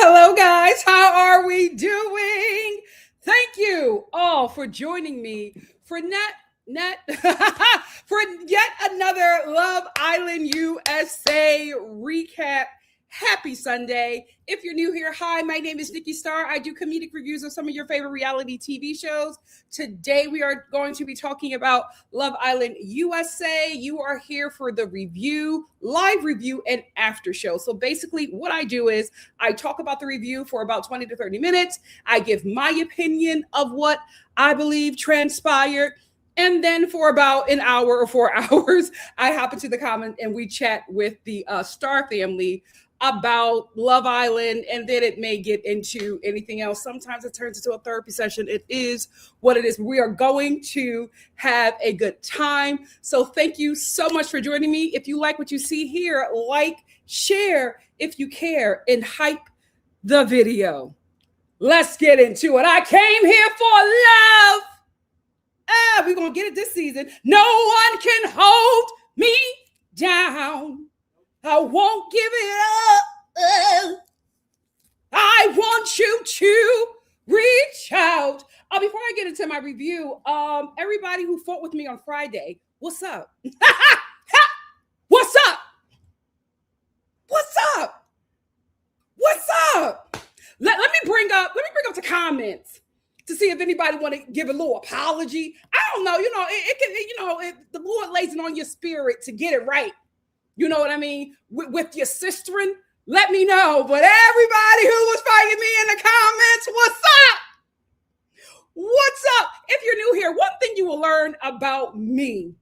Hello, guys. How are we doing? Thank you all for joining me for for yet another Love Island USA recap. Happy Sunday. If you're new here, hi, my name is Nikki.Star. I do comedic reviews of some of your favorite reality TV shows. Today, we are going to be talking about Love Island USA. You are here for the review, live review, and after show. So basically, what I do is I talk about the review for about 20 to 30 minutes. I give my opinion of what I believe transpired. And then for about an hour or 4 hours, I hop into the comment and we chat with the Star family about Love Island, and then it may get into anything else. Sometimes it turns into a therapy session. It is what it is. We are going to have a good time. So thank you so much for joining me. If you like what you see here, like, share if you care, and hype the video. Let's get into it. I came here for love. We're going to get it this season. No one can hold me down. I won't give it up. I want you to reach out. Before I get into my review, everybody who fought with me on Friday, what's up? What's up? What's up? What's up? Let me bring up the comments to see if anybody want to give a little apology. I don't know. It can. If the Lord lays it on your spirit to get it right. You know what I mean? With your sisterin', let me know. But everybody who was fighting me in the comments, what's up? What's up? If you're new here, one thing you will learn about me,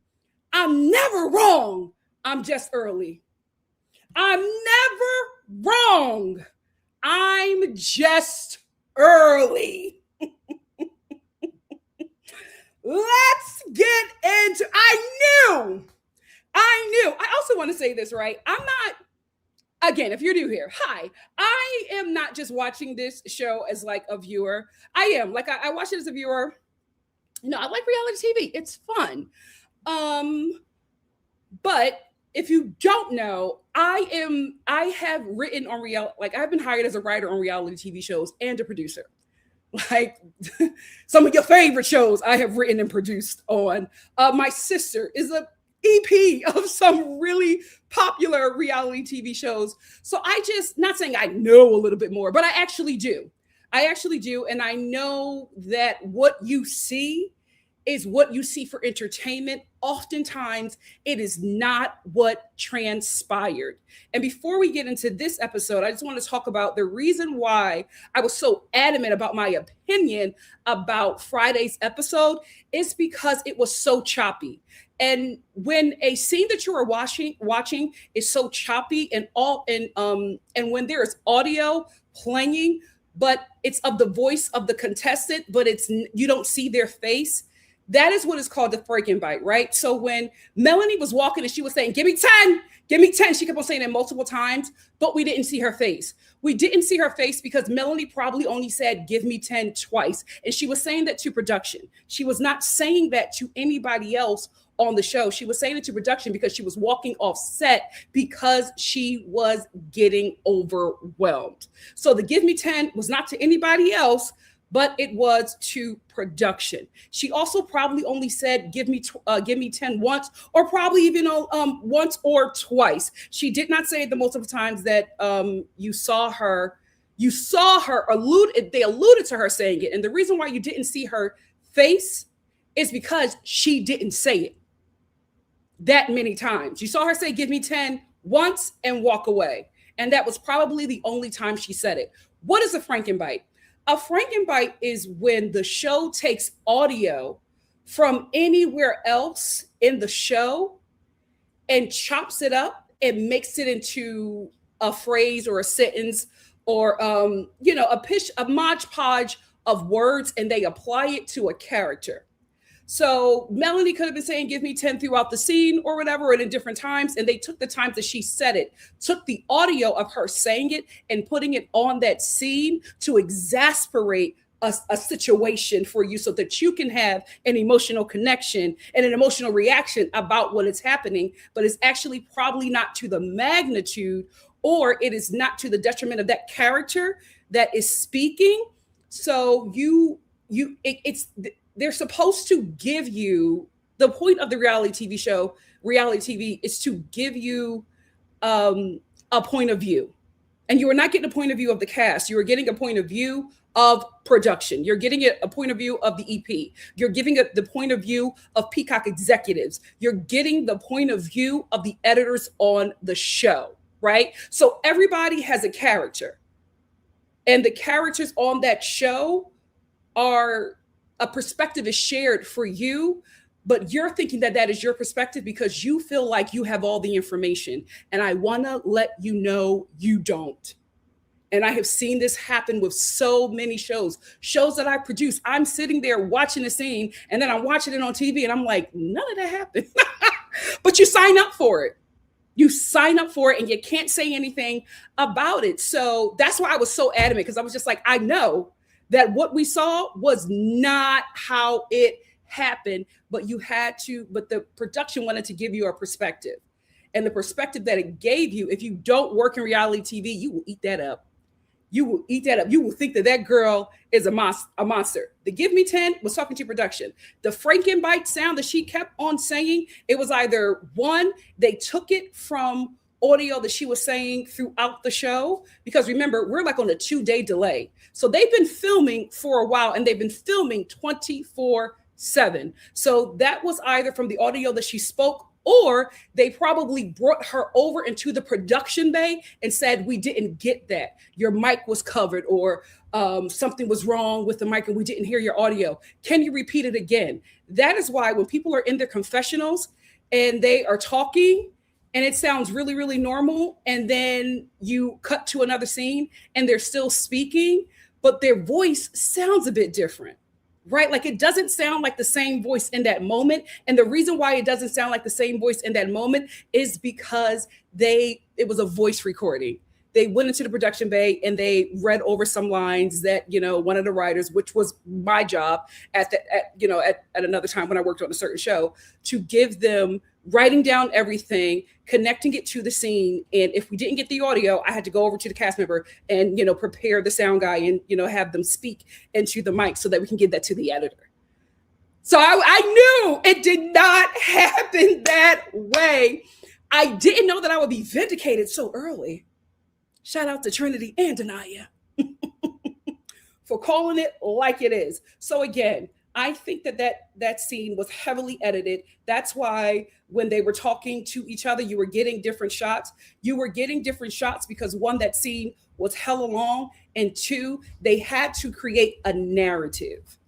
I'm never wrong. I'm just early. I'm never wrong. I'm just early. Let's get into, I knew. I also want to say this, right? I'm not, again, if you're new here, hi. I am not just watching this show as like a viewer. I am, like, I watch it as a viewer. I like reality TV. It's fun. But if you don't know, I have written on I've been hired as a writer on reality TV shows and a producer. Like some of your favorite shows I have written and produced on. My sister is a EP of some really popular reality TV shows. So not saying I know a little bit more, but I actually do. And I know that what you see is what you see for entertainment. Oftentimes, it is not what transpired. And before we get into this episode, I just want to talk about the reason why I was so adamant about my opinion about Friday's episode is because it was so choppy. And when a scene that you are watching is so choppy and when there is audio playing, but it's of the voice of the contestant, but you don't see their face. That is what is called the freaking bite, right? So when Melanie was walking and she was saying, give me 10, give me 10, she kept on saying it multiple times, but we didn't see her face. We didn't see her face because Melanie probably only said, give me 10 twice. And she was saying that to production. She was not saying that to anybody else on the show. She was saying it to production because she was walking off set because she was getting overwhelmed. So the give me 10 was not to anybody else, but it was to production. She also probably only said, give me 10 once, or probably even once or twice. She did not say it the multiple times that you saw her they alluded to her saying it. And the reason why you didn't see her face is because she didn't say it that many times. You saw her say, give me 10 once and walk away. And that was probably the only time she said it. What is a Frankenbite? A Frankenbite is when the show takes audio from anywhere else in the show and chops it up and makes it into a phrase or a sentence or, a modge podge of words, and they apply it to a character. So Melanie could have been saying, give me 10 throughout the scene or whatever, and in different times. And they took the times that she said it, took the audio of her saying it and putting it on that scene to exasperate a situation for you so that you can have an emotional connection and an emotional reaction about what is happening. But it's actually probably not to the magnitude, or it is not to the detriment of that character that is speaking. So they're supposed to give you, the point of the reality TV show, reality TV, is to give you a point of view. And you are not getting a point of view of the cast. You are getting a point of view of production. You're getting a point of view of the EP. You're giving it the point of view of Peacock executives. You're getting the point of view of the editors on the show, right? So everybody has a character. And the characters on that show a perspective is shared for you, but you're thinking that is your perspective because you feel like you have all the information. And I want to let you know you don't. And I have seen this happen with so many shows that I produce. I'm sitting there watching the scene, and then I'm watching it on TV, and I'm like, none of that happened. But you sign up for it. You sign up for it, and you can't say anything about it. So that's why I was so adamant, because I was just like, I know that what we saw was not how it happened, but the production wanted to give you a perspective. And the perspective that it gave you, if you don't work in reality TV, you will eat that up. You will eat that up. You will think that girl is a monster. The give me 10 was talking to production. The Frankenbite sound that she kept on saying, it was either one, they took it from audio that she was saying throughout the show, because remember, we're like on a 2-day delay. So they've been filming for a while, and they've been filming 24/7. So that was either from the audio that she spoke, or they probably brought her over into the production bay and said, we didn't get that. Your mic was covered, or something was wrong with the mic and we didn't hear your audio. Can you repeat it again? That is why when people are in their confessionals and they are talking and it sounds really, really normal, and then you cut to another scene and they're still speaking, but their voice sounds a bit different, right? Like it doesn't sound like the same voice in that moment. And the reason why it doesn't sound like the same voice in that moment is because it was a voice recording. They went into the production bay and they read over some lines that, one of the writers, which was my job at another time when I worked on a certain show, to give them writing down everything, connecting it to the scene. And if we didn't get the audio, I had to go over to the cast member and, prepare the sound guy and, have them speak into the mic so that we can give that to the editor. So I knew it did not happen that way. I didn't know that I would be vindicated so early. Shout out to Trinity and Denaya for calling it like it is. So again, I think that scene was heavily edited. That's why when they were talking to each other, you were getting different shots. You were getting different shots because one, that scene was hella long, and two, they had to create a narrative.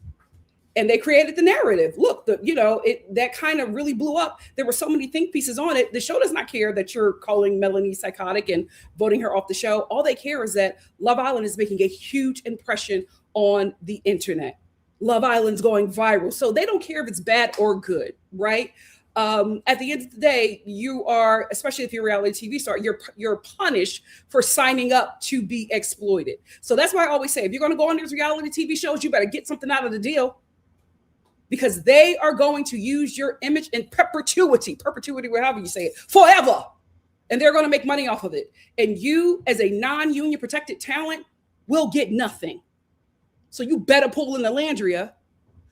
And they created the narrative. Look, it that kind of really blew up. There were so many think pieces on it. The show does not care that you're calling Melanie psychotic and voting her off the show. All they care is that Love Island is making a huge impression on the internet. Love Island's going viral, so they don't care if it's bad or good, right? At the end of the day, you are, especially if you're a reality TV star, you're punished for signing up to be exploited. So that's why I always say, if you're going to go on these reality TV shows, you better get something out of the deal, because they are going to use your image in perpetuity, however you say it, forever. And they're going to make money off of it. And you, as a non-union protected talent, will get nothing. So you better pull in the Landria.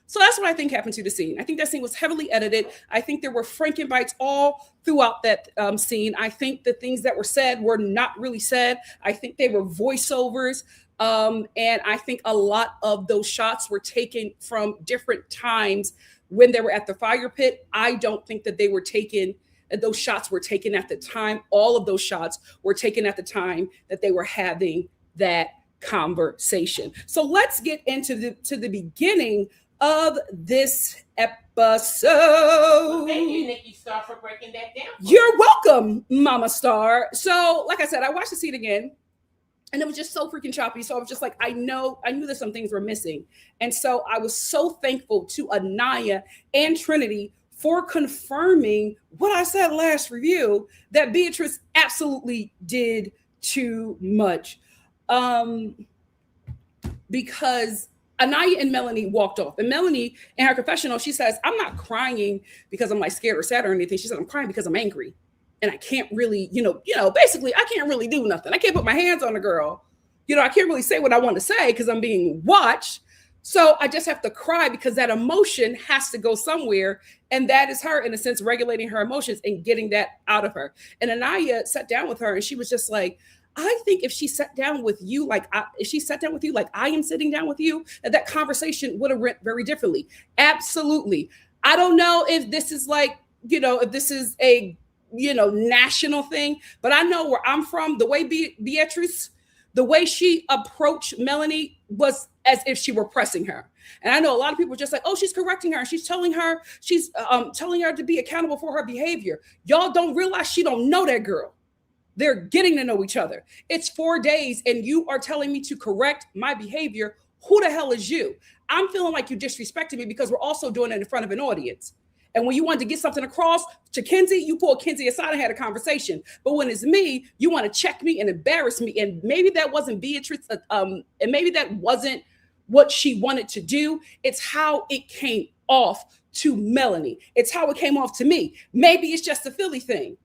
So that's what I think happened to the scene. I think that scene was heavily edited. I think there were Frankenbites all throughout that scene. I think the things that were said were not really said. I think they were voiceovers. And I think a lot of those shots were taken from different times when they were at the fire pit. I don't think that they were taken, those shots were taken at the time. All of those shots were taken at the time that they were having that conversation. So let's get into the beginning of this episode. Well, thank you, Nikki.Star, for breaking that down. You're welcome, Mama Star. So, like I said, I watched the scene again, and it was just so freaking choppy. So I was just like, I knew that some things were missing. And so I was so thankful to Anaya and Trinity for confirming what I said last review, that Beatrice absolutely did too much. Because Anaya and Melanie walked off. And Melanie, in her confessional, she says, I'm not crying because I'm like scared or sad or anything. She said, I'm crying because I'm angry. And I can't really, basically, I can't really do nothing. I can't put my hands on the girl. I can't really say what I want to say because I'm being watched. So I just have to cry because that emotion has to go somewhere. And that is her, in a sense, regulating her emotions and getting that out of her. And Anaya sat down with her and she was just like, I think if she sat down with you like I am sitting down with you, that conversation would have went very differently. Absolutely. I don't know if this is like, if this is a national thing, but I know where I'm from, the way Beatrice, the way she approached Melanie was as if she were pressing her. And I know a lot of people are just like, oh, she's correcting her. She's telling her to be accountable for her behavior. Y'all don't realize she don't know that girl. They're getting to know each other. It's 4 days and you are telling me to correct my behavior. Who the hell is you? I'm feeling like you disrespected me because we're also doing it in front of an audience. And when you wanted to get something across to Kenzie, you pulled Kenzie aside and had a conversation. But when it's me, you want to check me and embarrass me. And maybe that wasn't Beatrice, and maybe that wasn't what she wanted to do. It's how it came off to Melanie. It's how it came off to me. Maybe it's just a Philly thing.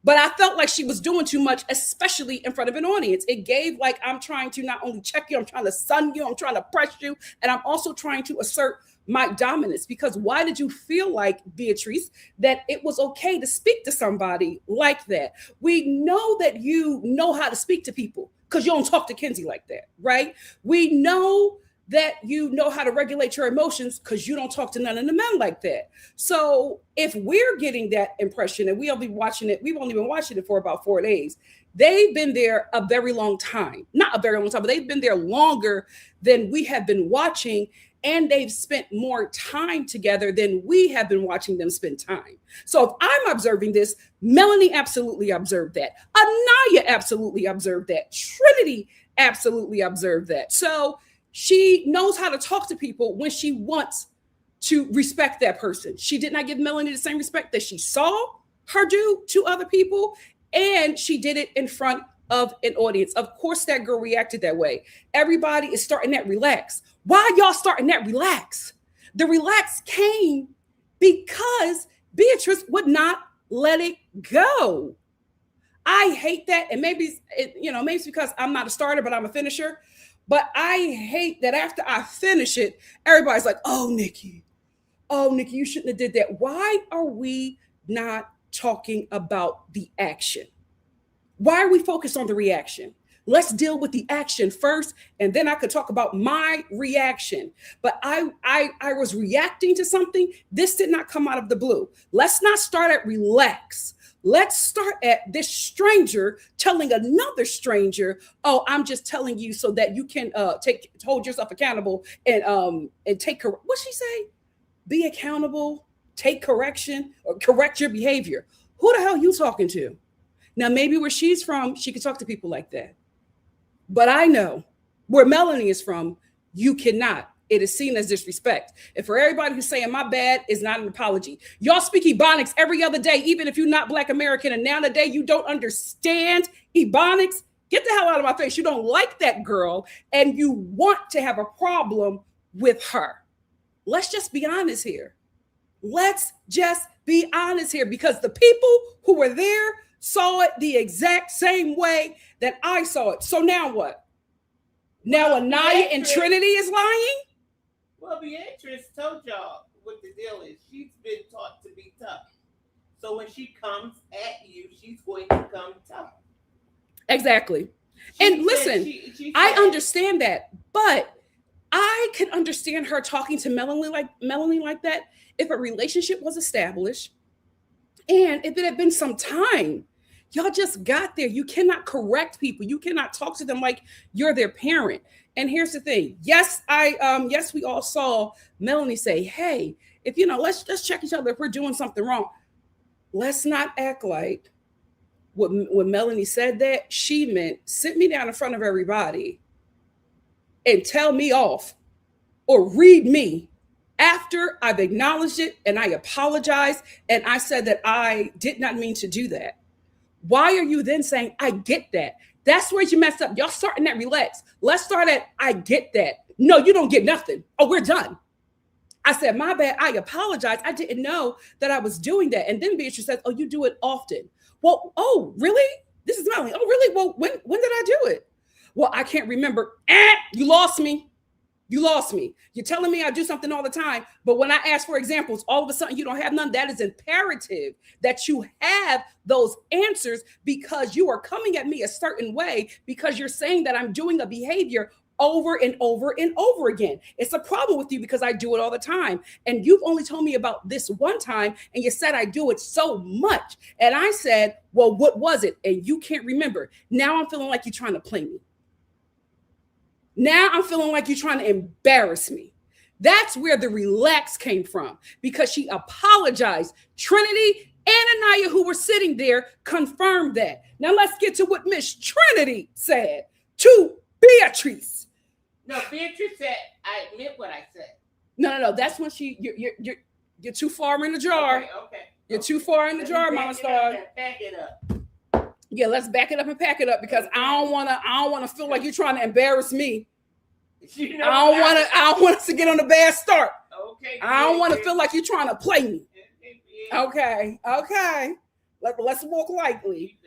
But I felt like she was doing too much, especially in front of an audience. It gave like I'm trying to not only check you, I'm trying to sun you, I'm trying to press you, and I'm also trying to assert my dominance. Because why did you feel like, Beatrice, that it was okay to speak to somebody like that? We know that you know how to speak to people because you don't talk to Kenzie like that, right? We know that you know how to regulate your emotions because you don't talk to none of the men like that. So if we're getting that impression and we've only been watching it for about 4 days, they've been there a very long time. Not a very long time, but they've been there longer than we have been watching. And they've spent more time together than we have been watching them spend time. So if I'm observing this, Melanie absolutely observed that. Anaya absolutely observed that. Trinity absolutely observed that. So she knows how to talk to people when she wants to respect that person. She did not give Melanie the same respect that she saw her do to other people. And she did it in front of an audience. Of course, that girl reacted that way. Everybody is starting that relax. Why y'all starting that relax? The relax came because Beatrice would not let it go. I hate that. And maybe it's because I'm not a starter, but I'm a finisher. But I hate that after I finish it, everybody's like, oh, Nikki, you shouldn't have did that. Why are we not talking about the action? Why are we focused on the reaction? Let's deal with the action first, and then I could talk about my reaction. But I was reacting to something. This did not come out of the blue. Let's not start at relax. Let's start at this stranger telling another stranger, "Oh, I'm just telling you so that you can hold yourself accountable and take what she say? Be accountable, take correction, or correct your behavior." Who the hell you talking to? Now, maybe where she's from, she could talk to people like that. But I know where Melanie is from, you cannot. It is seen as disrespect. And for everybody who's saying my bad is not an apology. Y'all speak Ebonics every other day, even if you're not Black American. And now today you don't understand Ebonics. Get the hell out of my face. You don't like that girl and you want to have a problem with her. Let's just be honest here. Let's just be honest here, because the people who were there saw it the exact same way that I saw it. So now what? Now Anaya and Trinity is lying? Well, Beatrice told y'all what the deal is. She's been taught to be tough. So when she comes at you, she's going to come tough. Exactly. And listen, I understand that, but I can understand her talking to Melanie like that if a relationship was established and if it had been some time. Y'all just got there. You cannot correct people. You cannot talk to them like you're their parent. And here's the thing. Yes, we all saw Melanie say, "Hey, if let's check each other if we're doing something wrong." Let's not act like when Melanie said that, she meant sit me down in front of everybody and tell me off or read me after I've acknowledged it and I apologized and I said that I did not mean to do that. Why are you then saying, "I get that"? That's where you messed up. Y'all starting at relax. Let's start at, "I get that." No, you don't get nothing. Oh, we're done. I said, "My bad. I apologize. I didn't know that I was doing that." And then Beatrice says, "Oh, you do it often." Well, oh, really? This is Melanie. "Oh, really? Well, when did I do it?" "Well, I can't remember." You lost me. You lost me. You're telling me I do something all the time, but when I ask for examples, all of a sudden you don't have none. That is imperative that you have those answers, because you are coming at me a certain way because you're saying that I'm doing a behavior over and over and over again. It's a problem with you because I do it all the time. And you've only told me about this one time, and you said I do it so much. And I said, "Well, what was it?" And you can't remember. Now I'm feeling like you're trying to play me. Now I'm feeling like you're trying to embarrass me. That's where the relax came from, because she apologized. Trinity and Anaya, who were sitting there, confirmed that. Now let's get to what Miss Trinity said to Beatrice. No, Beatrice said, "I admit what I said." No. That's when you're too far in the jar. Okay. You're too far in the jar, Mama Star. Back it up. Yeah, let's back it up and pack it up, because I don't wanna feel like you're trying to embarrass me. I don't want us to get on a bad start. Okay. I don't want to feel like you're trying to play me. Okay. Let's walk lightly.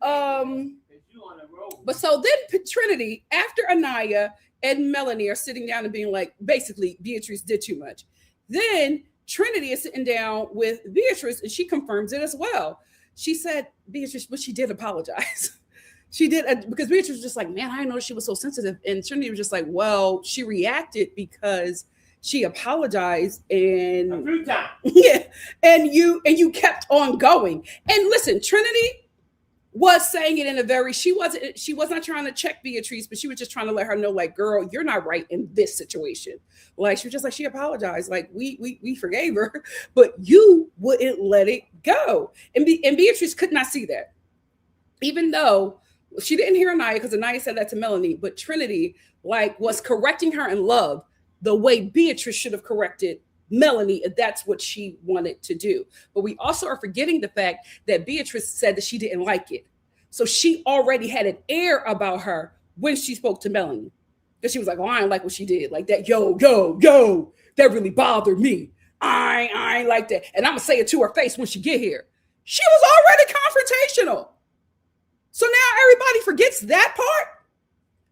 But so then Trinity, after Anaya and Melanie are sitting down and being like, basically, Beatrice did too much. Then Trinity is sitting down with Beatrice and she confirms it as well. She said, "Beatrice, but she did apologize." She did, because Beatrice was just like, "Man, I didn't know she was so sensitive." And Trinity was just like, "Well, she reacted because she apologized and yeah, and you kept on going." And listen, Trinity was saying it in a very, she was not trying to check Beatrice, but she was just trying to let her know, like, "Girl, you're not right in this situation." Like, she was just like, she apologized, like we forgave her, but you wouldn't let it go. And Beatrice could not see that, even though she didn't hear Anaya, because Anaya said that to Melanie, but Trinity was correcting her in love the way Beatrice should have corrected Melanie, if that's what she wanted to do. But we also are forgetting the fact that Beatrice said that she didn't like it. So she already had an air about her when she spoke to Melanie, because she was like, "Oh, I ain't like what she did. Like that, yo, that really bothered me. I ain't like that. And I'm gonna say it to her face when she get here." She was already confrontational. So now everybody forgets that part.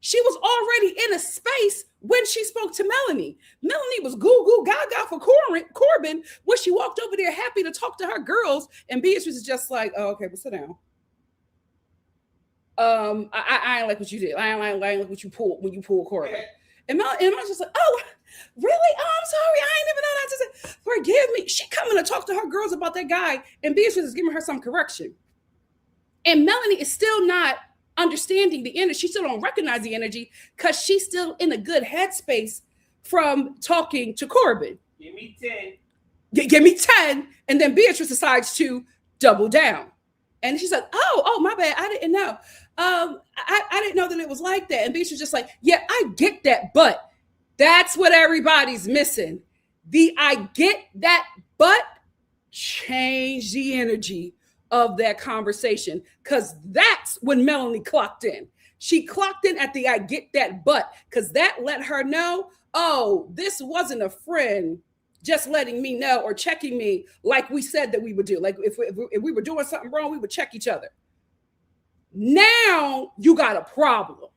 She was already in a space when she spoke to Melanie. Melanie was goo goo gaga for Corbin when she walked over there happy to talk to her girls. And Beatrice is just like, "Oh, okay, but sit down. I ain't like what you did. I ain't like what you pulled when you pulled Corbin. And I was just like, oh, really? Oh, I'm sorry. I ain't even know that. Just forgive me. She coming to talk to her girls about that guy, and Beatrice is giving her some correction. And Melanie is still not understanding the energy. She still don't recognize the energy because she's still in a good headspace from talking to Corbin. Give me 10. Give me 10. And then Beatrice decides to double down. And she's like, oh, my bad. I didn't know. I didn't know that it was like that. And Beatrice was just like, yeah, I get that, but that's what everybody's missing. I get that, but change the energy of that conversation, because that's when Melanie clocked in. She clocked in at the I get that, but, because that let her know, oh, this wasn't a friend just letting me know or checking me like we said that we would do. Like if we were doing something wrong, we would check each other. Now you got a problem.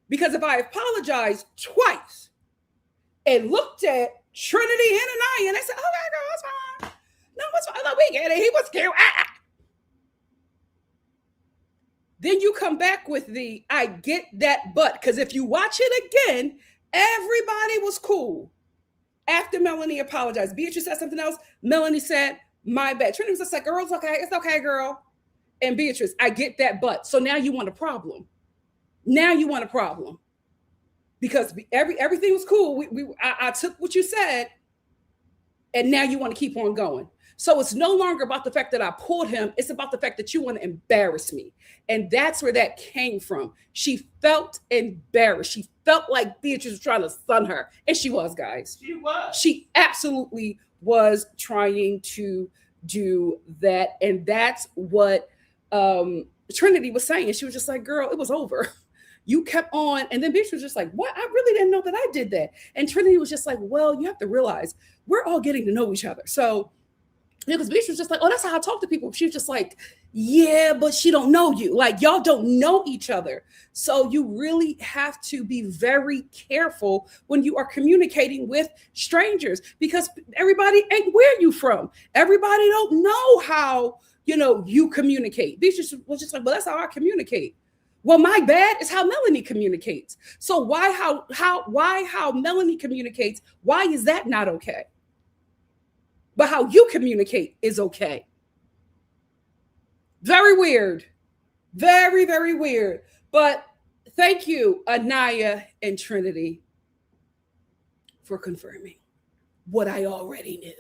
Because if I apologized twice and looked at Trinity and Anaya and I said, okay, girl, it's fine. No, it's fine. Look, we get it. He was cute. Then you come back with the I get that, but, because if you watch it again, everybody was cool. After Melanie apologized, Beatrice said something else. Melanie said, my bad. Trinity was just like, girl, it's okay. It's okay, girl. And Beatrice, I get that, but. So now you want a problem. Now you want a problem. Because everything was cool. I took what you said, and now you want to keep on going. So it's no longer about the fact that I pulled him. It's about the fact that you want to embarrass me. And that's where that came from. She felt embarrassed. She felt like Beatrice was trying to stun her. And she was, guys. She was. She absolutely was trying to do that. And that's what Trinity was saying. She was just like, girl, it was over. You kept on. And then Beatrice was just like, what? I really didn't know that I did that. And Trinity was just like, well, you have to realize we're all getting to know each other. So, because Beatrice was just like, oh, that's how I talk to people. She was just like, yeah, but she don't know you. Like, y'all don't know each other. So you really have to be very careful when you are communicating with strangers, because everybody ain't where you from. Everybody don't know how, you communicate. Beatrice was just like, well, that's how I communicate. Well, my bad is how Melanie communicates. So why how Melanie communicates, why is that not okay? But how you communicate is okay. Very weird. Very, very weird. But thank you, Anaya and Trinity, for confirming what I already knew.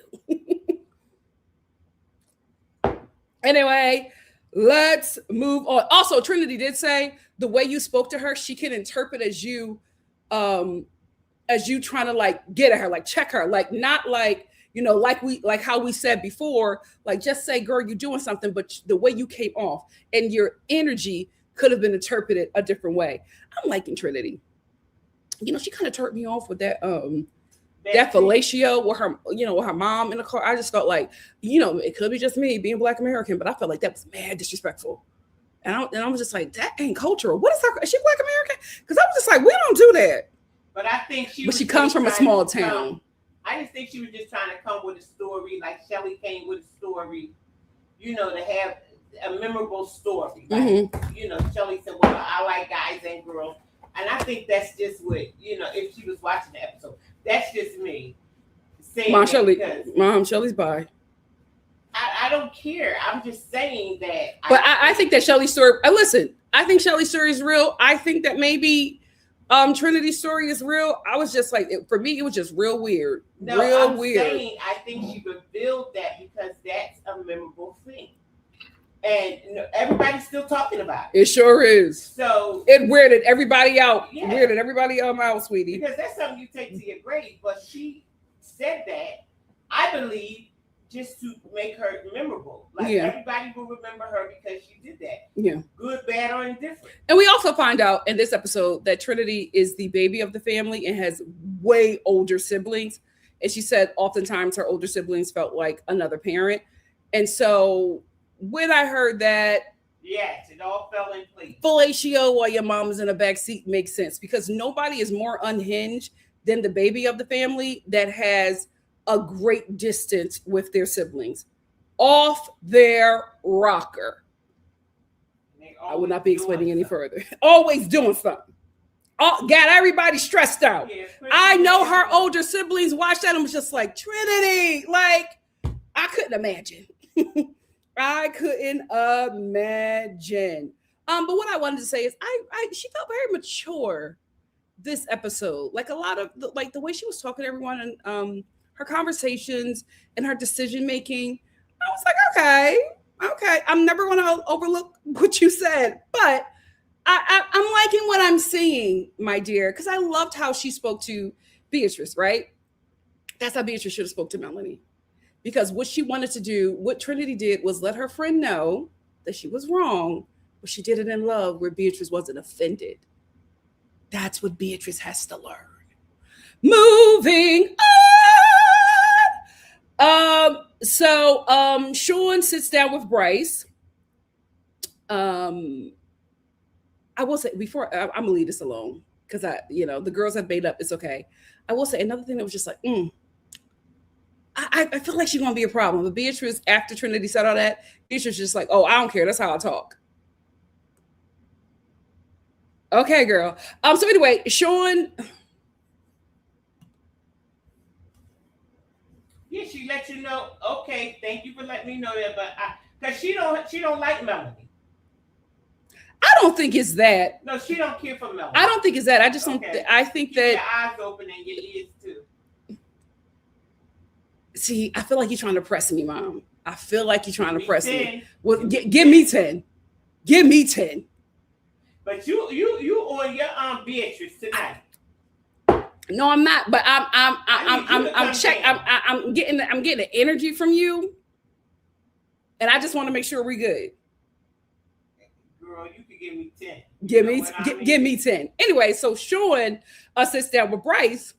Anyway, let's move on. Also, Trinity did say the way you spoke to her, she can interpret as you trying to like get at her, like check her, like not like, like how we said before, like just say, girl, you're doing something, but the way you came off and your energy could have been interpreted a different way. I'm liking Trinity. She kind of turned me off with that fellatio with her, with her mom in the car. I just felt like, it could be just me being Black American, but I felt like that was mad disrespectful. And I was just like, that ain't cultural. What is her? Is she Black American? Because I was just like, we don't do that. But I think she comes from a small town. I just think she was just trying to come with a story, like Shelly came with a story, to have a memorable story. Like, Shelly said, well, I like guys and girls. And I think that's just what, if she was watching the episode, that's just me saying Mom, Shelly's bi. I don't care. I'm just saying that. But I think that Shelly's story, I think Shelly's story is real. I think that maybe Trinity's story is real. I was just like, for me, it was just real weird. I'm saying I think she revealed that because that's a memorable thing. And everybody's still talking about it. It sure is. So it weirded everybody out. Yeah. Weirded everybody out, sweetie. Because that's something you take to your grave. But she said that, I believe, just to make her memorable. Like everybody will remember her because she did that. Yeah. Good, bad, or indifferent. And we also find out in this episode that Trinity is the baby of the family and has way older siblings. And she said oftentimes her older siblings felt like another parent. And so when I heard that, yes, it all fell in place. Fellatio while your mom is in the back seat makes sense, because nobody is more unhinged than the baby of the family that has a great distance with their siblings, off their rocker. I will not be explaining any further. Always doing something. Got everybody stressed out. Yeah, I know her older siblings watched that and was just like, Trinity, like, I couldn't imagine. I couldn't imagine. But what I wanted to say is she felt very mature this episode. Like a lot of the way she was talking to everyone and her conversations and her decision making. I was like, okay. I'm never gonna overlook what you said, but I'm liking what I'm seeing, my dear, because I loved how she spoke to Beatrice, right? That's how Beatrice should have spoke to Melanie. Because what she wanted to do, what Trinity did was let her friend know that she was wrong, but she did it in love where Beatrice wasn't offended. That's what Beatrice has to learn. Moving on. So Sean sits down with Bryce. I will say before I'm gonna leave this alone because the girls have made up. It's okay. I will say another thing that was just like, I feel like she's gonna be a problem. But Beatrice, after Trinity said all that, Beatrice was just like, oh, I don't care. That's how I talk. Okay, girl. So anyway, Sean. Yeah, she let you know. Okay, thank you for letting me know that, but because she don't like Melanie. I don't think it's that. No, she don't care for Melanie. I don't think it's that. I just don't. I think Keep that your eyes open and your ears too. See, I feel like you're trying to press me, Mom. I feel like you're trying to press 10. me. Well, give me 10. Give me 10. But you on your Beatrice tonight. No, I'm not. But I'm getting the energy from you, and I just want to make sure we're good. Girl, you could give me 10. Give me 10. Anyway, so Sean sits down with Bryce,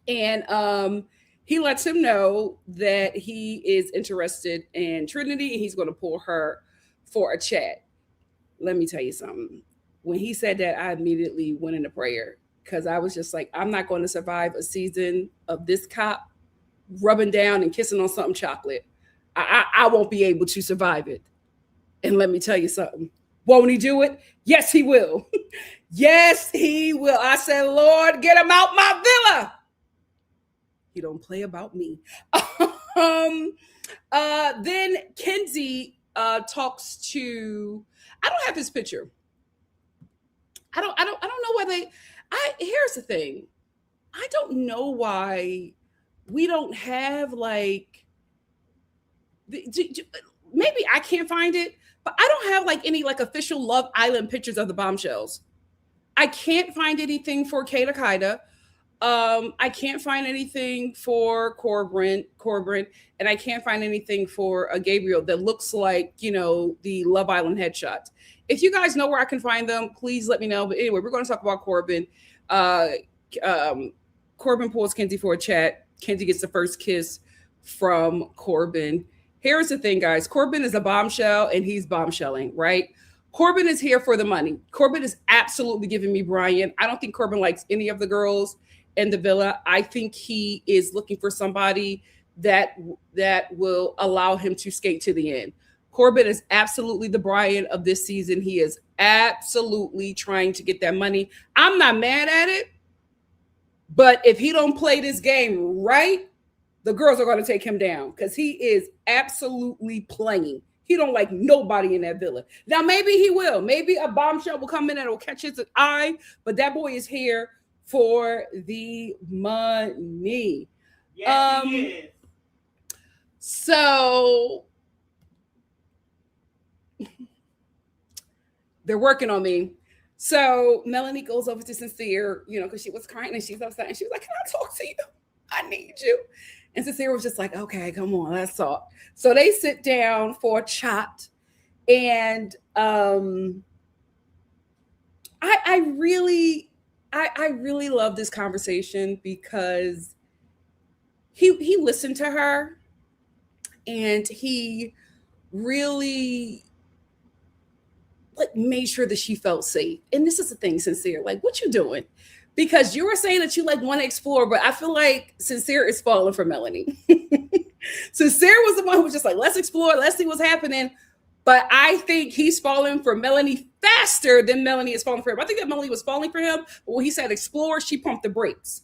and he lets him know that he is interested in Trinity, and he's going to pull her for a chat. Let me tell you something. When he said that, I immediately went into prayer because I was just like, I'm not going to survive a season of this cop rubbing down and kissing on something chocolate. I won't be able to survive it. And let me tell you something. Won't he do it? Yes, he will. Yes, he will. I said, Lord, get him out my villa. He don't play about me. Then Kenzie talks to. I don't have his picture. I don't know why here's the thing. I don't know why we don't have like. Maybe I can't find it, but I don't have like any like official Love Island pictures of the bombshells. I can't find anything for Kata Kaida. I can't find anything for Corbin, and I can't find anything for Gabriel that looks like, the Love Island headshots. If you guys know where I can find them, please let me know. But anyway, we're going to talk about Corbin. Corbin pulls Kenzie for a chat. Kenzie gets the first kiss from Corbin. Here's the thing, guys. Corbin is a bombshell, and he's bombshelling, right? Corbin is here for the money. Corbin is absolutely giving me Brian. I don't think Corbin likes any of the girls in the villa. I think he is looking for somebody that will allow him to skate to the end. Corbin is absolutely the Brian of this season. He is absolutely trying to get that money. I'm not mad at it, but if he don't play this game right, the girls are going to take him down because he is absolutely playing. He don't like nobody in that villa. Now, maybe he will. Maybe a bombshell will come in and it'll catch his eye, but that boy is here for the money. Yes, he is. So they're working on me. So Melanie goes over to Sincere, because she was crying and she's upset. And she was like, can I talk to you? I need you. And Sincere was just like, okay, come on, let's talk. So they sit down for a chat. And I really love this conversation because he listened to her and he really made sure that she felt safe. And this is the thing, Sincere, what you doing? Because you were saying that you want to explore, but I feel like Sincere is falling for Melanie. Sincere was the one who was just like, let's explore, let's see what's happening. But I think he's falling for Melanie faster than Melanie is falling for him. I think that Melanie was falling for him, but when he said explore, she pumped the brakes.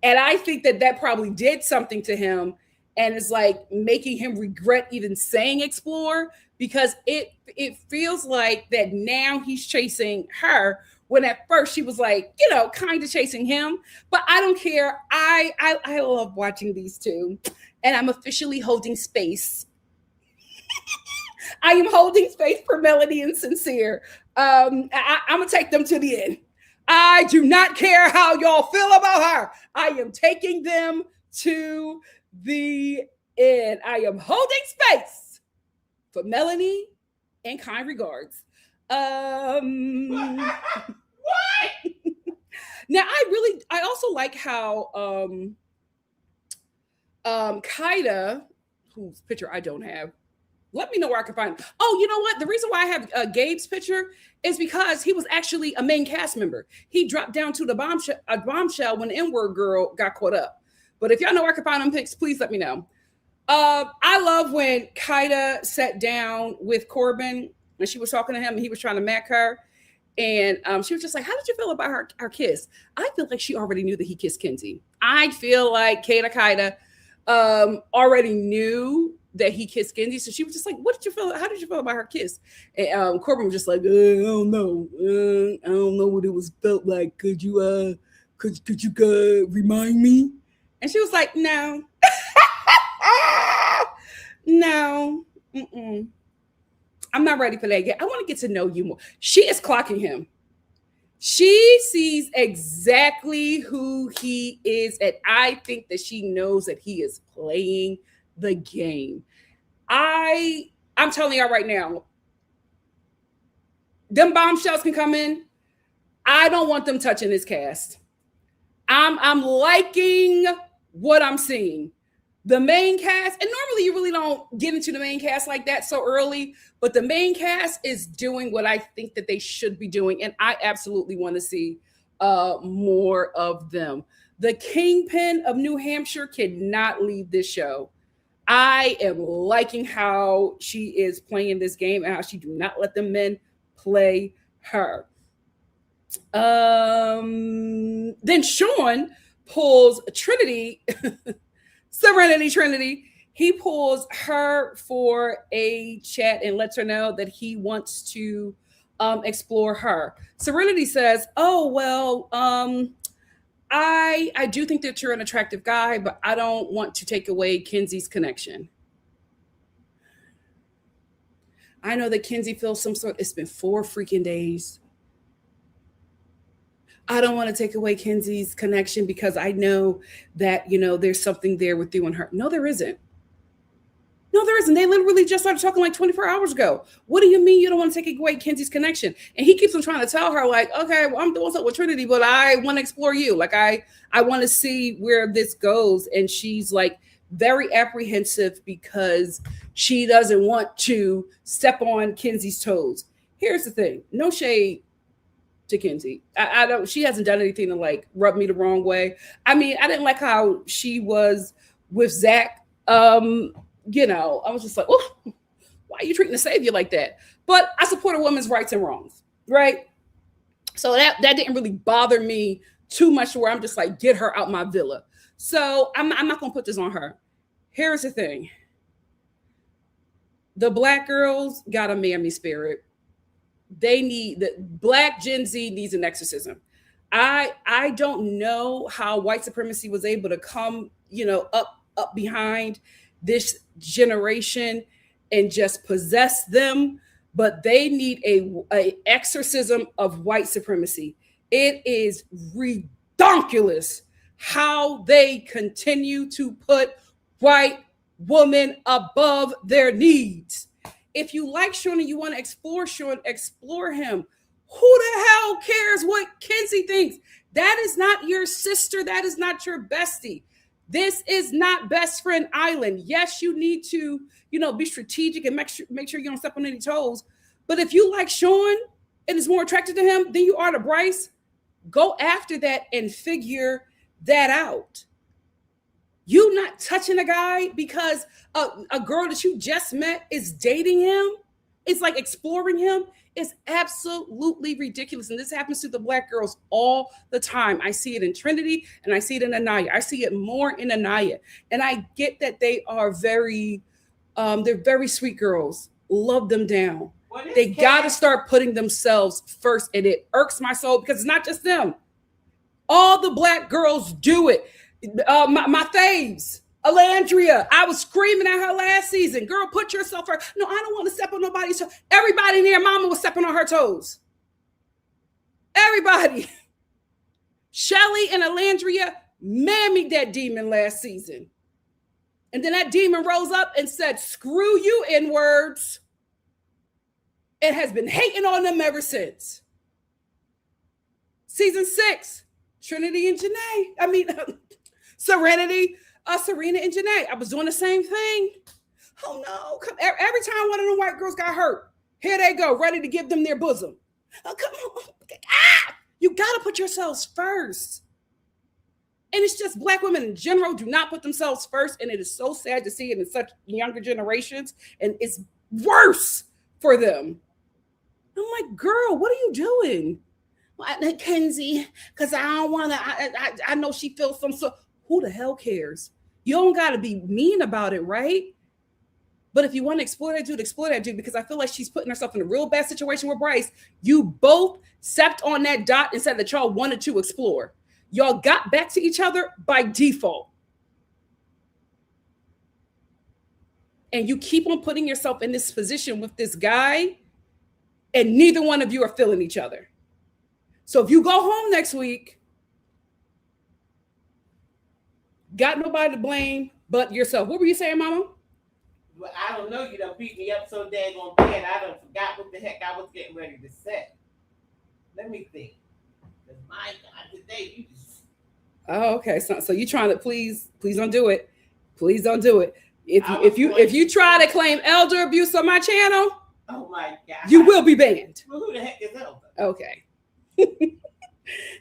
And I think that probably did something to him and is like making him regret even saying explore, because it feels like that now he's chasing her when at first she was like, kind of chasing him. But I don't care. I love watching these two, and I'm officially holding space. I am holding space for Melanie and Sincere. I'm gonna take them to the end. I do not care how y'all feel about her. I am taking them to the end. I am holding space for Melanie and kind regards. What? Now I also like how Kaida, whose picture I don't have. Let me know where I can find him. Oh, you know what? The reason why I have Gabe's picture is because he was actually a main cast member. He dropped down to the bombshell when the N-word girl got caught up. But if y'all know where I can find them pics, please let me know. I love when Kaida sat down with Corbin and she was talking to him and he was trying to mac her. And she was just like, how did you feel about our kiss? I feel like she already knew that he kissed Kenzie. I feel like Kaida already knew that he kissed Kenzie. So she was just like, what did you feel? How did you feel about her kiss? And Corbin was just like, I don't know. I don't know what it felt like. Could you remind me? And she was like, no. No. Mm-mm. I'm not ready for that yet. I want to get to know you more. She is clocking him. She sees exactly who he is. And I think that she knows that he is playing the game. I'm telling y'all right now, them bombshells can come in. I don't want them touching this cast. I'm liking what I'm seeing. The main cast, and normally you really don't get into the main cast like that so early, but the main cast is doing what I think that they should be doing, and I absolutely want to see more of them. The Kingpin of New Hampshire cannot leave this show. I am liking how she is playing this game and how she do not let the men play her. Then Sean pulls Trinity, Serenity Trinity. He pulls her for a chat and lets her know that he wants to explore her. Serenity says, oh, well, I do think that you're an attractive guy, but I don't want to take away Kenzie's connection. I know that Kenzie feels it's been 4 freaking days. I don't want to take away Kenzie's connection because I know that, there's something there with you and her. No, there isn't. No, there isn't. They literally just started talking like 24 hours ago. What do you mean you don't want to take away Kenzie's connection? And he keeps on trying to tell her like, okay, well, I'm doing something with Trinity, but I want to explore you. Like I want to see where this goes. And she's like very apprehensive because she doesn't want to step on Kenzie's toes. Here's the thing. No shade to Kenzie. I don't, she hasn't done anything to like rub me the wrong way. I mean, I didn't like how she was with Zach. I was just like, oh, why are you treating the savior like that? But I support a woman's rights and wrongs, right? So that didn't really bother me too much to where I'm just like, get her out my villa. So I'm not going to put this on her. Here's the thing. The Black girls got a mammy spirit. The Black Gen Z needs an exorcism. I don't know how white supremacy was able to come, up behind this generation and just possess them, but they need a exorcism of white supremacy. It is redonkulous how they continue to put white women above their needs. If you like Sean and you want to explore Sean, explore him. Who the hell cares what Kenzie thinks? That is not your sister. That is not your bestie. This is not best friend island. Yes, you need to, be strategic and make sure you don't step on any toes. But if you like Sean and is more attracted to him than you are to Bryce, go after that and figure that out. You not touching a guy because a girl that you just met is dating him. It's like exploring him is absolutely ridiculous. And this happens to the Black girls all the time. I see it in Trinity and I see it in Anaya. I see it more in Anaya. And I get that they are they're very sweet girls. Love them down. They got to start putting themselves first. And it irks my soul because it's not just them. All the Black girls do it. My faves. Alandria, I was screaming at her last season. Girl, put yourself first. No, I don't want to step on nobody's toes. Everybody in their mama was stepping on her toes. Everybody. Shelly and Alandria mammied that demon last season. And then that demon rose up and said, screw you, N-words. It has been hating on them ever since. Season 6, Trinity and Serenity. Serena and Janae. I was doing the same thing. Oh no. Every time one of them white girls got hurt, here they go, ready to give them their bosom. Oh, come on. You got to put yourselves first. And it's just Black women in general do not put themselves first. And it is so sad to see it in such younger generations. And it's worse for them. I'm like, girl, what are you doing? Well, Kenzie, because I don't want to, I know she feels some sort. Who the hell cares? You don't got to be mean about it, right? But if you want to explore that dude, because I feel like she's putting herself in a real bad situation with Bryce. You both stepped on that dot and said that y'all wanted to explore. Y'all got back to each other by default. And you keep on putting yourself in this position with this guy, and neither one of you are feeling each other. So if you go home next week, got nobody to blame but yourself. What were you saying, Mama? Well, I don't know. You done beat me up so daggone bad. I done forgot what the heck I was getting ready to say. Let me think. Because my God, today you just... Oh, okay. So you trying to please don't do it. Please don't do it. If you try to claim elder abuse on my channel, oh my God, you will be banned. Well, who the heck is elder? Okay.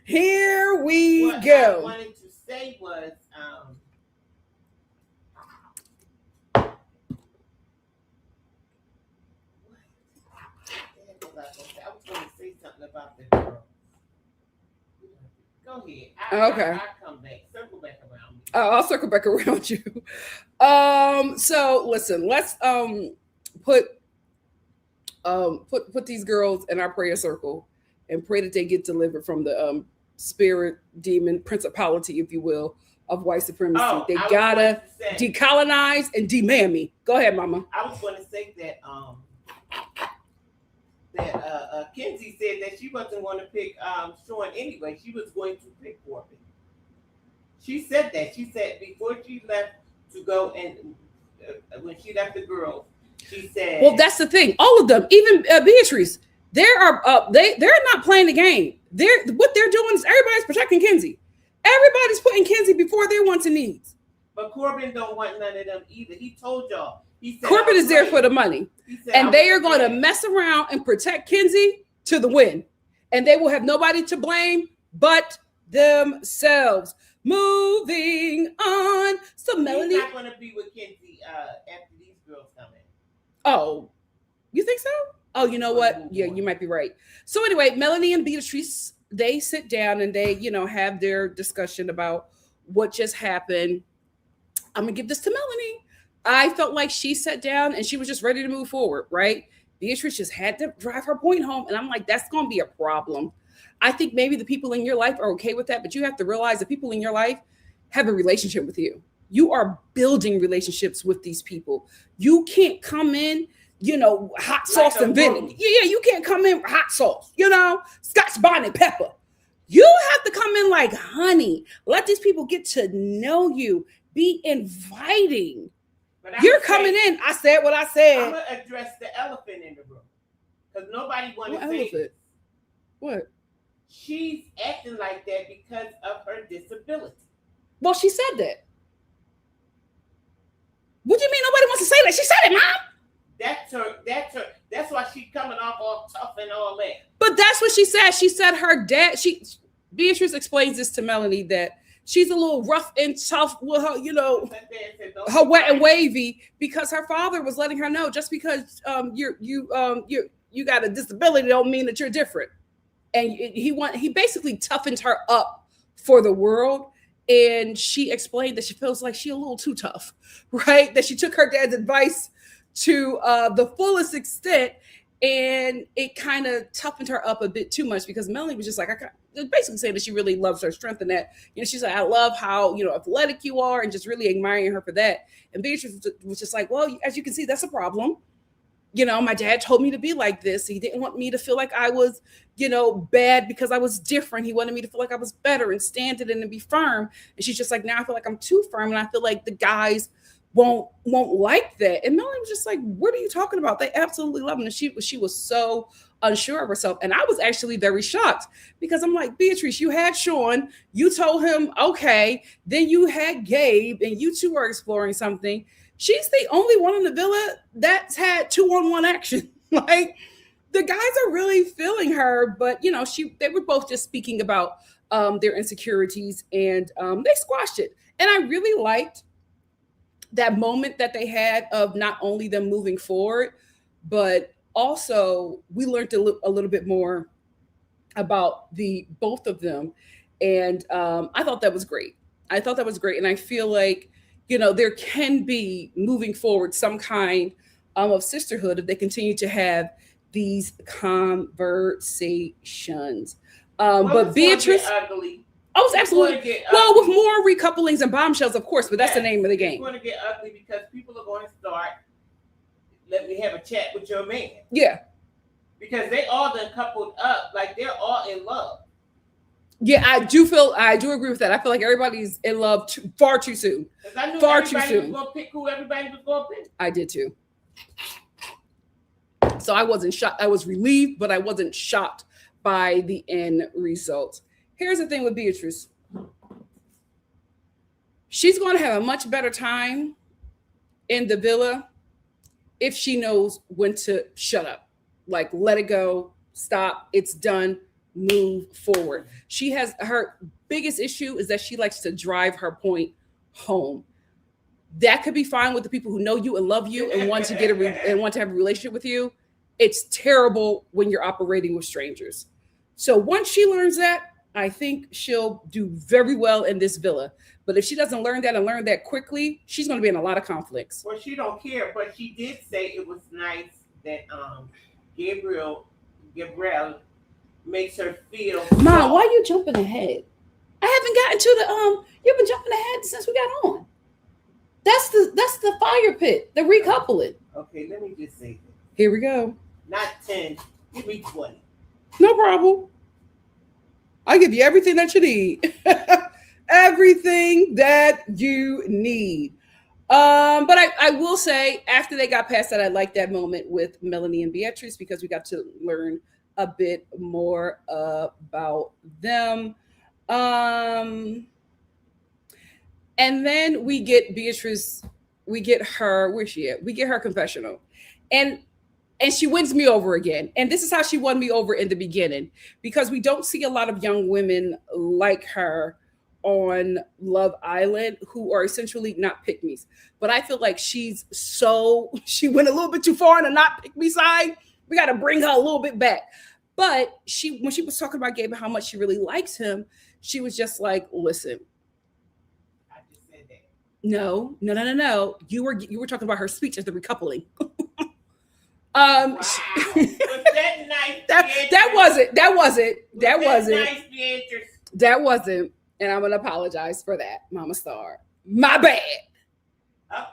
Here we what go. I wanted to say was, I was going to say something about the girl. Go ahead. I'll come back. Circle back around me. I'll circle back around you. So listen, let's put these girls in our prayer circle and pray that they get delivered from the spirit, demon, principality, if you will, of white supremacy. They gotta decolonize and demammy. Go ahead, Mama. I was going to say that Kenzie said that she wasn't going to pick Sean anyway. She was going to pick Corbin. She said that. She said before she left to go and when she left the girls, she said. Well, that's the thing. All of them, even Beatrice, they're not playing the game. What they're doing is everybody's protecting Kenzie. Everybody's putting Kenzie before their wants and needs. But Corbin don't want none of them either. He told y'all. He said Corbin is there for the money. And they are going to mess around and protect Kenzie to the win. And they will have nobody to blame but themselves. Moving on. So Melanie. He's not going to be with Kenzie after these girls come in. Oh, you think so? Oh, you know what? Yeah, you might be right. So anyway, Melanie and Beatrice, they sit down and they, have their discussion about what just happened. I'm going to give this to Melanie. I felt like she sat down and she was just ready to move forward, right? Beatrice just had to drive her point home. And I'm like, that's going to be a problem. I think maybe the people in your life are okay with that, but you have to realize the people in your life have a relationship with you. You are building relationships with these people. You can't come in, hot sauce and vinegar. Yeah, you can't come in hot sauce, Scotch bonnet pepper. You have to come in like honey. Let these people get to know you. Be inviting. You're coming in. I said what I said. I'm going to address the elephant in the room. Because nobody wanted to say it. What? She's acting like that because of her disability. Well, she said that. What do you mean nobody wants to say that? She said it, Mom. That's her. That's why she's coming off all tough and all that. But that's what she said. She said her dad, Beatrice explains this to Melanie that she's a little rough and tough with her, her wet and wavy, because her father was letting her know, just because you got a disability don't mean that you're different. And he basically toughened her up for the world. And she explained that she feels like she's a little too tough, right? That she took her dad's advice to the fullest extent, and it kind of toughened her up a bit too much, because Melanie was just like, basically saying that she really loves her strength and that, she's like, I love how, athletic you are, and just really admiring her for that. And Beatrice was just like, well, as you can see, that's a problem. My dad told me to be like this. He didn't want me to feel like I was, bad because I was different. He wanted me to feel like I was better and stand it and be firm. And she's just like, now I feel like I'm too firm, and I feel like the guys won't like that. And Melanie was just like, what are you talking about? They absolutely love him. And she was so unsure of herself. And I was actually very shocked, because I'm like, Beatrice, you had Sean, you told him, okay, then you had Gabe, and you two are exploring something. She's the only one in the villa that's had 2-on-1 action. Like, the guys are really feeling her, but they were both just speaking about their insecurities, and they squashed it. And I really liked that moment that they had of not only them moving forward, but also we learned a little bit more about the both of them. And I thought that was great. And I feel like, there can be, moving forward, some kind of sisterhood if they continue to have these conversations. But Beatrice, ugly. Oh, absolutely. Well, with more recouplings and bombshells, of course, but that's the name of the game. It's going to get ugly because people are going to start, let me have a chat with your man. Yeah. Because they all done coupled up, like they're all in love. Yeah, I do agree with that. I feel like everybody's in love far too soon. I knew far everybody too soon. was going to pick who everybody was going to pick. I did too. So I wasn't shocked. I was relieved, but I wasn't shocked by the end result. Here's the thing with Beatrice. She's going to have a much better time in the villa if she knows when to shut up. Like, let it go, stop, it's done, move forward. She has, her biggest issue is that she likes to drive her point home. That could be fine with the people who know you and love you and want to get and want to have a relationship with you. It's terrible when you're operating with strangers. So once she learns that, I think she'll do very well in this villa. But if she doesn't learn that and learn that quickly, she's going to be in a lot of conflicts. Well, she don't care, but she did say it was nice that Gabriel makes her feel. Mom, why are you jumping ahead? I haven't gotten to the You've been jumping ahead since we got on. That's the fire pit, the recoupling. Okay, let me just say this. Here we go. Not 10, give me 20. No problem. I give you everything that you need. Everything that you need. But I will say, after they got past that, I liked that moment with Melanie and Beatrice because we got to learn a bit more about them. And then we get Beatrice, we get her, where's she at? We get her confessional. And she wins me over again. And this is how she won me over in the beginning, because we don't see a lot of young women like her on Love Island who are essentially not pick-me's. But I feel like she went a little bit too far on the not pick-me side. We got to bring her a little bit back. But when she was talking about Gabe and how much she really likes him, she was just like, listen. I just said that. No. You were talking about her speech as the recoupling. Wow. Was that nice? That wasn't. Nice, Beatrice? That wasn't. And I'm gonna apologize for that, Mama Star. My bad. Oh.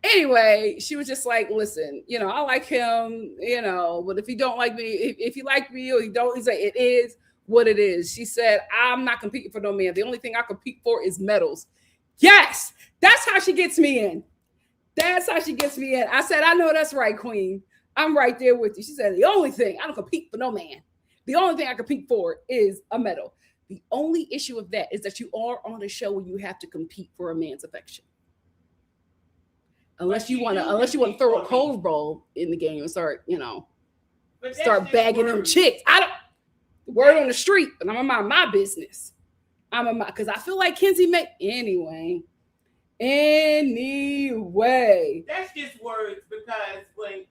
Anyway, she was just like, listen, I like him, but if you don't like me, if you like me or you don't, he's like, it is what it is. She said, I'm not competing for no man. The only thing I compete for is medals. Yes, that's how she gets me in. That's how she gets me in. I said, I know that's right, Queen. I'm right there with you. She said, the only thing, I don't compete for no man. The only thing I compete for is a medal. The only issue of that is that you are on a show where you have to compete for a man's affection. Unless you want to throw a cold roll in the game and start bagging them chicks. Word on the street, but I'm gonna mind my business. because I feel like Kenzie may anyway. That's just words because when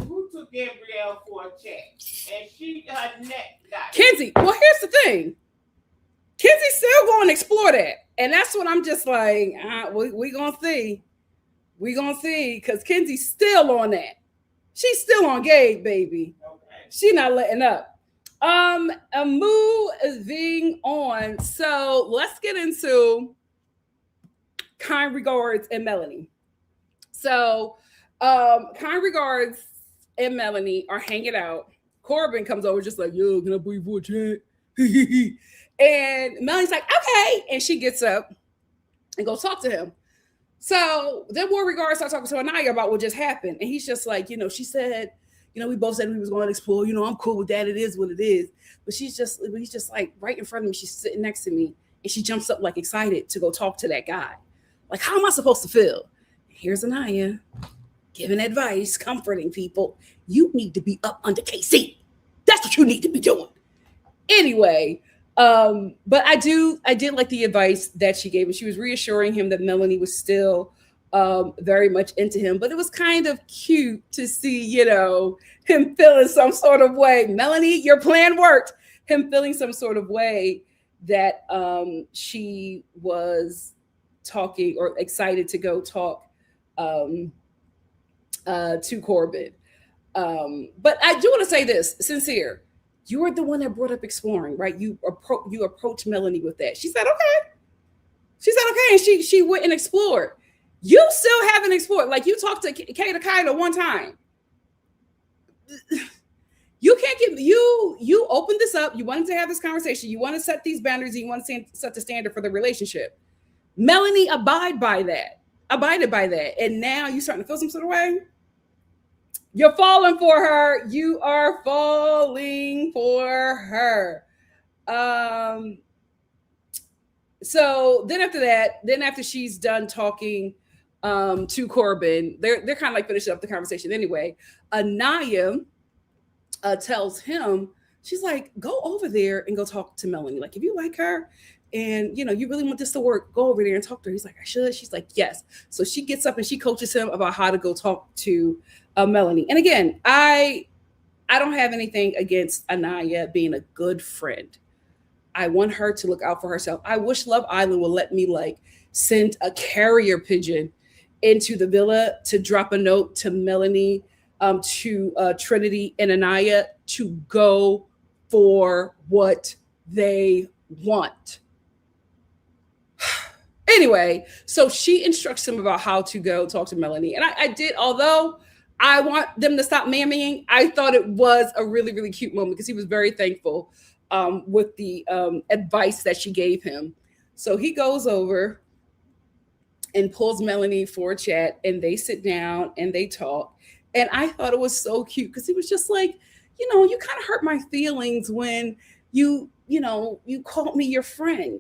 who took Gabrielle for a check and her neck got Kenzie. Well, here's the thing. Kenzie's still going to explore that, and that's what I'm just like. We gonna see. We gonna see because Kenzie's still on that. She's still on Gabe, baby. Okay. She's not letting up. Moving on. So let's get into Kind Regards and Melanie. So, Kind Regards and Melanie are hanging out. Corbin comes over just like, yo, can I put you for a chat? And Melanie's like, okay. And she gets up and goes talk to him. So then War Regards start talking to Anaya about what just happened. And he's just like, she said, we both said we was going to explore. I'm cool with that. It is what it is. But he's just like right in front of me. She's sitting next to me. And she jumps up like excited to go talk to that guy. Like, how am I supposed to feel? Here's Anaya giving advice, comforting people. You need to be up under KC. That's what you need to be doing. Anyway, but I did like the advice that she gave him. She was reassuring him that Melanie was still very much into him, but it was kind of cute to see, him feeling some sort of way. Melanie, your plan worked. Him feeling some sort of way that she was talking or excited to go talk to Corbin. But I do want to say this, Sincere. You were the one that brought up exploring, right? You approached Melanie with that. She said, okay. And she went and explored. You still haven't explored. Like, you talked to Kay to Kyla one time. You can't give you opened this up. You wanted to have this conversation. You want to set these boundaries. You want to set the standard for the relationship. Melanie abided by that. And now you're starting to feel some sort of way. You're falling for her. You are falling for her. So then after she's done talking to Corbin, they're kind of like finishing up the conversation anyway. Anaya tells him, she's like, go over there and go talk to Melanie. Like, if you like her and you really want this to work, go over there and talk to her. He's like, I should. She's like, yes. So she gets up and she coaches him about how to go talk to Melanie. And again, I don't have anything against Anaya being a good friend. I want her to look out for herself. I wish Love Island would let me send a carrier pigeon into the villa to drop a note to Melanie, to Trinity and Anaya to go for what they want. Anyway, so she instructs him about how to go talk to Melanie. And I did, although I want them to stop mammying, I thought it was a really, really cute moment because he was very thankful with the advice that she gave him. So he goes over and pulls Melanie for a chat, and they sit down and they talk. And I thought it was so cute because he was just like, you kind of hurt my feelings when you called me your friend.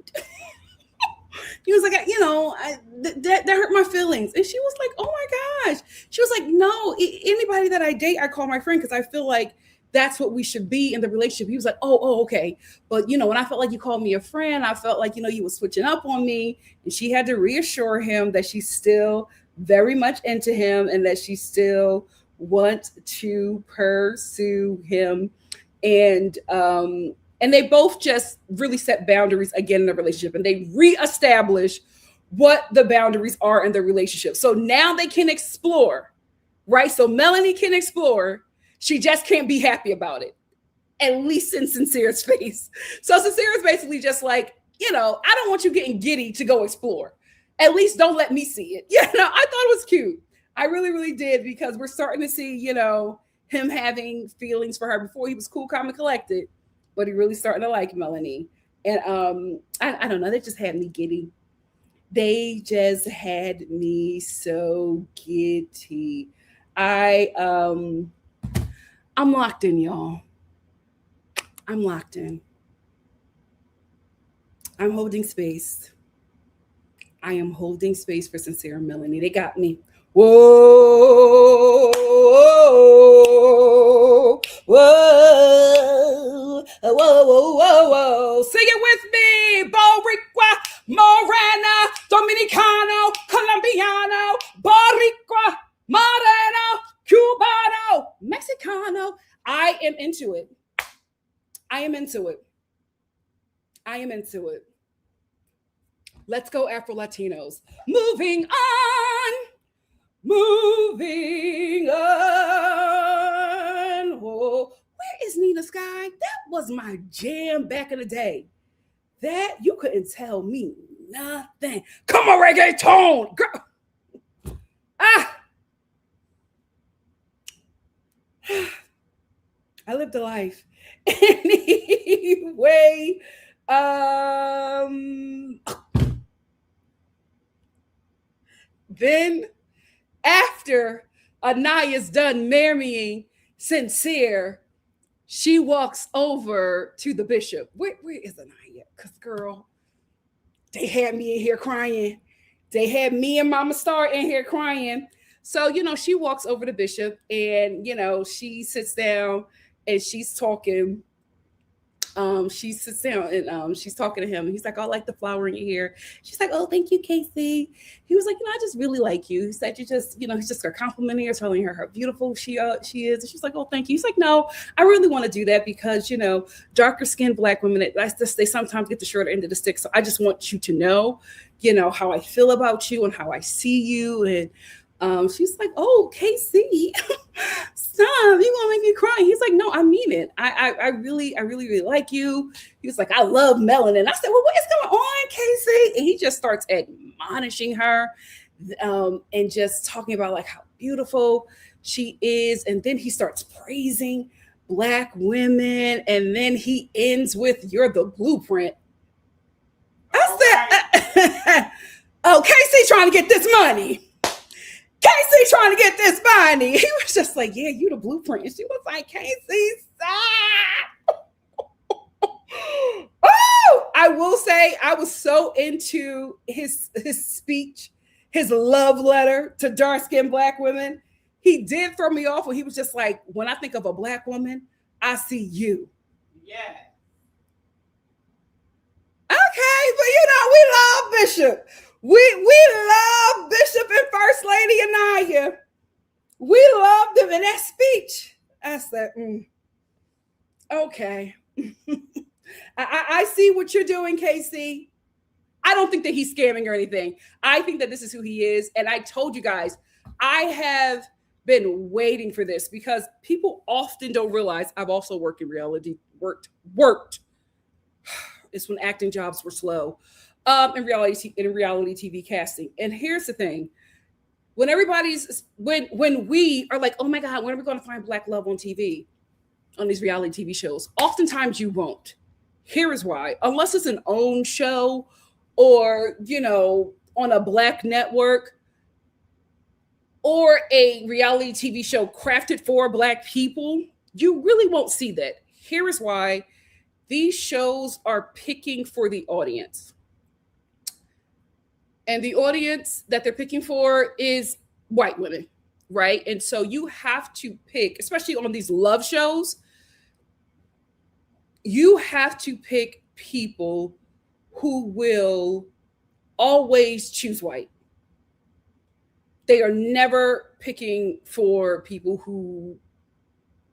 He was like, that hurt my feelings. And she was like, oh my gosh. She was like, no, anybody that I date, I call my friend because I feel like that's what we should be in the relationship. He was like, oh, okay. But, when I felt like you called me a friend, I felt like, you were switching up on me. And she had to reassure him that she's still very much into him and that she still wants to pursue him. And they both just really set boundaries again in the relationship, and they reestablish what the boundaries are in the relationship. So now they can explore, right? So Melanie can explore. She just can't be happy about it, at least in Sincere's face. So Sincere is basically just like, I don't want you getting giddy to go explore. At least don't let me see it. I thought it was cute. I really, really did, because we're starting to see, him having feelings for her. Before he was cool, calm, and collected, but he really starting to like Melanie. And I don't know, they just had me giddy. They just had me so giddy. I'm locked in, y'all. I'm locked in. I'm holding space. I am holding space for Sincere and Melanie. They got me. Whoa, whoa, whoa, Whoa, whoa, whoa, whoa. Sing it with me. Boricua, Morena, Dominicano, Colombiano, Boricua, Moreno, Cubano, Mexicano. I am into it. I am into it. I am into it. Let's go Afro Latinos. Moving on. Moving on. Oh, where is Nina Sky? That was my jam back in the day. That you couldn't tell me nothing. Come on, reggaeton, girl. I lived a life. Anyway, then after Anaya's done marrying Sincere, she walks over to the bishop. Where is Anaya? Because, girl, they had me in here crying. They had me and Mama Star in here crying. So, she walks over to Bishop and, she sits down and she's talking. She sits down and she's talking to him. And he's like, "Oh, I like the flower in your hair." She's like, "Oh, thank you, Casey." He was like, "I just really like you." He said, "You just, he's just complimenting her, telling her how beautiful she is." And she's like, "Oh, thank you." He's like, "No, I really want to do that because, darker skinned Black women, they sometimes get the shorter end of the stick. So I just want you to know, how I feel about you and how I see you." And she's like, "Oh, Casey, stop, you gonna make me cry." He's like, "No, I mean it. I really like you." He was like, "I love Melanie." And I said, "Well, what is going on, Casey?" And he just starts admonishing her and just talking about like how beautiful she is. And then he starts praising Black women. And then he ends with, "You're the blueprint." I said, "Oh, Casey trying to get this money. Casey trying to get this money." He was just like, "Yeah, you the blueprint." And she was like, "Casey, stop." Oh, I will say I was so into his speech, his love letter to dark-skinned Black women. He did throw me off when he was just like, "When I think of a Black woman, I see you." Yeah. Okay, but we love Bishop. We love Bishop and First Lady Anaya. We loved them in that speech. I said, okay. I see what you're doing, Casey. I don't think that he's scamming or anything. I think that this is who he is. And I told you guys, I have been waiting for this because people often don't realize I've also worked in reality, worked. It's when acting jobs were slow. In reality TV casting. And here's the thing. When we are like, "Oh my God, when are we going to find Black love on TV, on these reality TV shows?" Oftentimes you won't. Here is why. Unless it's an own show or, on a Black network or a reality TV show crafted for Black people, you really won't see that. Here is why. These shows are picking for the audience. And the audience that they're picking for is white women, right? And so you have to pick, especially on these love shows, you have to pick people who will always choose white. They are never picking for people who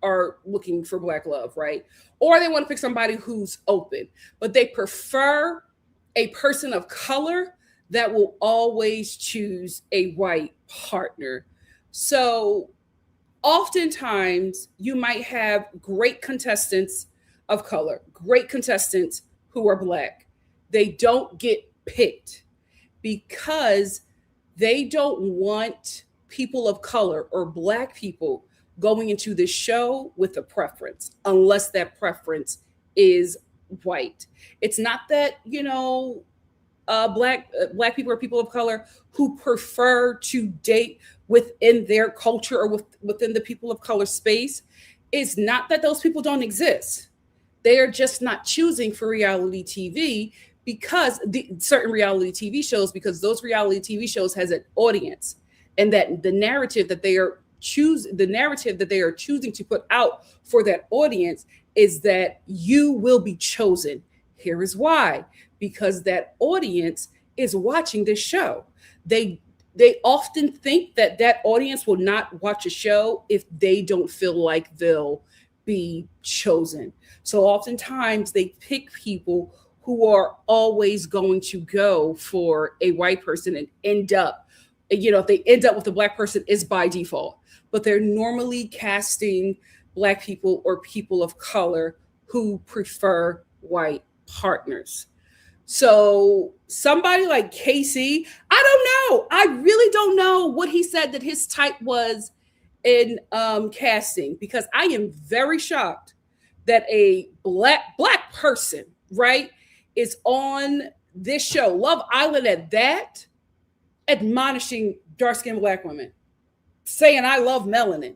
are looking for Black love, right? Or they want to pick somebody who's open, but they prefer a person of color that will always choose a white partner. So oftentimes you might have great contestants of color, great contestants who are Black. They don't get picked because they don't want people of color or Black people going into the show with a preference, unless that preference is white. It's not that, Black people or people of color who prefer to date within their culture or within the people of color space. It's not that those people don't exist. They are just not choosing for reality TV because certain reality TV shows, because those reality TV shows has an audience, and that the narrative that they are choosing to put out for that audience is that you will be chosen. Here is why. Because that audience is watching this show. They often think that that audience will not watch a show if they don't feel like they'll be chosen. So oftentimes they pick people who are always going to go for a white person and end up, if they end up with a black person, it's by default. But they're normally casting black people or people of color who prefer white partners. So somebody like Casey, I don't know. I really don't know what he said that his type was in casting, because I am very shocked that a black person, right, is on this show, Love Island, at that, admonishing dark-skinned black women, saying I love melanin.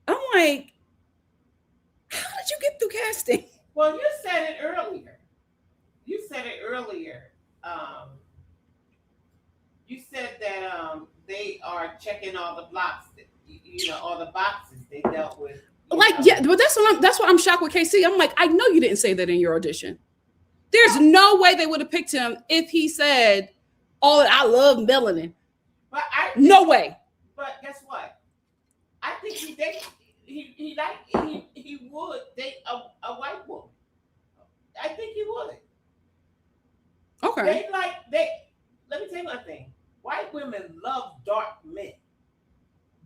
I'm like, how did you get through casting? Well, you said it earlier. You said that they are checking all the blocks, all the boxes they dealt with. Yeah, but that's why I'm shocked with KC. I'm like, I know you didn't say that in your audition. There's no way they would have picked him if he said, "Oh, I love melanin." No way. But guess what? I think he would date a white woman. I think he would. Okay. Let me tell you one thing. White women love dark men,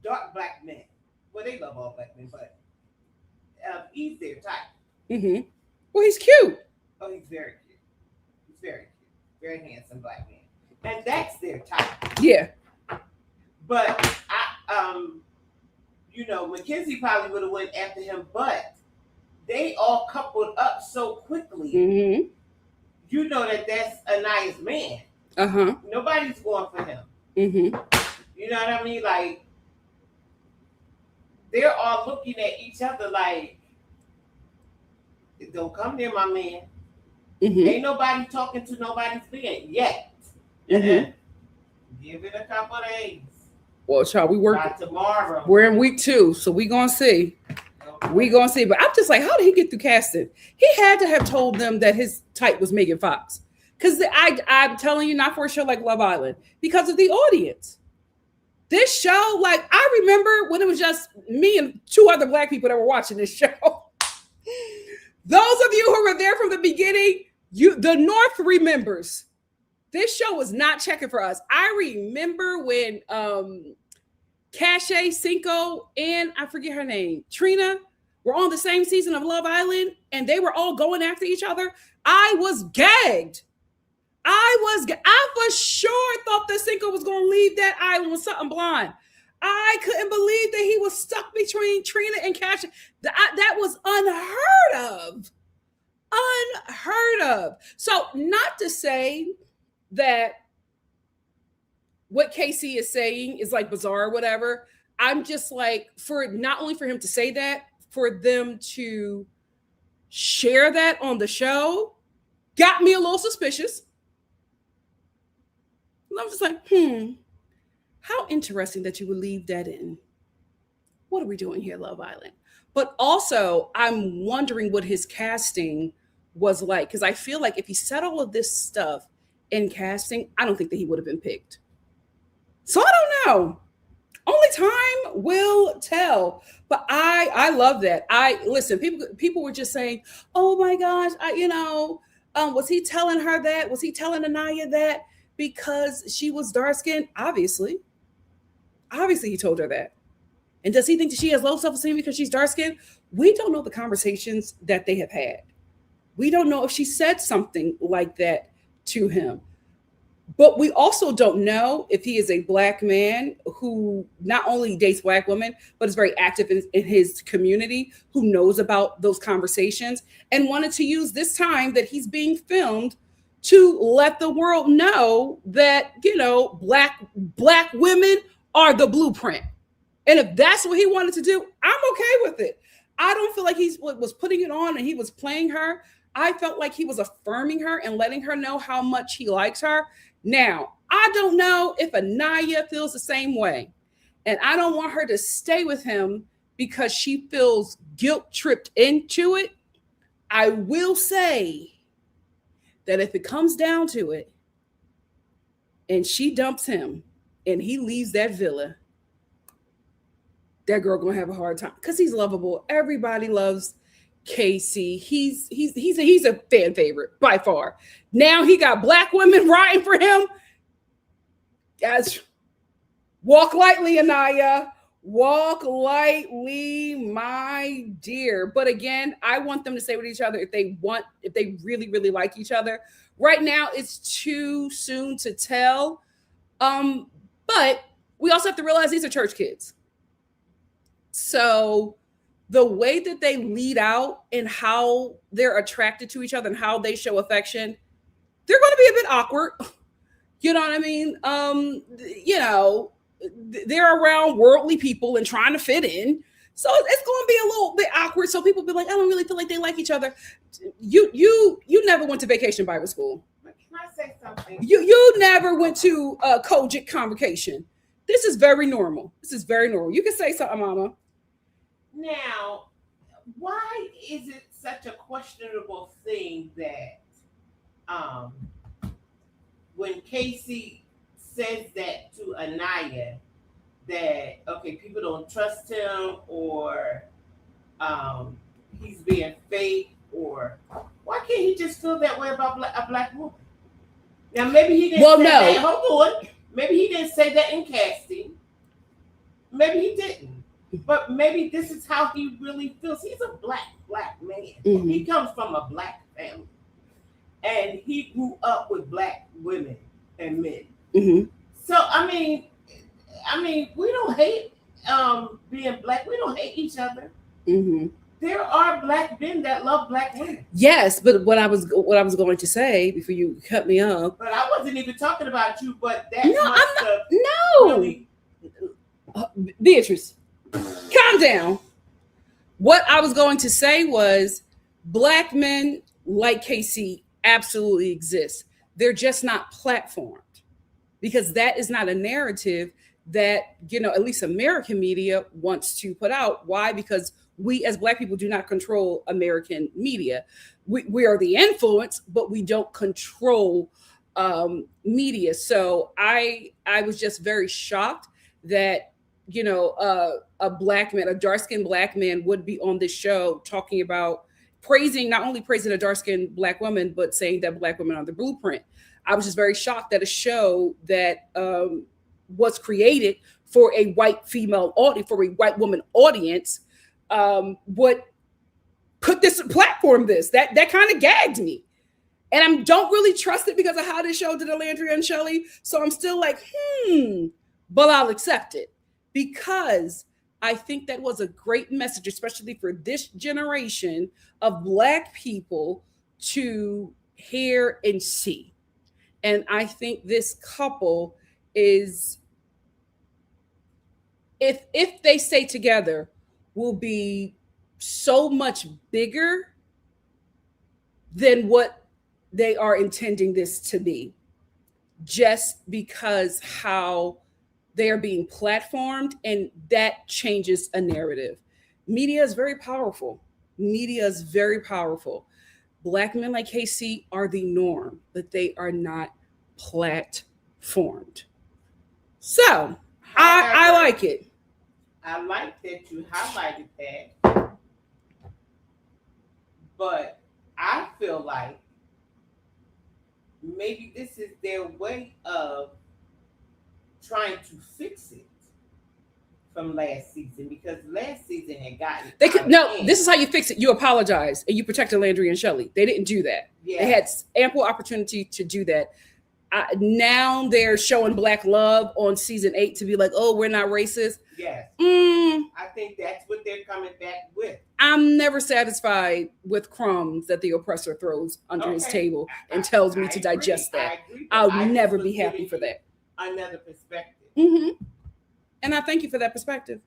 dark black men. Well, they love all black men, but he's their type. Mm-hmm. Well, he's cute. Oh, he's very cute. He's very cute. Very handsome black man. And that's their type. Yeah. But Mackenzie probably would have went after him, but they all coupled up so quickly. Mm-hmm. You know that's Anaya's man. Uh-huh. Nobody's going for him. Mm-hmm. You know what I mean? Like, they're all looking at each other like, don't come near my man. Mm-hmm. Ain't nobody talking to nobody's man yet. Mm-hmm. Give it a couple of days. Well, child, we work by tomorrow. We're in week 2, so we gonna see. We gonna see. But I'm just like, how did he get through casting? He had to have told them that his type was Megan Fox. Because I'm telling you, not for a show like Love Island, because of the audience. This show, like, I remember when it was just me and 2 other black people that were watching this show. Those of you who were there from the beginning, the North remembers. This show was not checking for us. I remember when Cache, Cinco, and I forget her name, Trina, were on the same season of Love Island, and they were all going after each other. I was gagged. I for sure thought that Cinco was going to leave that island with something blonde. I couldn't believe that he was stuck between Trina and Cache. That was unheard of. Unheard of. So not to say that what Casey is saying is like bizarre or whatever. I'm just like, for not only for him to say that, for them to share that on the show got me a little suspicious. And I was just like, how interesting that you would leave that in. What are we doing here, Love Island? But also, I'm wondering what his casting was like, because I feel like if he said all of this stuff in casting, I don't think that he would have been picked. So I don't know. Only time will tell. But I love that. Listen, people were just saying, oh my gosh, was he telling her that? Was he telling Anaya that because she was dark-skinned? Obviously he told her that. And does he think that she has low self-esteem because she's dark-skinned? We don't know the conversations that they have had. We don't know if she said something like that to him. But we also don't know if he is a black man who not only dates black women, but is very active in his community, who knows about those conversations and wanted to use this time that he's being filmed to let the world know that, black women are the blueprint. And if that's what he wanted to do, I'm okay with it. I don't feel like he was putting it on and he was playing her. I felt like he was affirming her and letting her know how much he likes her. Now, I don't know if Anaya feels the same way. And I don't want her to stay with him because she feels guilt tripped into it. I will say that if it comes down to it and she dumps him and he leaves that villa, that girl gonna have a hard time because he's lovable. Everybody loves Casey. He's a fan favorite by far. Now he got black women riding for him. Guys, walk lightly, Anaya. Walk lightly, my dear. But again, I want them to stay with each other if they really, really like each other. Right now, it's too soon to tell. But we also have to realize these are church kids. So the way that they lead out and how they're attracted to each other and how they show affection, they're going to be a bit awkward. You know what I mean? They're around worldly people and trying to fit in. So it's going to be a little bit awkward. So people be like, I don't really feel like they like each other. You never went to vacation Bible school. Can I say something? You never went to a Kojic convocation. This is very normal. You can say something, Mama. Now, why is it such a questionable thing that when Casey says that to Anaya, that okay, people don't trust him, or he's being fake, or why can't he just feel that way about a black woman? Now maybe he didn't say that. Hold on. Maybe he didn't say that in casting. Maybe he didn't. But maybe this is how he really feels. He's a black man. Mm-hmm. He comes from a black family. And he grew up with black women and men. Mm-hmm. So I mean, we don't hate being black. We don't hate each other. Mm-hmm. There are black men that love black women. Yes, but what I was going to say before you cut me off. But I wasn't even talking about you. But that really... Beatrice, calm down. What I was going to say was, black men like Casey absolutely exist. They're just not platformed, because that is not a narrative that, at least American media wants to put out. Why? Because we as black people do not control American media. We are the influence, but we don't control media. So I was just very shocked that, a black man, a dark-skinned black man would be on this show talking about not only praising a dark-skinned black woman, but saying that black women are the blueprint. I was just very shocked that a show that was created for a white female audience, for a white woman audience, would put this platform. That kind of gagged me, and I don't really trust it because of how this show did Alandria and Shelley. So I'm still like, but I'll accept it, because I think that was a great message, especially for this generation of black people to hear and see. And I think this couple is, if they stay together, will be so much bigger than what they are intending this to be, just because how they are being platformed, and that changes a narrative. Media is very powerful. Black men like Casey are the norm, but they are not platformed. So I like it. I like that you highlighted that, but I feel like maybe this is their way of trying to fix it from last season, because last season had gotten this is how you fix it. You apologize and you protected Landry and Shelley. They didn't do that. Yeah. They had ample opportunity to do that. Now they're showing black love on season 8 to be like, oh, we're not racist. Yes. I think that's what they're coming back with. I'm never satisfied with crumbs that the oppressor throws under his table and tells me to digest that. I'll never be happy for that. Another perspective. Mm-hmm. And I thank you for that perspective.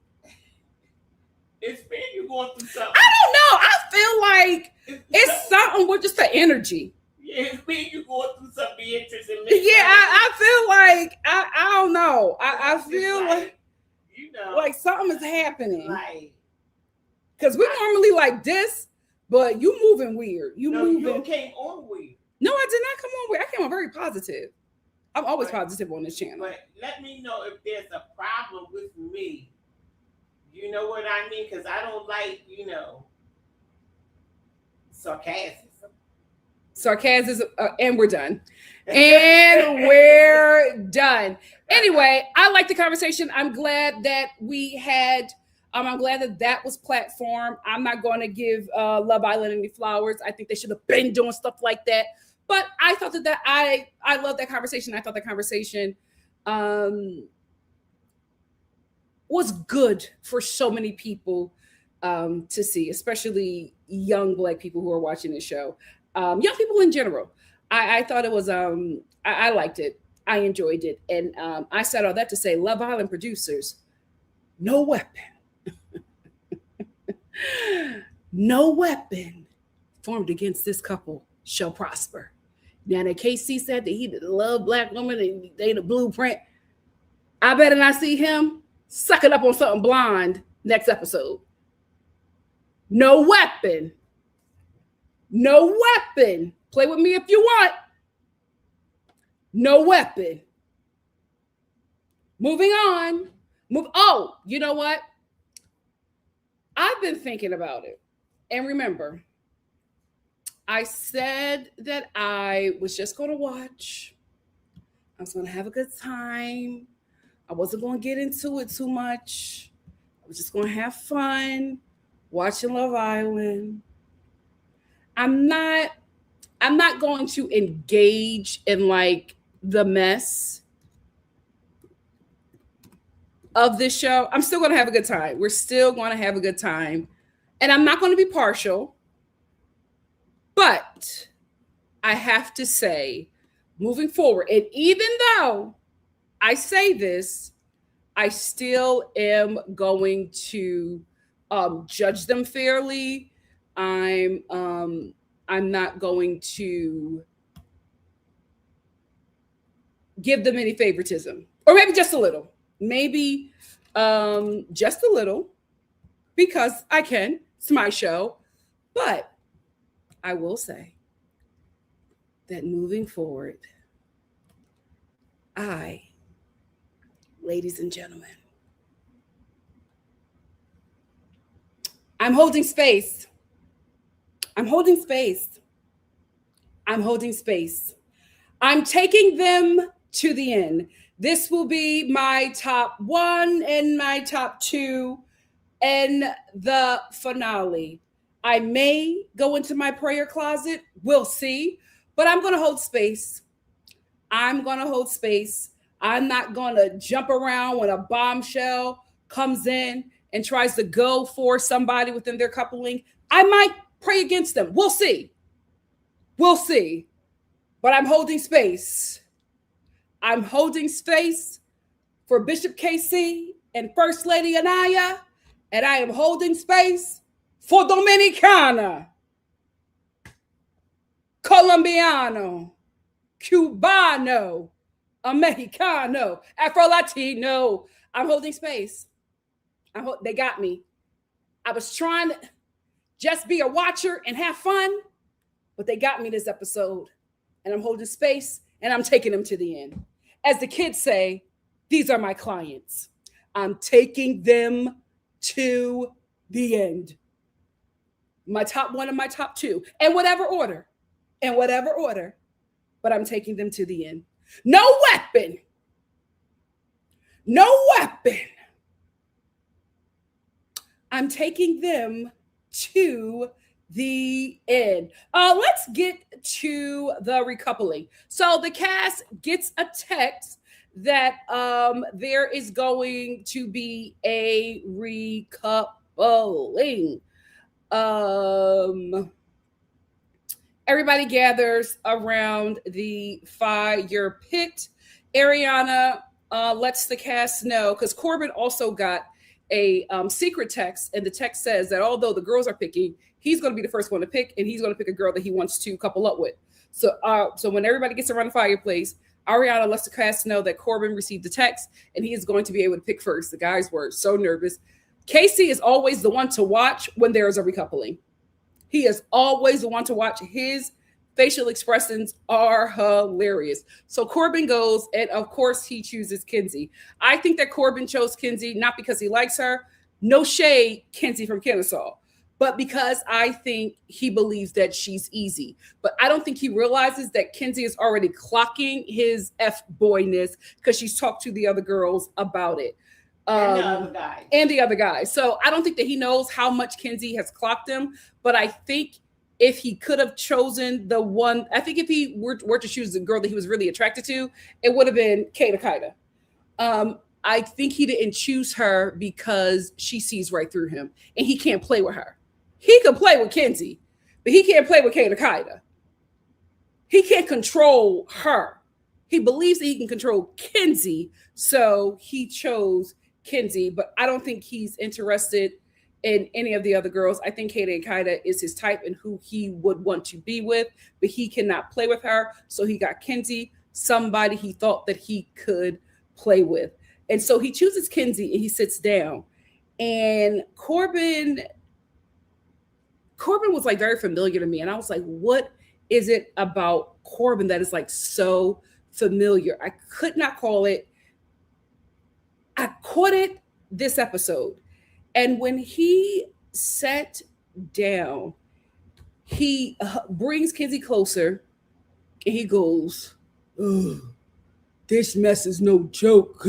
It's been you going through something. I don't know. I feel like it's something with just the energy. Yeah, it's been you going through something interesting. Yeah, I feel like I don't know. I feel like something is happening. Like Because we're normally like this, but you moving weird. You came on weird. No, I did not come on weird. I came on very positive. I'm always positive on this channel. But let me know if there's a problem with me. You know what I mean? Because I don't like, sarcasm. And we're done. And we're done. Anyway, I like the conversation. I'm glad that we had. I'm glad that was platformed. I'm not going to give Love Island any flowers. I think they should have been doing stuff like that. But I thought that I love that conversation. I thought that conversation was good for so many people to see, especially young Black people who are watching this show. Young people in general. I thought it was, I liked it. I enjoyed it. And I said all that to say, Love Island producers, no weapon. No weapon formed against this couple shall prosper. Now that KC said that he love Black women and they the blueprint, I better not see him sucking up on something blonde next episode. No weapon. No weapon. Play with me if you want. No weapon. Moving on. Oh, you know what? I've been thinking about it. And remember, I said that I was just going to watch. I was going to have a good time. I wasn't going to get into it too much. I was just going to have fun watching Love Island. I'm not going to engage in like the mess of this show. I'm still going to have a good time. We're still going to have a good time. And I'm not going to be partial. But I have to say, moving forward, and even though I say this, I still am going to judge them fairly. I'm not going to give them any favoritism, or maybe just a little. Maybe just a little, because I can. It's my show. But I will say that moving forward, ladies and gentlemen, I'm holding space. I'm holding space. I'm holding space. I'm taking them to the end. This will be my top 1 and my top 2 and the finale. I may go into my prayer closet. We'll see. But I'm going to hold space. I'm going to hold space. I'm not going to jump around when a bombshell comes in and tries to go for somebody within their coupling. I might pray against them. We'll see. We'll see. But I'm holding space. I'm holding space for Bishop KC and First Lady Anaya. And I am holding space for Dominicana, Colombiano, Cubano, Mexicano, Afro-Latino. I'm holding space. They got me. I was trying to just be a watcher and have fun, but they got me this episode. And I'm holding space, and I'm taking them to the end. As the kids say, these are my clients. I'm taking them to the end. My top 1 and my top 2, in whatever order, but I'm taking them to the end. No weapon. I'm taking them to the end. Let's get to the recoupling. So the cast gets a text that there is going to be a recoupling. Everybody gathers around the fire pit. Ariana lets the cast know, because Corbin also got a secret text, and the text says that although the girls are picking, he's going to be the first one to pick, and he's going to pick a girl that he wants to couple up with. So when everybody gets around the fireplace, Ariana lets the cast know that Corbin received the text, and he is going to be able to pick first. The guys were so nervous. Casey is always the one to watch when there is a recoupling. He is always the one to watch. His facial expressions are hilarious. So Corbin goes, and of course he chooses Kenzie. I think that Corbin chose Kenzie not because he likes her. No shade, Kenzie from Kennesaw. But because I think he believes that she's easy. But I don't think he realizes that Kenzie is already clocking his F-boyness because she's talked to the other girls about it. And the other guy. And the other guy. So I don't think that he knows how much Kenzie has clocked him. But I think if he could have chosen the one, I think if he were to choose the girl that he was really attracted to, it would have been Kata Kaida. I think he didn't choose her because she sees right through him and he can't play with her. He can play with Kenzie, but he can't play with Kata Kaida. He can't control her. He believes that he can control Kenzie, so he chose Kenzie, but I don't think he's interested in any of the other girls. I think Kata Kaida is his type and who he would want to be with, but he cannot play with her, so he got Kenzie, somebody he thought that he could play with. And so he chooses Kenzie and he sits down. And Corbin was like very familiar to me. And I was like, what is it about Corbin that is like so familiar? I could not call it. I caught it this episode. And when he sat down, he brings Kenzie closer and he goes, "Ugh, this mess is no joke."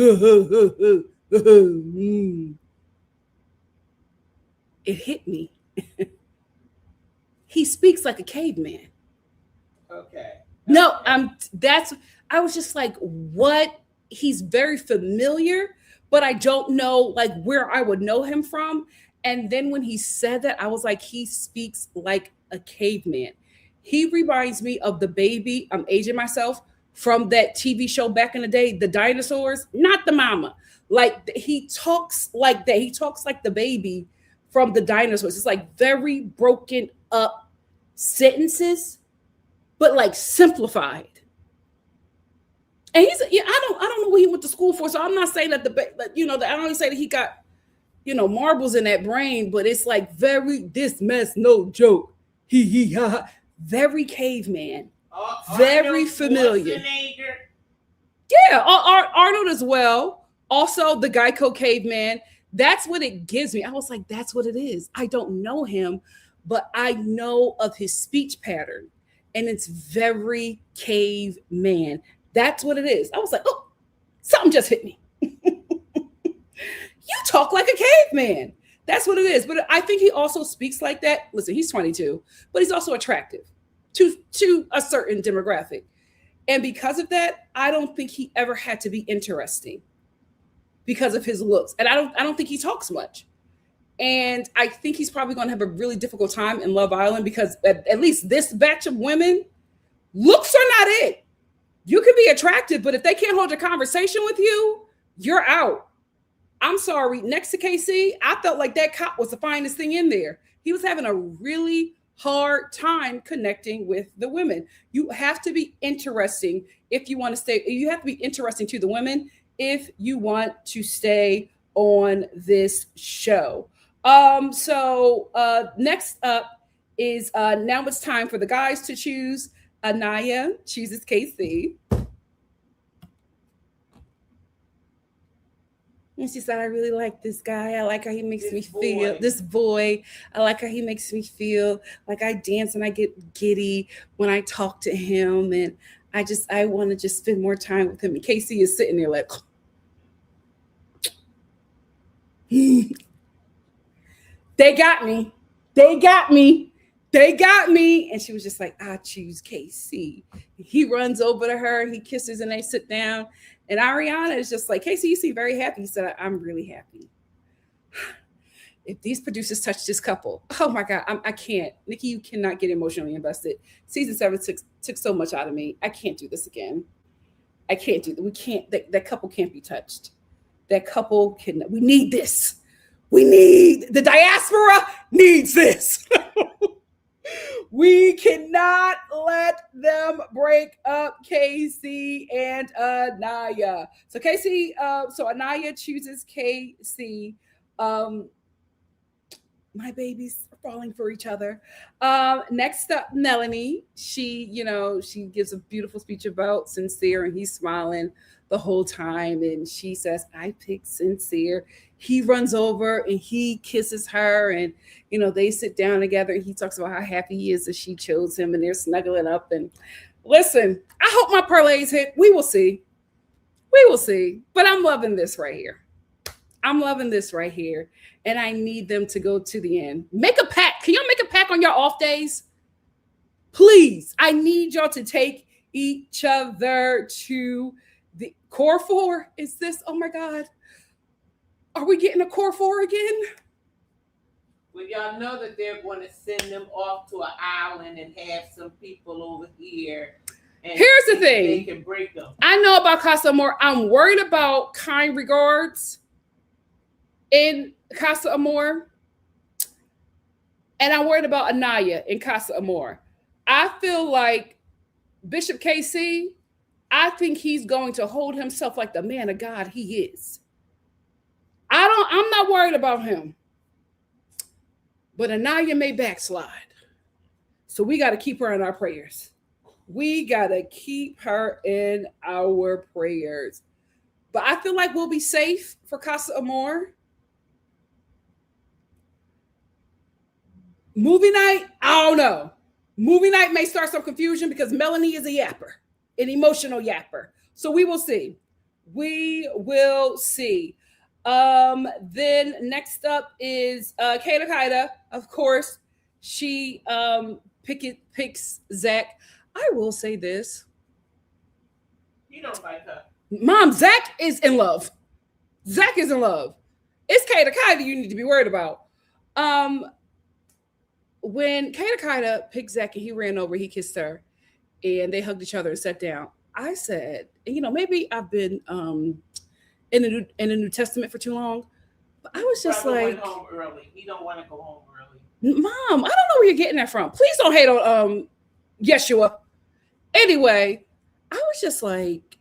It hit me. He speaks like a caveman. Okay. No, I was just like, what? He's very familiar, but I don't know like where I would know him from. And then when he said that, I was like, he speaks like a caveman. He reminds me of the baby. I'm aging myself from that TV show back in the day, the dinosaurs, not the mama. Like he talks like that. He talks like the baby from the dinosaurs. It's like very broken up sentences, but like simplified. And he's, yeah, I don't know what he went to school for. So I'm not saying that I don't say that he got, marbles in that brain, but it's like very, this mess, no joke. He ha. Very caveman. Very familiar. Yeah, Arnold as well. Also the Geico caveman. That's what it gives me. I was like, that's what it is. I don't know him, but I know of his speech pattern. And it's very caveman. That's what it is. I was like, oh, something just hit me. You talk like a caveman. That's what it is. But I think he also speaks like that. Listen, he's 22, but he's also attractive to a certain demographic. And because of that, I don't think he ever had to be interesting because of his looks. And I don't think he talks much. And I think he's probably going to have a really difficult time in Love Island because at least this batch of women, looks are not it. You can be attractive, but if they can't hold a conversation with you, you're out. I'm sorry. Next to KC, I felt like that cop was the finest thing in there. He was having a really hard time connecting with the women. You have to be interesting if you want to stay. You have to be interesting to the women if you want to stay on this show. So next up is now it's time for the guys to choose. Anaya chooses KC. And she said, I really like this guy. I like how he makes me feel. This boy. I like how he makes me feel like I dance and I get giddy when I talk to him. And I want to just spend more time with him. And KC is sitting there like, they got me. They got me. They got me. And she was just like, I choose KC. He runs over to her. He kisses and they sit down. And Ariana is just like, KC, you seem very happy. He said, I'm really happy. If these producers touch this couple, oh my God, I can't. Nikki, you cannot get emotionally invested. Season 7 took so much out of me. I can't do this again. I can't do that. We can't, that couple can't be touched. That couple can, we need this. The diaspora needs this. We cannot let them break up KC and Anaya. So KC, so Anaya chooses KC. My babies are falling for each other. Next up, Melanie. She gives a beautiful speech about Sincere, and he's smiling the whole time. And she says, "I picked Sincere." He runs over and he kisses her, and they sit down together. And he talks about how happy he is that she chose him, and they're snuggling up. And listen, I hope my parlays hit. We will see. We will see. But I'm loving this right here. I'm loving this right here. And I need them to go to the end. Make a pact. Can y'all make a pact on your off days? Please. I need y'all to take each other to the core four. Is this? Oh my God. Are we getting a core four again? Well, y'all know that they're going to send them off to an island and have some people over here. And here's the thing. They can break them. I know about Casa Amor. I'm worried about Kind Regards in Casa Amor. And I'm worried about Anaya in Casa Amor. I feel like Bishop KC, I think he's going to hold himself like the man of God he is. I'm not worried about him. But Anaya may backslide. So we got to keep her in our prayers. We got to keep her in our prayers. But I feel like we'll be safe for Casa Amor. Movie night, I don't know. Movie night may start some confusion because Melanie is a yapper, an emotional yapper. So we will see. We will see. Then next up is Kata. Of course, she picks Zach. I will say this. You don't like her. Mom, Zach is in love. Zach is in love. It's Kata you need to be worried about. When Kata picked Zach and he ran over, he kissed her, and they hugged each other and sat down. I said, maybe I've been in the New Testament for too long, but I was just like, went home early. He don't want to go home early. Mom, I don't know where you're getting that from. Please don't hate on Yeshua. Anyway, I was just like,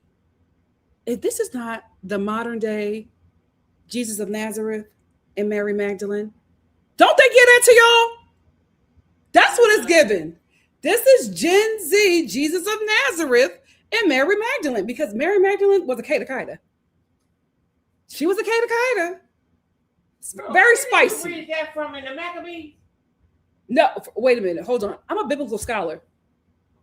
if this is not the modern day Jesus of Nazareth and Mary Magdalene, don't they get that to y'all? That's what it's given. This is Gen Z, Jesus of Nazareth, and Mary Magdalene, because Mary Magdalene was a Kata. She was a Kata. Very spicy. Where did you read that from in the Maccabees? No, wait a minute. Hold on. I'm a biblical scholar.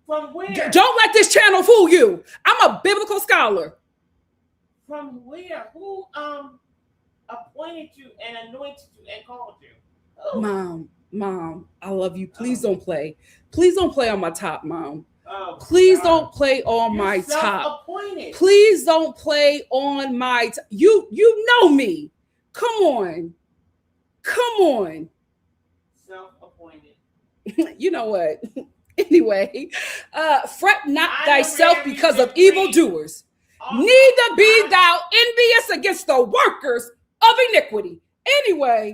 From where? Don't let this channel fool you. I'm a biblical scholar. From where? Who appointed you and anointed you and called you? Oh. Mom, I love you. Please don't play. Please don't play on my top, Mom. Please don't play on my top. Appointed. Please don't play on my top. You know me. Come on. Self-appointed. You know what? Anyway, fret not thyself because of evildoers. Neither be thou envious against the workers of iniquity. Anyway,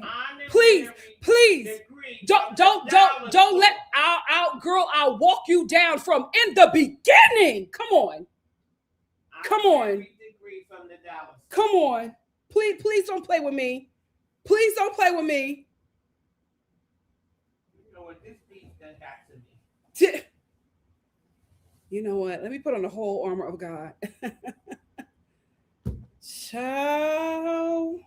please. Don't let our girl, I'll walk you down from in the beginning. Come on. Come on. Please don't play with me. Please don't play with me. You know what this piece done got to me. You know what? Let me put on the whole armor of God. Child.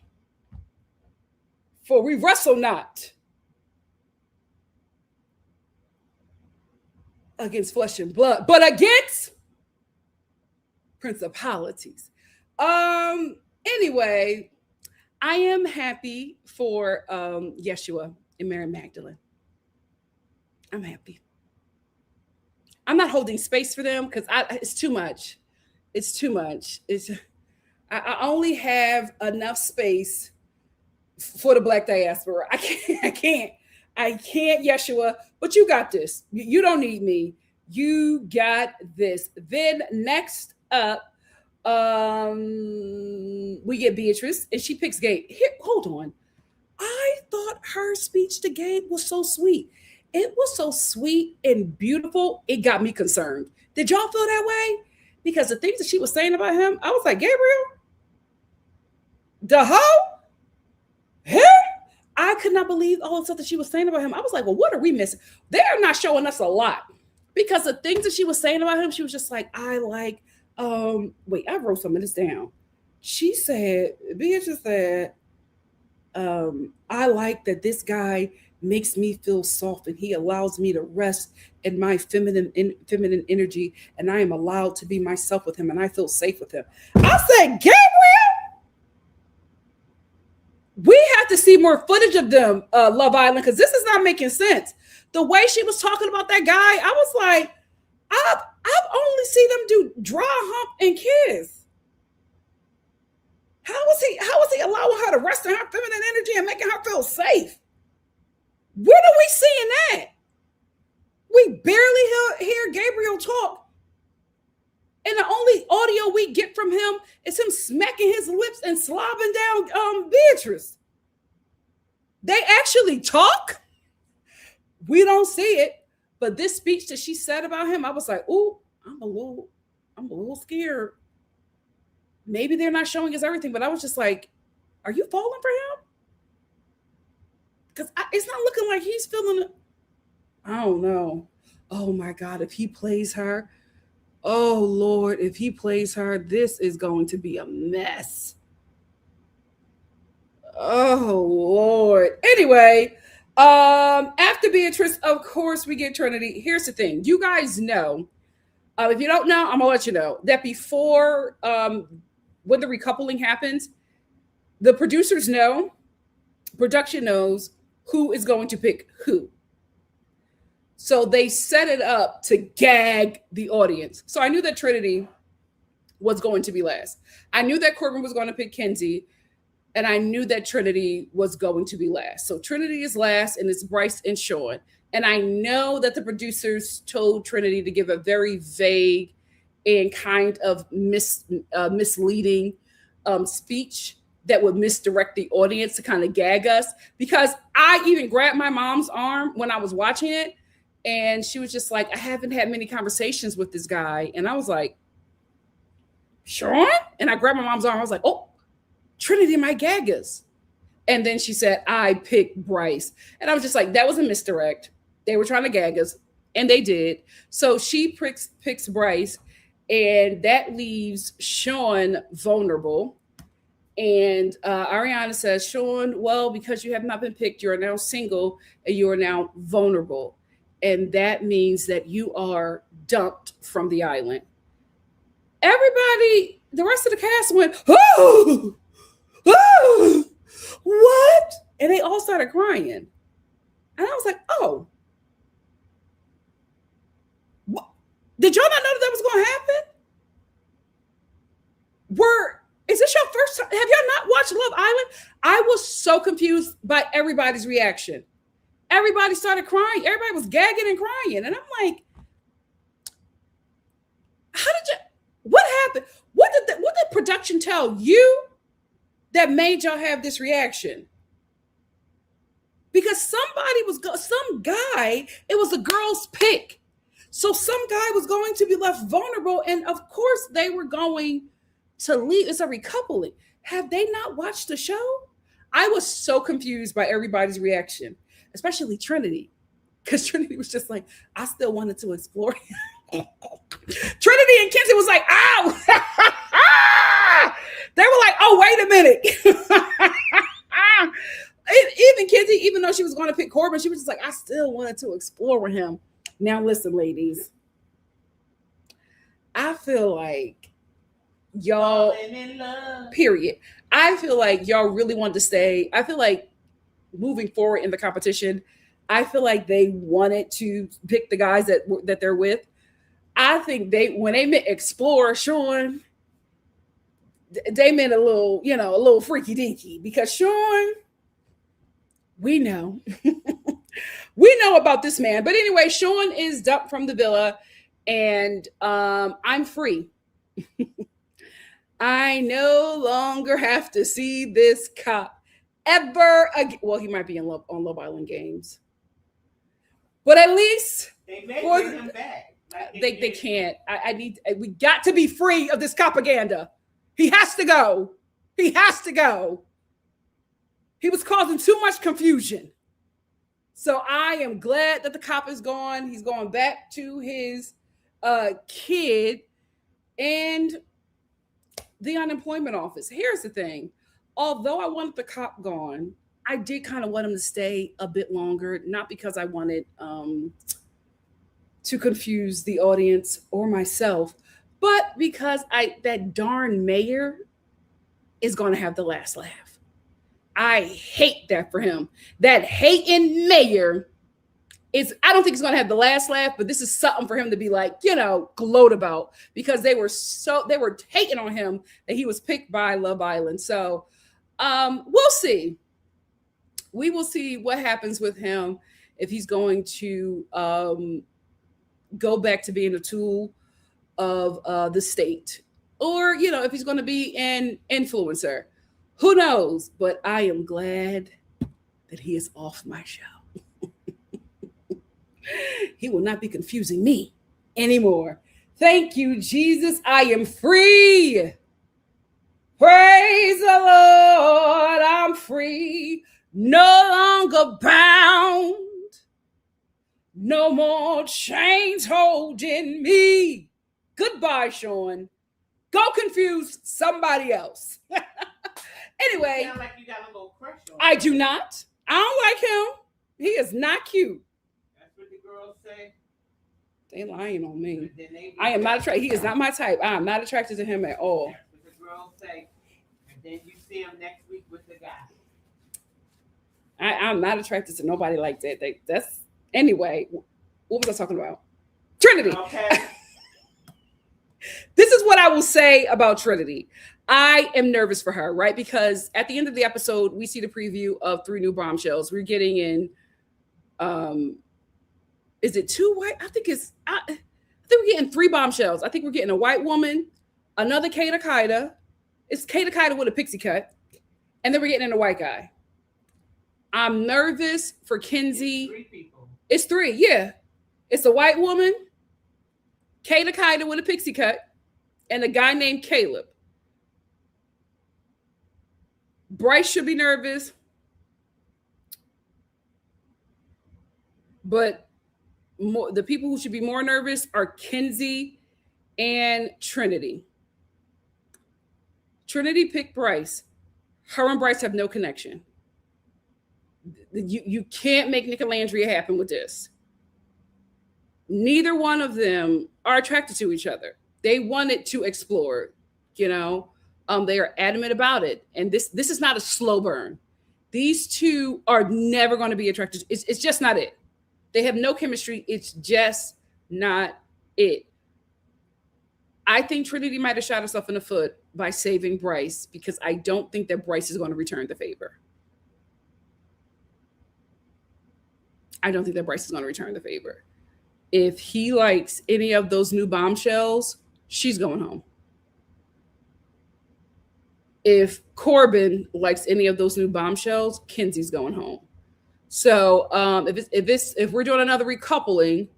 For we wrestle not against flesh and blood, but against principalities. Anyway, I am happy for Yeshua and Mary Magdalene. I'm happy. I'm not holding space for them because it's too much. It's too much. I only have enough space for the Black diaspora. I can't, Yeshua, but you got this. You don't need me. You got this. Then next up, we get Beatrice, and she picks Gabe. Here, hold on. I thought her speech to Gabe was so sweet. It was so sweet and beautiful. It got me concerned. Did y'all feel that way? Because the things that she was saying about him, I was like, Gabriel, the hoe? Him? I could not believe all the stuff that she was saying about him. I was like, well, what are we missing? They're not showing us a lot, because the things that she was saying about him, she was just like, I like, wait, I wrote some of this down. She said, Beatrice said, I like that this guy makes me feel soft and he allows me to rest in my feminine energy, and I am allowed to be myself with him, and I feel safe with him. I said, Gabriel, we have to see more footage of them, Love Island, because this is not making sense. The way she was talking about that guy, I was like, I've only seen them do draw, hump, and kiss. How is he allowing her to rest in her feminine energy and making her feel safe? When are we seeing that? We barely hear Gabriel talk. And the only audio we get from him is him smacking his lips and slobbing down Beatrice. They actually talk? We don't see it. But this speech that she said about him, I was like, ooh, I'm a little scared. Maybe they're not showing us everything, but I was just like, are you falling for him? Because it's not looking like he's feeling it. I don't know. Oh my God, if he plays her, oh Lord, if he plays her, this is going to be a mess. Oh Lord. Anyway, after Beatrice, of course, we get Trinity. Here's the thing. You guys know, if you don't know, I'm gonna let you know that before when the recoupling happens, the producers know, production knows who is going to pick who. So they set it up to gag the audience. So I knew that Trinity was going to be last. I knew that Corbin was going to pick Kenzie, and I knew that Trinity was going to be last. So Trinity is last, and it's Bryce and Sean. And I know that the producers told Trinity to give a very vague and kind of misleading speech that would misdirect the audience to kind of gag us, because I even grabbed my mom's arm when I was watching it, and she was just like, I haven't had many conversations with this guy. And I was like, Sean? And I grabbed my mom's arm. I was like, oh, Trinity might gag us. And then she said, I picked Bryce. And I was just like, that was a misdirect. They were trying to gag us, and they did. So she picks Bryce, and that leaves Sean vulnerable. And Ariana says, Sean, well, because you have not been picked, you are now single and you are now vulnerable. And that means that you are dumped from the island. Everybody, the rest of the cast went, oh, what? And they all started crying. And I was like, oh, what? Did y'all not know that was going to happen? Is this your first time? Have y'all not watched Love Island? I was so confused by everybody's reaction. Everybody started crying. Everybody was gagging and crying. And I'm like, what happened? What did production tell you that made y'all have this reaction? Because some guy, it was a girl's pick. So some guy was going to be left vulnerable. And of course they were going to leave. It's a recoupling. Have they not watched the show? I was so confused by everybody's reaction, especially Trinity, because Trinity was just like, I still wanted to explore. Trinity and Kenzie was like, ow. They were like, oh, wait a minute. Even Kenzie, even though she was going to pick Corbin, she was just like, I still wanted to explore with him. Now listen, ladies, I feel like y'all, period. I feel like y'all really wanted to stay. I feel like moving forward in the competition, I feel like they wanted to pick the guys that they're with. I think when they meant explore, Sean, they meant a little freaky dinky, because Sean, we know, we know about this man. But anyway, Sean is dumped from the villa, and I'm free. I no longer have to see this cop ever again. Well, he might be on Love Island Games, but at least they may bring him back. They can't. We got to be free of this propaganda. He has to go. He has to go. He was causing too much confusion. So I am glad that the cop is gone. He's going back to his kid and the unemployment office. Here's the thing. Although I wanted the cop gone, I did kind of want him to stay a bit longer, not because I wanted to confuse the audience or myself, but because that darn mayor is going to have the last laugh. I hate that for him. That hating mayor I don't think he's going to have the last laugh, but this is something for him to be like, gloat about, because they were hating on him that he was picked by Love Island. So we'll see. We will see what happens with him, if he's going to go back to being a tool of the state, or, if he's going to be an influencer. Who knows? But I am glad that he is off my show. He will not be confusing me anymore. Thank you, Jesus. I am free. Praise the Lord. I'm free. No longer bound. No more chains holding me. Goodbye, Sean. Go confuse somebody else. Anyway. You sound like you got a little crush on him. I do not. I don't like him. He is not cute. That's what the girls say. They lying on me. I am not attracted. He is not my type. I am not attracted to him at all. That's what the girls say. And then you see him next week with the guy. I'm not attracted to nobody like that. That's anyway. What was I talking about? Trinity. Okay. This is what I will say about Trinity. I am nervous for her, right? Because at the end of the episode, we see the preview of 3 new bombshells. We're getting in. Is it 2 white? I think we're getting 3 bombshells. I think we're getting a white woman, another Kata Kaida. It's Kata Kaida with a pixie cut, and then we're getting in a white guy. I'm nervous for Kenzie. It's 3 people. It's 3, yeah. It's a white woman, Kata Kaida with a pixie cut, and a guy named Caleb. Bryce should be nervous, but the people who should be more nervous are Kenzie and Trinity. Trinity picked Bryce. Her and Bryce have no connection. You can't make Nicolandria happen with this. Neither one of them are attracted to each other. They wanted to explore, they are adamant about it. And this is not a slow burn. These two are never going to be attracted. It's just not it. They have no chemistry. It's just not it. I think Trinity might have shot herself in the foot by saving Bryce, because I don't think that Bryce is going to return the favor. I don't think that Bryce is going to return the favor. If he likes any of those new bombshells, she's going home. If Corbin likes any of those new bombshells, Kenzie's going home. So if we're doing another recoupling,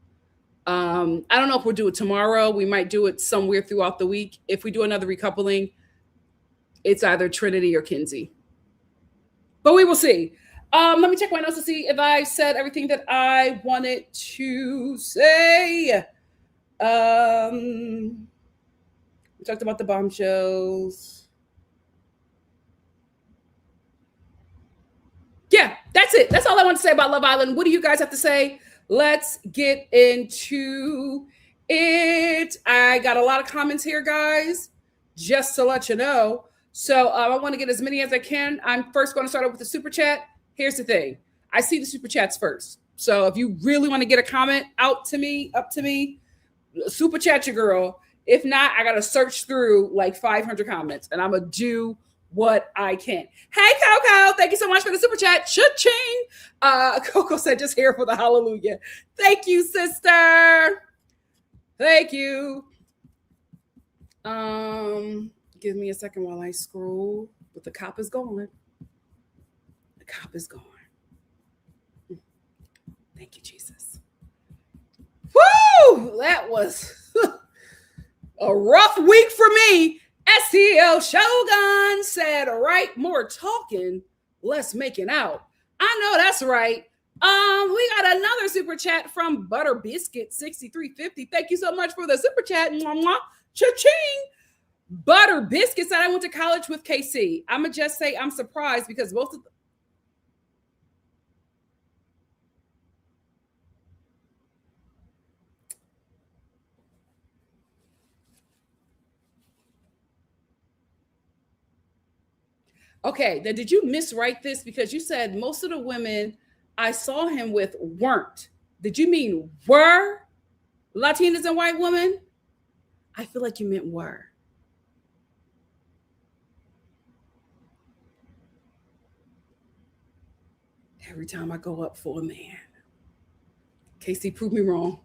I don't know if we'll do it tomorrow. We might do it somewhere throughout the week. If we do another recoupling, it's either Trinity or Kenzie. But we will see. Let me check my notes to see if I said everything that I wanted to say. We talked about the bombshells. Yeah, that's it. That's all I want to say about Love Island. What do you guys have to say? Let's get into it. I got a lot of comments here, guys, just to let you know. So I want to get as many as I can. I'm first going to start off with the super chat. Here's the thing. I see the super chats first. So if you really want to get a comment up to me, super chat your girl. If not, I got to search through like 500 comments, and I'm going to do what I can. Hey, Coco, thank you so much for the super chat. Cha-ching. Coco said just here for the hallelujah. Thank you, sister. Thank you. Give me a second while I scroll, but the cop is gone. The cop is gone. Thank you, Jesus. Woo! That was a rough week for me. STL Shogun said, right, more talking, Let's make it out. I know that's right. We got another super chat from Butter Biscuit 6350. Thank you so much for the super chat. Cha-ching. Butter Biscuit said I went to college with KC. I'ma just say I'm surprised because most of Okay, then did you miswrite this? Because you said most of the women I saw him with weren't. Did you mean were Latinas and white women? I feel like you meant were. Every time I go up for a man. Casey, prove me wrong.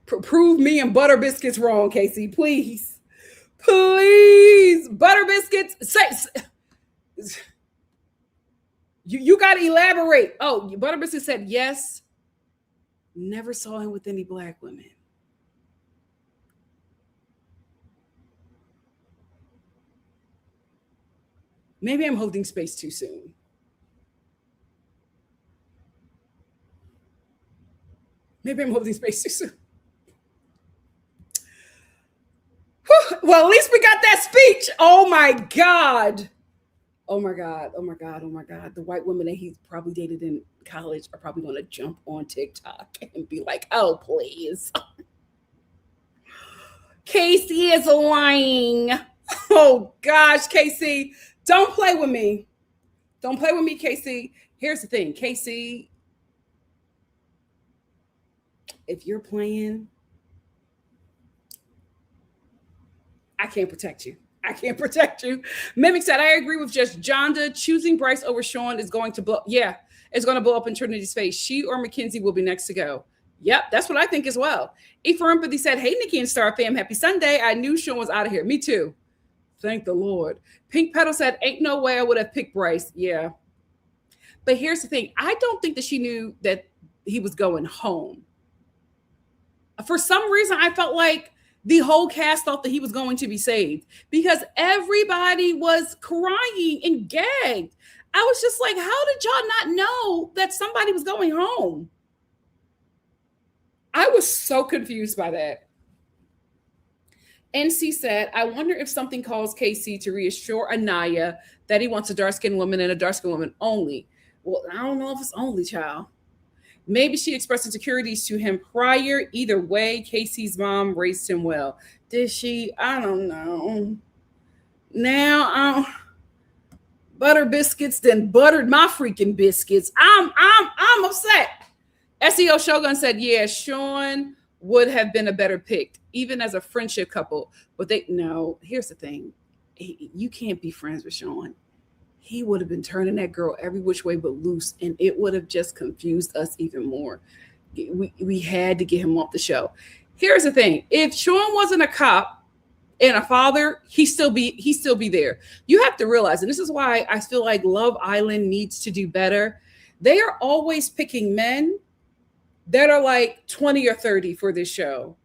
Prove me and Butter Biscuits wrong, Casey, please. Please. Butter Biscuits, say you got to elaborate. Oh, Butter Biscuit said yes. Never saw him with any black women. Maybe I'm holding space too soon. Maybe I'm holding space too soon. Well, at least we got that speech. Oh my God. Oh my God. Oh my God. Oh my God. The white women that he's probably dated in college are probably going to jump on TikTok and be like, oh, please. Casey is lying. Oh gosh, Casey. Don't play with me. Don't play with me, Casey. Here's the thing, Casey. If you're playing, I can't protect you. I can't protect you. Mimic said, I agree with just Jonda. Choosing Bryce over Sean is going to blow. Yeah, it's going to blow up in Trinity's face. She or Mackenzie will be next to go. Yep, that's what I think as well. E for Empathy said, hey, Nikki and Star fam, happy Sunday. I knew Sean was out of here. Me too. Thank the Lord. Pink Petal said, ain't no way I would have picked Bryce. Yeah. But here's the thing. I don't think that she knew that he was going home. For some reason, I felt like the whole cast thought that he was going to be saved because everybody was crying and gagged. I was just like, how did y'all not know that somebody was going home? I was so confused by that. NC said, I wonder if something caused KC to reassure Anaya that he wants a dark-skinned woman and a dark-skinned woman only. Well, I don't know if it's only, child. Maybe she expressed insecurities to him prior. Either way, Casey's mom raised him well. Did she? I don't know. Now, Butter Biscuits then buttered my freaking biscuits. I'm upset. SEO Shogun said, yeah, Sean would have been a better pick, even as a friendship couple. But here's the thing. You can't be friends with Sean. He would have been turning that girl every which way but loose, and it would have just confused us even more. We had to get him off the show. Here's the thing. If Sean wasn't a cop and a father, he'd still be there. You have to realize, and this is why I feel like Love Island needs to do better. They are always picking men that are like 20 or 30 for this show.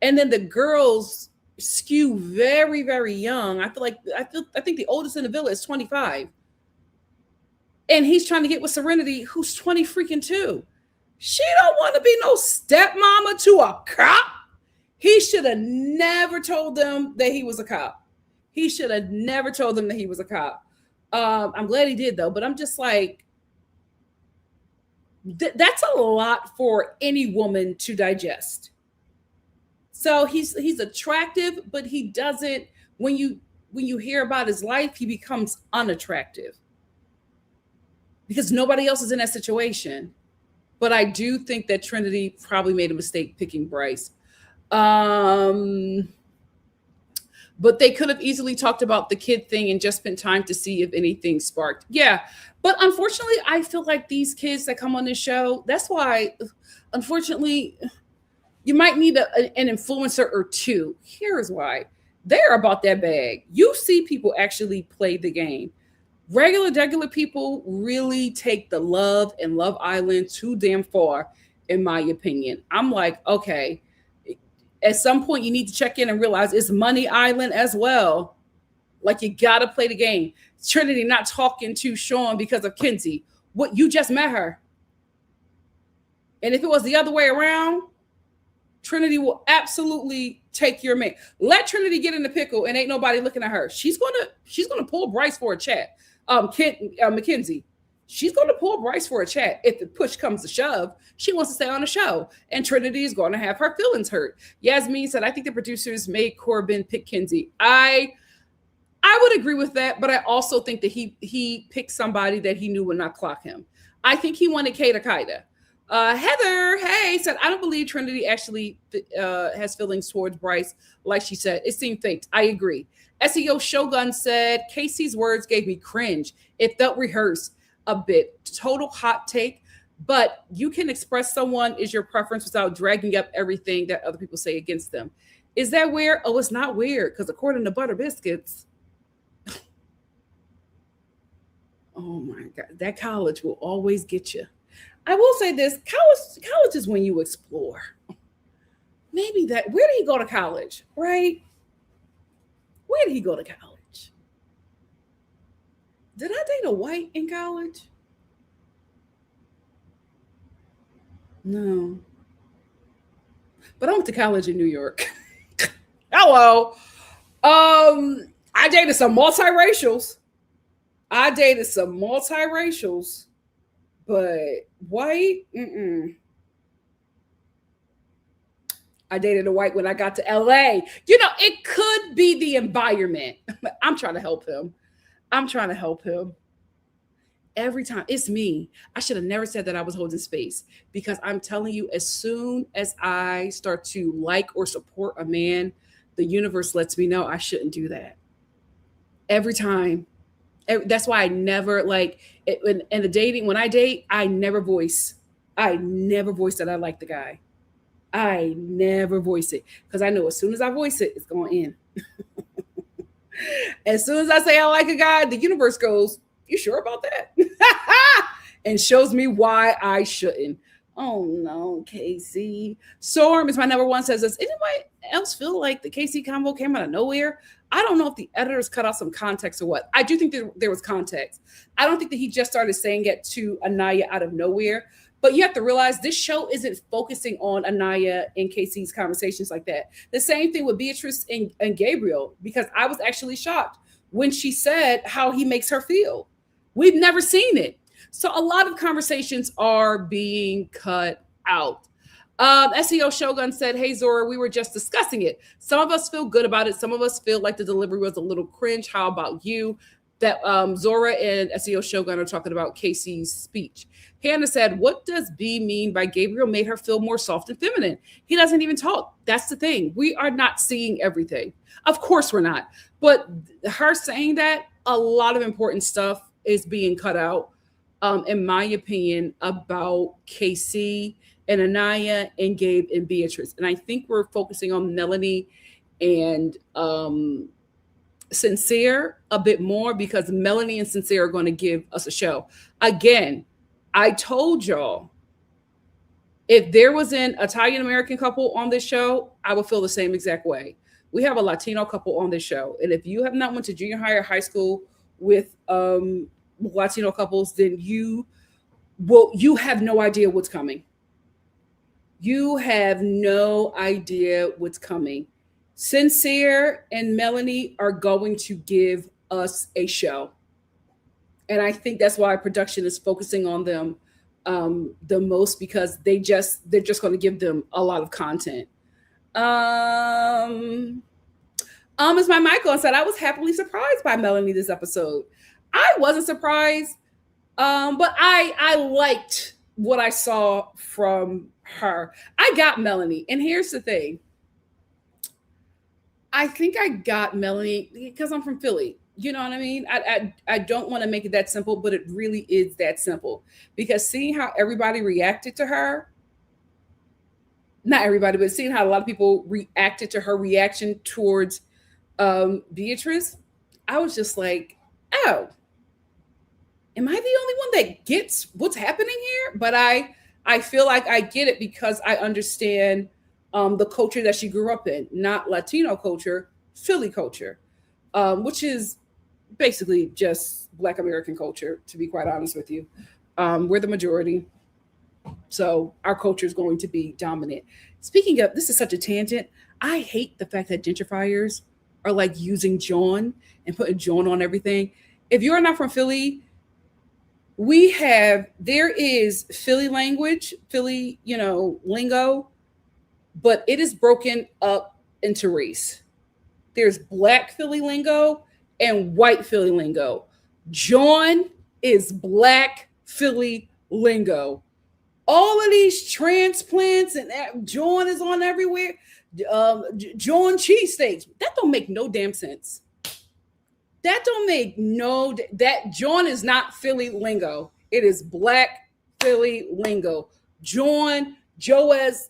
And then the girls skew very, very young. I think the oldest in the villa is 25. And he's trying to get with Serenity, who's 20 freaking 2. She don't want to be no stepmama to a cop. He should have never told them that he was a cop. He should have never told them that he was a cop. I'm glad he did, though. But I'm just like, that's a lot for any woman to digest. So he's attractive, but he doesn't. When you hear about his life, he becomes unattractive because nobody else is in that situation. But I do think that Trinity probably made a mistake picking Bryce. But they could have easily talked about the kid thing and just spent time to see if anything sparked. Yeah. But unfortunately, I feel like these kids that come on this show, that's why, unfortunately, you might need an influencer or two. Here's why. They're about that bag. You see people actually play the game. Regular people really take the love and Love Island too damn far, in my opinion. I'm like, okay, at some point you need to check in and realize it's Money Island as well. Like, you got to play the game. Trinity not talking to Sean because of Kenzie. What, you just met her. And if it was the other way around, Trinity will absolutely take your man. Let Trinity get in the pickle and ain't nobody looking at her. She's gonna pull Bryce for a chat. Mackenzie. She's gonna pull Bryce for a chat if the push comes to shove. She wants to stay on the show, and Trinity is going to have her feelings hurt. Yasmin said, "I think the producers made Corbin pick Kenzie." I would agree with that, but I also think that he picked somebody that he knew would not clock him. I think he wanted Kata Kaida. Heather, hey, said, I don't believe Trinity actually has feelings towards Bryce. Like she said, it seemed faked. I agree. SEO Shogun said, Casey's words gave me cringe. It felt rehearsed a bit. Total hot take, but you can express someone is your preference without dragging up everything that other people say against them. Is that weird? Oh, it's not weird, because according to Butter Biscuits, oh my God, that college will always get you. I will say this, college is when you explore. Maybe that, where did he go to college, right? Where did he go to college? Did I date a white in college? No. But I went to college in New York. Hello. I dated some multiracials. But white, I dated a white when I got to LA. You know, it could be the environment. I'm trying to help him. Every time, it's me. I should have never said that I was holding space, because I'm telling you, as soon as I start to like or support a man, the universe lets me know I shouldn't do that. Every time. That's why I never like it, in the dating. When I date, I never voice that I like the guy. I never voice it, because I know as soon as I voice it, it's going in. As soon as I say I like a guy, the universe goes, "You sure about that?" and shows me why I shouldn't. Oh no, Casey. Storm is my number one. Says, does anybody else feel like the Casey combo came out of nowhere? I don't know if the editors cut out some context or what. I do think that there was context. I don't think that he just started saying it to Anaya out of nowhere. But you have to realize this show isn't focusing on Anaya and Casey's conversations like that. The same thing with Beatrice and Gabriel, because I was actually shocked when she said how he makes her feel. We've never seen it. So a lot of conversations are being cut out. SEO Shogun said, hey, Zora, we were just discussing it. Some of us feel good about it. Some of us feel like the delivery was a little cringe. How about you? That Zora and SEO Shogun are talking about Casey's speech. Hannah said, what does B mean by Gabriel made her feel more soft and feminine? He doesn't even talk. That's the thing. We are not seeing everything. Of course we're not. But her saying that, a lot of important stuff is being cut out, in my opinion, about Casey and Anaya and Gabe and Beatrice. And I think we're focusing on Melanie and Sincere a bit more, because Melanie and Sincere are going to give us a show. Again, I told y'all, if there was an Italian-American couple on this show, I would feel the same exact way. We have a Latino couple on this show. And if you have not went to junior high or high school with Latino couples, then you have no idea what's coming. You have no idea what's coming. Sincere and Melanie are going to give us a show. And I think that's why production is focusing on them the most, because they're just going to give them a lot of content. Is my Michael and said, I was happily surprised by Melanie this episode. I wasn't surprised, but I liked what I saw from her. I got Melanie. And here's the thing. I think I got Melanie because I'm from Philly. You know what I mean? I don't want to make it that simple, but it really is that simple. Because seeing how everybody reacted to her, not everybody, but seeing how a lot of people reacted to her reaction towards Beatrice, I was just like, oh, am I the only one that gets what's happening here? But I feel like I get it because I understand the culture that she grew up in, not Latino culture, Philly culture, which is basically just Black American culture, to be quite honest with you. We're the majority. So our culture is going to be dominant. Speaking of, this is such a tangent. I hate the fact that gentrifiers are like using John and putting John on everything. If you're not from Philly, there is Philly language, Philly, lingo, but it is broken up into race. There's Black Philly lingo and white Philly lingo. John is Black Philly lingo. All of these transplants and John is on everywhere. John cheesesteaks. That don't make no damn sense. That John is not Philly lingo. It is Black Philly lingo. John, Joez,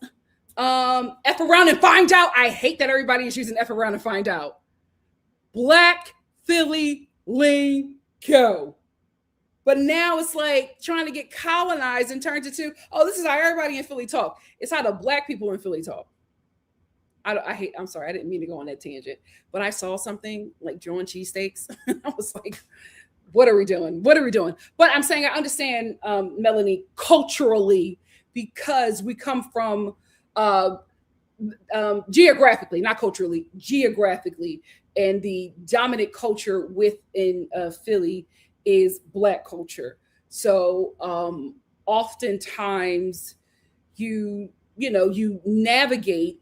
F around and find out. I hate that everybody is using F around and find out. Black Philly lingo. But now it's like trying to get colonized and turned into, oh, this is how everybody in Philly talk. It's how the Black people in Philly talk. I'm sorry, I didn't mean to go on that tangent, but I saw something like John cheesesteaks. I was like, what are we doing? What are we doing? But I'm saying I understand, Melanie, culturally, because we come from geographically, not culturally, geographically, and the dominant culture within Philly is Black culture. So oftentimes you navigate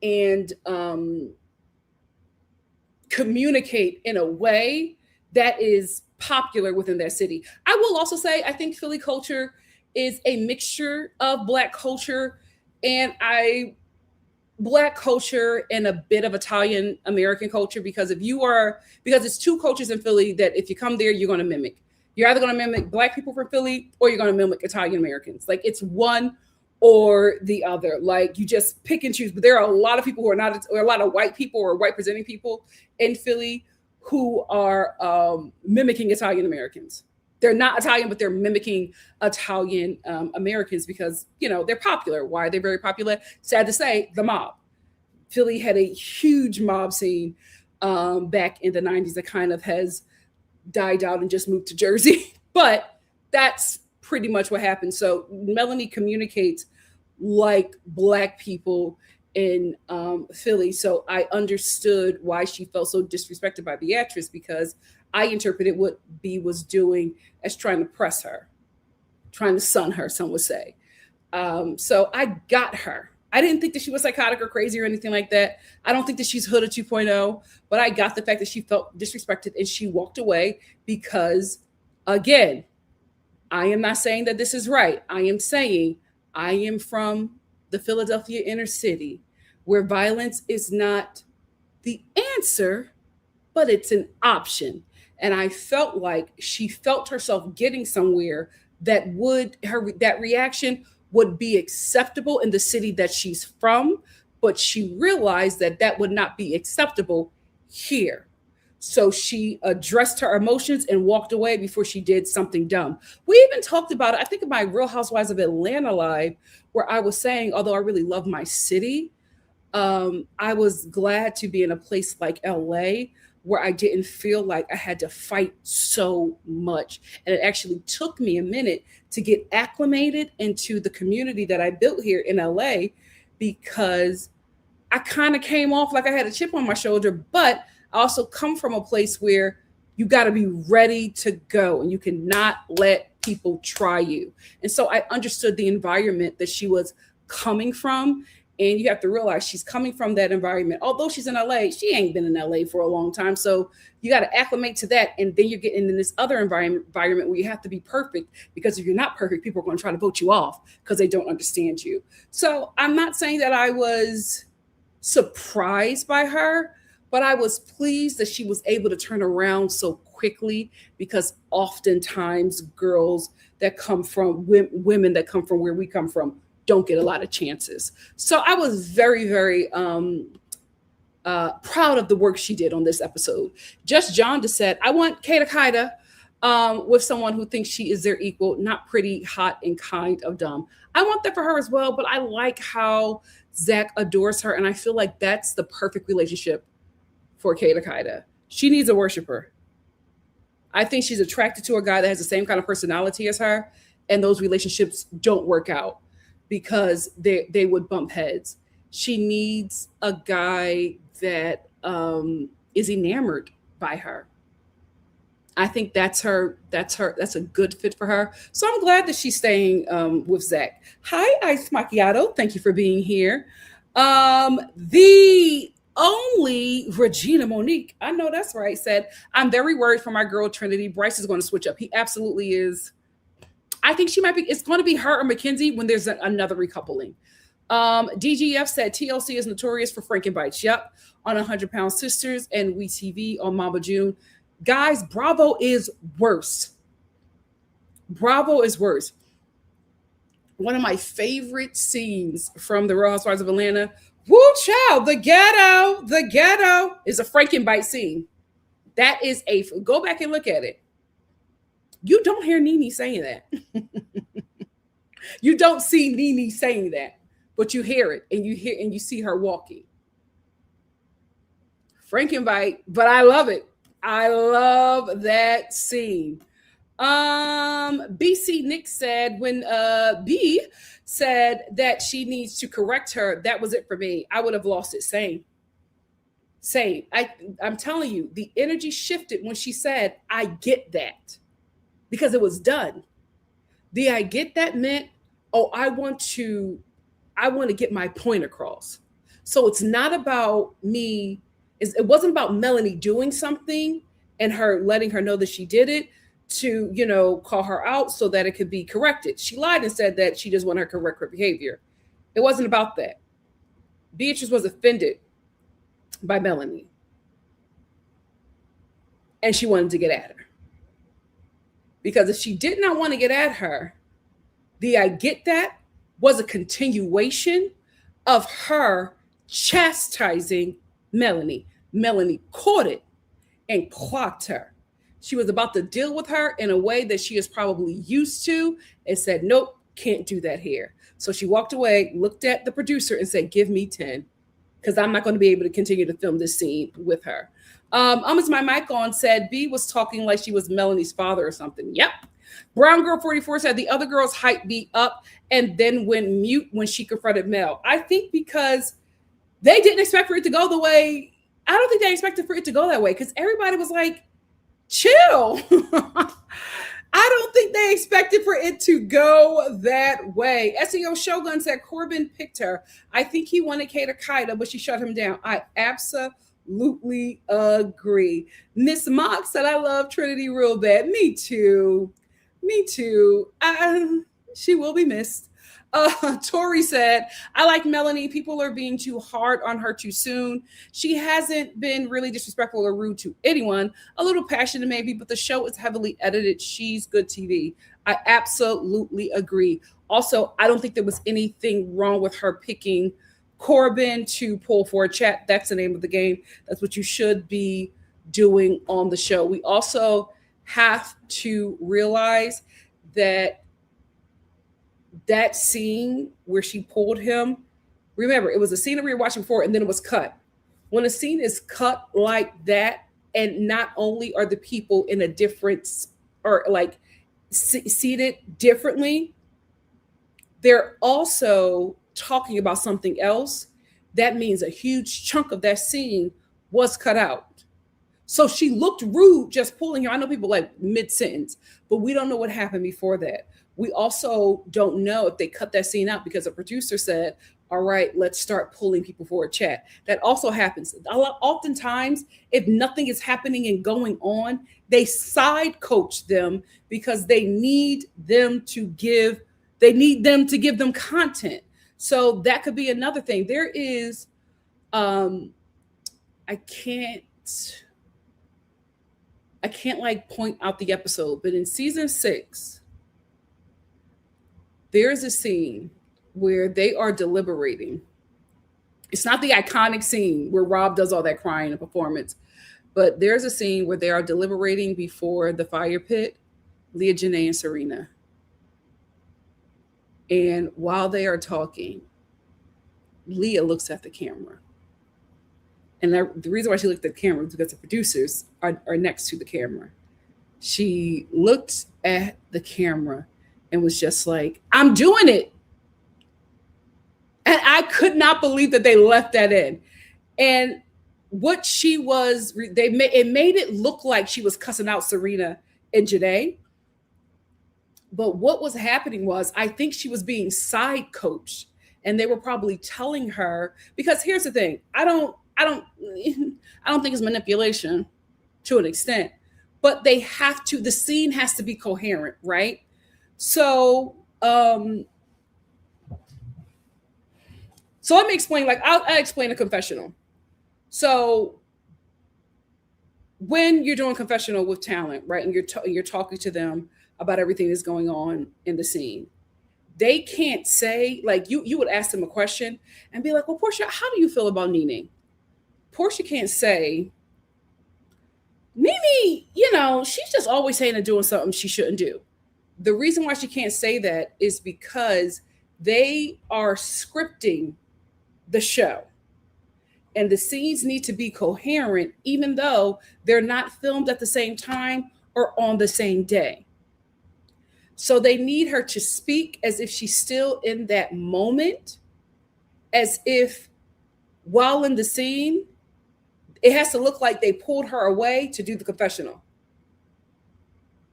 and communicate in a way that is popular within that city. I will also say I think Philly culture is a mixture of Black culture and Black culture and a bit of Italian American culture, because it's two cultures in Philly that if you come there, you're going to mimic. You're either going to mimic Black people from Philly or you're going to mimic Italian Americans. Like it's one or the other. Like you just pick and choose. But there are a lot of people who are not, or a lot of white people or white presenting people in Philly who are mimicking Italian Americans. They're not Italian, but they're mimicking Italian Americans because, they're popular. Why are they very popular? Sad to say, the mob. Philly had a huge mob scene back in the 90s that kind of has died out and just moved to Jersey. But that's pretty much what happened. So Melanie communicates like Black people in Philly. So I understood why she felt so disrespected by the actress, because I interpreted what B was doing as trying to press her, trying to sun her, some would say. So I got her. I didn't think that she was psychotic or crazy or anything like that. I don't think that she's Hood 2.0, but I got the fact that she felt disrespected and she walked away because, again, I am not saying that this is right. I am saying I am from the Philadelphia inner city where violence is not the answer, but it's an option. And I felt like she felt herself getting somewhere that that reaction would be acceptable in the city that she's from, but she realized that that would not be acceptable here. So she addressed her emotions and walked away before she did something dumb. We even talked about it, I think, in my Real Housewives of Atlanta live, where I was saying, although I really love my city, I was glad to be in a place like LA where I didn't feel like I had to fight so much. And it actually took me a minute to get acclimated into the community that I built here in LA, because I kind of came off like I had a chip on my shoulder, but I also come from a place where you got to be ready to go and you cannot let people try you. And so I understood the environment that she was coming from. And you have to realize she's coming from that environment. Although she's in LA, she ain't been in LA for a long time. So you got to acclimate to that. And then you're getting in this other environment where you have to be perfect, because if you're not perfect, people are going to try to vote you off because they don't understand you. So I'm not saying that I was surprised by her, but I was pleased that she was able to turn around so quickly, because oftentimes girls that come from women that come from where we come from don't get a lot of chances. So I was very, very proud of the work she did on this episode. Just John just said, I want Kata Kaida with someone who thinks she is their equal, not pretty, hot, and kind of dumb. I want that for her as well, but I like how Zach adores her, and I feel like that's the perfect relationship for Kata Kaida. She needs a worshiper. I think she's attracted to a guy that has the same kind of personality as her, and those relationships don't work out because they would bump heads. She needs a guy that is enamored by her. I think that's her. That's a good fit for her. So I'm glad that she's staying with Zach. Hi, Ice Macchiato. Thank you for being here. The only Regina Monique, I know that's right, said, I'm very worried for my girl Trinity. Bryce is going to switch up. He absolutely is. I think she might be, it's going to be her or Mackenzie when there's another recoupling. DGF said TLC is notorious for Frankenbites. Yep. On 100-Pound Sisters and WeTV on Mama June. Guys, Bravo is worse. Bravo is worse. One of my favorite scenes from The Real Housewives of Atlanta. Woo child, the ghetto is a Frankenbite scene. That is go back and look at it. You don't hear Nene saying that. You don't see Nene saying that, but you hear it and you see her walking. Frankenbite, but I love it. I love that scene. BC Nick said when B said that she needs to correct her, that was it for me. I would have lost it. Same. I'm telling you, the energy shifted when she said, I get that, because it was done. The I get that meant, oh, I want to get my point across. So it's not about me. It wasn't about Melanie doing something and her letting her know that she did it to, call her out so that it could be corrected. She lied and said that she just wanted her to correct her behavior. It wasn't about that. Beatrice was offended by Melanie. And she wanted to get at her. Because if she did not want to get at her, the I get that was a continuation of her chastising Melanie. Melanie caught it and clocked her. She was about to deal with her in a way that she is probably used to and said, nope, can't do that here. So she walked away, looked at the producer and said, give me 10, because I'm not going to be able to continue to film this scene with her. Is my mic on said B was talking like she was Melanie's father or something. Yep. Brown Girl 44 said the other girls hyped B up and then went mute when she confronted Mel. I think because they didn't expect for it to go the way. I don't think they expected for it to go that way because everybody was like, chill. I don't think they expected for it to go that way. SEO Shogun said Corbin picked her. I think he wanted Kato Kaida, but she shut him down. I absolutely agree. Miss Mock said, I love Trinity real bad. Me too. She will be missed. Tori said, I like Melanie. People are being too hard on her too soon. She hasn't been really disrespectful or rude to anyone. A little passionate maybe, but the show is heavily edited. She's good TV. I absolutely agree. Also, I don't think there was anything wrong with her picking Corbin to pull for a chat. That's the name of the game. That's what you should be doing on the show. We also have to realize that scene where she pulled him, remember, it was a scene that we were watching before and then it was cut. When a scene is cut like that, and not only are the people in a different or like seated differently, they're also talking about something else. That means a huge chunk of that scene was cut out. So she looked rude just pulling her. I know people like mid-sentence, but we don't know what happened before that. We also don't know if they cut that scene out because a producer said, all right, let's start pulling people for a chat. That also happens. Oftentimes, if nothing is happening and going on, they side coach them because they need them to give them content. So that could be another thing. There is, I can't like point out the episode, but in season 6, there's a scene where they are deliberating. It's not the iconic scene where Rob does all that crying in performance, but there's a scene where they are deliberating before the fire pit, Leah, Janae, and Serena. And while they are talking, Leah looks at the camera. And the reason why she looked at the camera is because the producers are next to the camera. she looked at the camera and was just like, I'm doing it. And I could not believe that they left that in. And what she was, it made it look like she was cussing out Serena and Janae. But what was happening was, I think she was being side coached, and they were probably telling her, because here's the thing, I don't think it's manipulation to an extent, but they have to, the scene has to be coherent, right? So let me explain, like I'll explain a confessional. So when you're doing confessional with talent, right, and you're talking to them about everything that's going on in the scene, they can't say, like, you would ask them a question and be like, well, Portia, how do you feel about Nene? Portia can't say, Nene, she's just always saying and doing something she shouldn't do. The reason why she can't say that is because they are scripting the show. And the scenes need to be coherent, even though they're not filmed at the same time or on the same day. So they need her to speak as if she's still in that moment, as if while in the scene, it has to look like they pulled her away to do the confessional,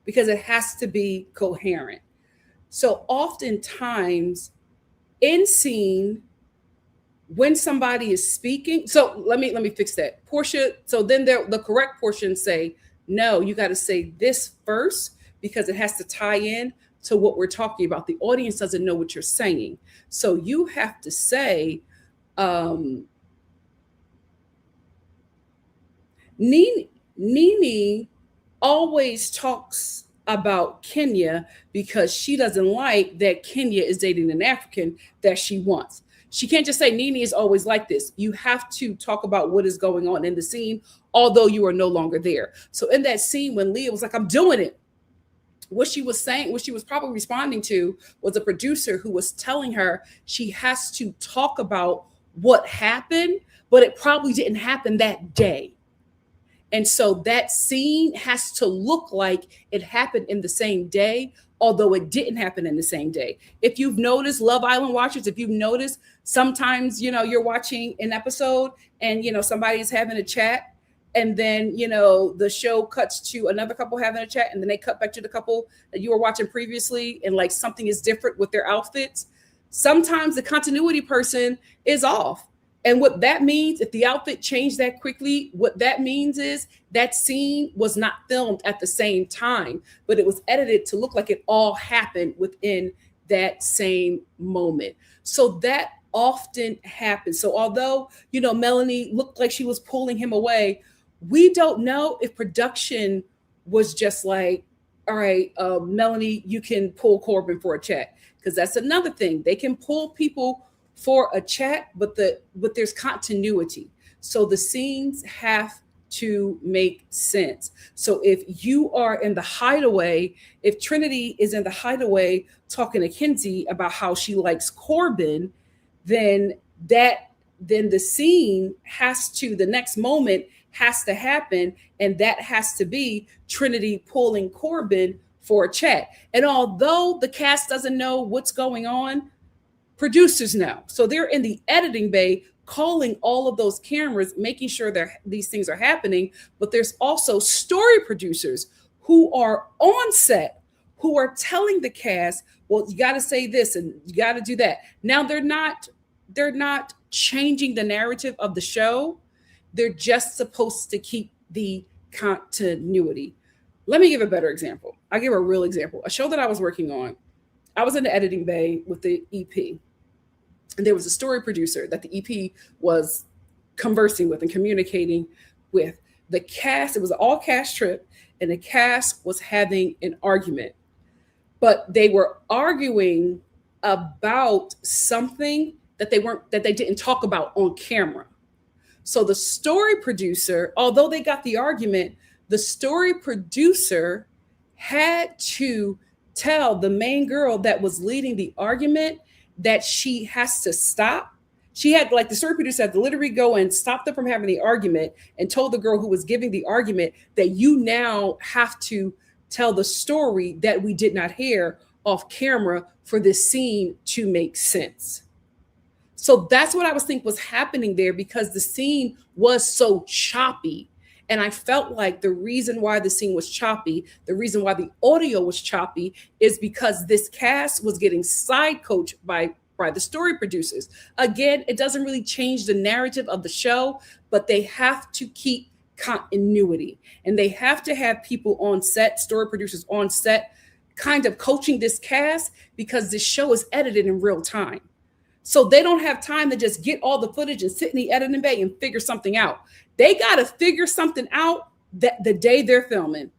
because it has to be coherent. So oftentimes in scene, when somebody is speaking, so let me fix that. Portia, so then the correct portion say, no, you got to say this first, because it has to tie in to what we're talking about. The audience doesn't know what you're saying. So you have to say, Nene always talks about Kenya because she doesn't like that Kenya is dating an African that she wants. She can't just say Nene is always like this. You have to talk about what is going on in the scene, although you are no longer there. So in that scene, when Leah was like, I'm doing it, what she was saying, what she was probably responding to, was a producer who was telling her she has to talk about what happened, but it probably didn't happen that day. And so that scene has to look like it happened in the same day, although it didn't happen in the same day. If you've noticed, Love Island watchers, if you've noticed, sometimes, you're watching an episode and, somebody's having a chat, and then, the show cuts to another couple having a chat, and then they cut back to the couple that you were watching previously, and like something is different with their outfits. Sometimes the continuity person is off. And what that means, if the outfit changed that quickly, what that means is that scene was not filmed at the same time, but it was edited to look like it all happened within that same moment. So that often happens. So although, Melanie looked like she was pulling him away, we don't know if production was just like, all right, Melanie, you can pull Corbin for a chat. Because that's another thing. They can pull people for a chat, but there's continuity. So the scenes have to make sense. So if you are in the hideaway, if Trinity is in the hideaway talking to Kinsey about how she likes Corbin, then the scene has to, the next moment has to happen, and that has to be Trinity pulling Corbin for a chat. And although the cast doesn't know what's going on, producers know. So they're in the editing bay calling all of those cameras, making sure that these things are happening. But there's also story producers who are on set, who are telling the cast, well, you got to say this and you got to do that. Now they're not changing the narrative of the show. They're just supposed to keep the continuity. Let me give a better example. I'll give a real example. A show that I was working on, I was in the editing bay with the EP. And there was a story producer that the EP was conversing with and communicating with. The cast, it was an all-cast trip, and the cast was having an argument. But they were arguing about something that they didn't talk about on camera. So the story producer, although they got the argument, the story producer had to tell the main girl that was leading the argument that she has to stop. She had, like, the story producer had to literally go and stop them from having the argument and told the girl who was giving the argument that you now have to tell the story that we did not hear off camera for this scene to make sense. So that's what I was thinking was happening there, because the scene was so choppy. And I felt like the reason why the scene was choppy, the reason why the audio was choppy, is because this cast was getting side coached by the story producers. Again, it doesn't really change the narrative of the show, but they have to keep continuity. And they have to have people on set, story producers on set, kind of coaching this cast, because this show is edited in real time. So they don't have time to just get all the footage and sit in the editing bay and figure something out. They got to figure something out that the day they're filming.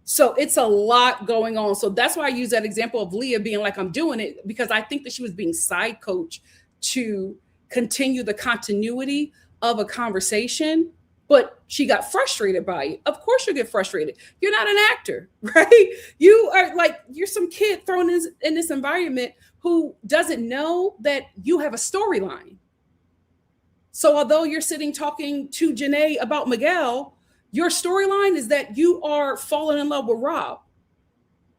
So it's a lot going on. So that's why I use that example of Leah being like, I'm doing it, because I think that she was being side coached to continue the continuity of a conversation, but she got frustrated by it. Of course you'll get frustrated. You're not an actor, right? You are like, you're some kid thrown in this environment who doesn't know that you have a storyline. So although you're sitting talking to Janae about Miguel, your storyline is that you are falling in love with Rob.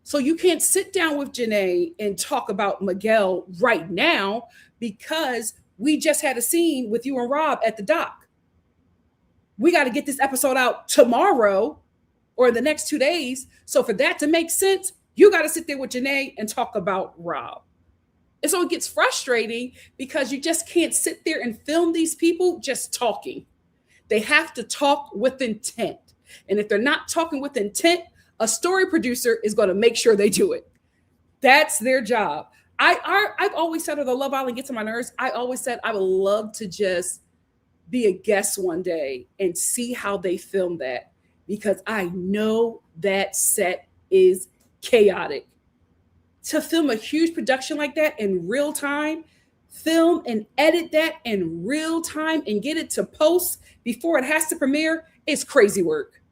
So you can't sit down with Janae and talk about Miguel right now, because we just had a scene with you and Rob at the dock. We got to get this episode out tomorrow or the next 2 days. So for that to make sense, you got to sit there with Janae and talk about Rob. And so it gets frustrating, because you just can't sit there and film these people just talking. They have to talk with intent. And if they're not talking with intent, a story producer is going to make sure they do it. That's their job. I've always said, although Love Island gets on my nerves, I always said I would love to just be a guest one day and see how they film that, because I know that set is chaotic. To film a huge production like that in real time, film and edit that in real time and get it to post before it has to premiere, is crazy work.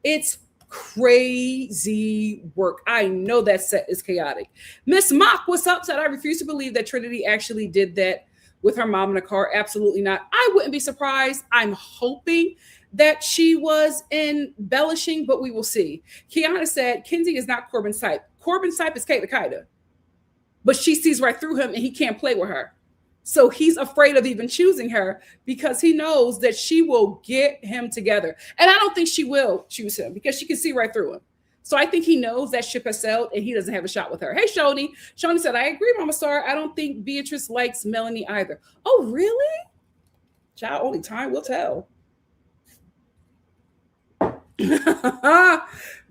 It's crazy work. I know that set is chaotic. Miss Mock, what's up? Said, I refuse to believe that Trinity actually did that with her mom in the car. Absolutely not. I wouldn't be surprised. I'm hoping that she was embellishing, but we will see. Kiana said, Kenzie is not Corbin's type. Corbin's type is Kate Lakita, but she sees right through him and he can't play with her. So he's afraid of even choosing her, because he knows that she will get him together. And I don't think she will choose him, because she can see right through him. So I think he knows that ship has sailed and he doesn't have a shot with her. Hey, Shoni. Shoni said, I agree, Mama Star. I don't think Beatrice likes Melanie either. Oh, really? Child, only time will tell.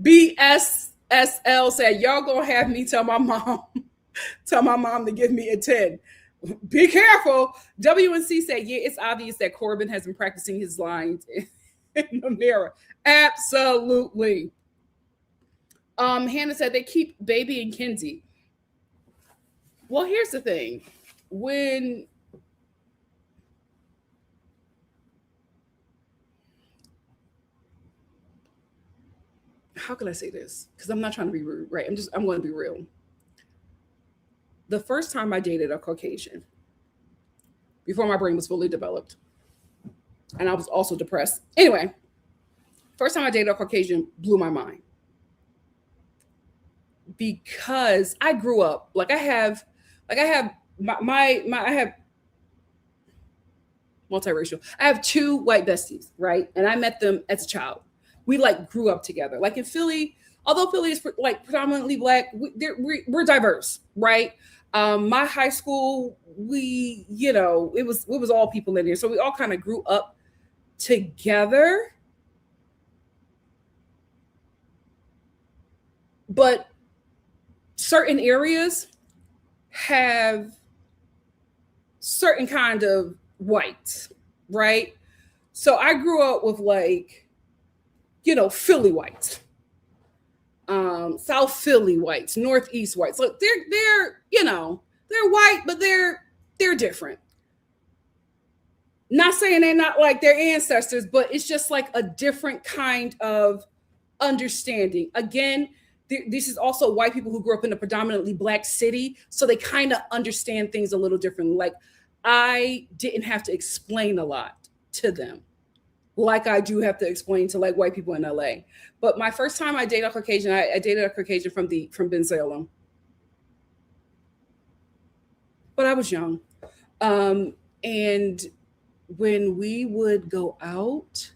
BSSL said, y'all gonna have me tell my mom to give me a 10. Be careful. WNC said, yeah, it's obvious that Corbin has been practicing his lines in the mirror. Absolutely. Hannah said they keep Baby and Kenzie. Well, here's the thing. How can I say this? Because I'm not trying to be rude, right? I'm going to be real. The first time I dated a Caucasian, before my brain was fully developed, and I was also depressed. Anyway, first time I dated a Caucasian blew my mind, because I grew up I have multiracial. I have 2 white besties, right? And I met them as a child. We grew up together. Like in Philly, although Philly is predominantly Black, we're diverse, right? My high school, it was all people in there. So we all kind of grew up together. But certain areas have certain kind of whites, right? So I grew up with Philly whites, South Philly whites, Northeast whites. Look, they're white, but they're different. Not saying they're not like their ancestors, but it's just like a different kind of understanding. Again, this is also white people who grew up in a predominantly Black city, so they kind of understand things a little differently. Like, I didn't have to explain a lot to them. like I do have to explain to like white people in LA. But my first time I dated a Caucasian, I dated a Caucasian from Bensalem, but I was young. And when we would go out,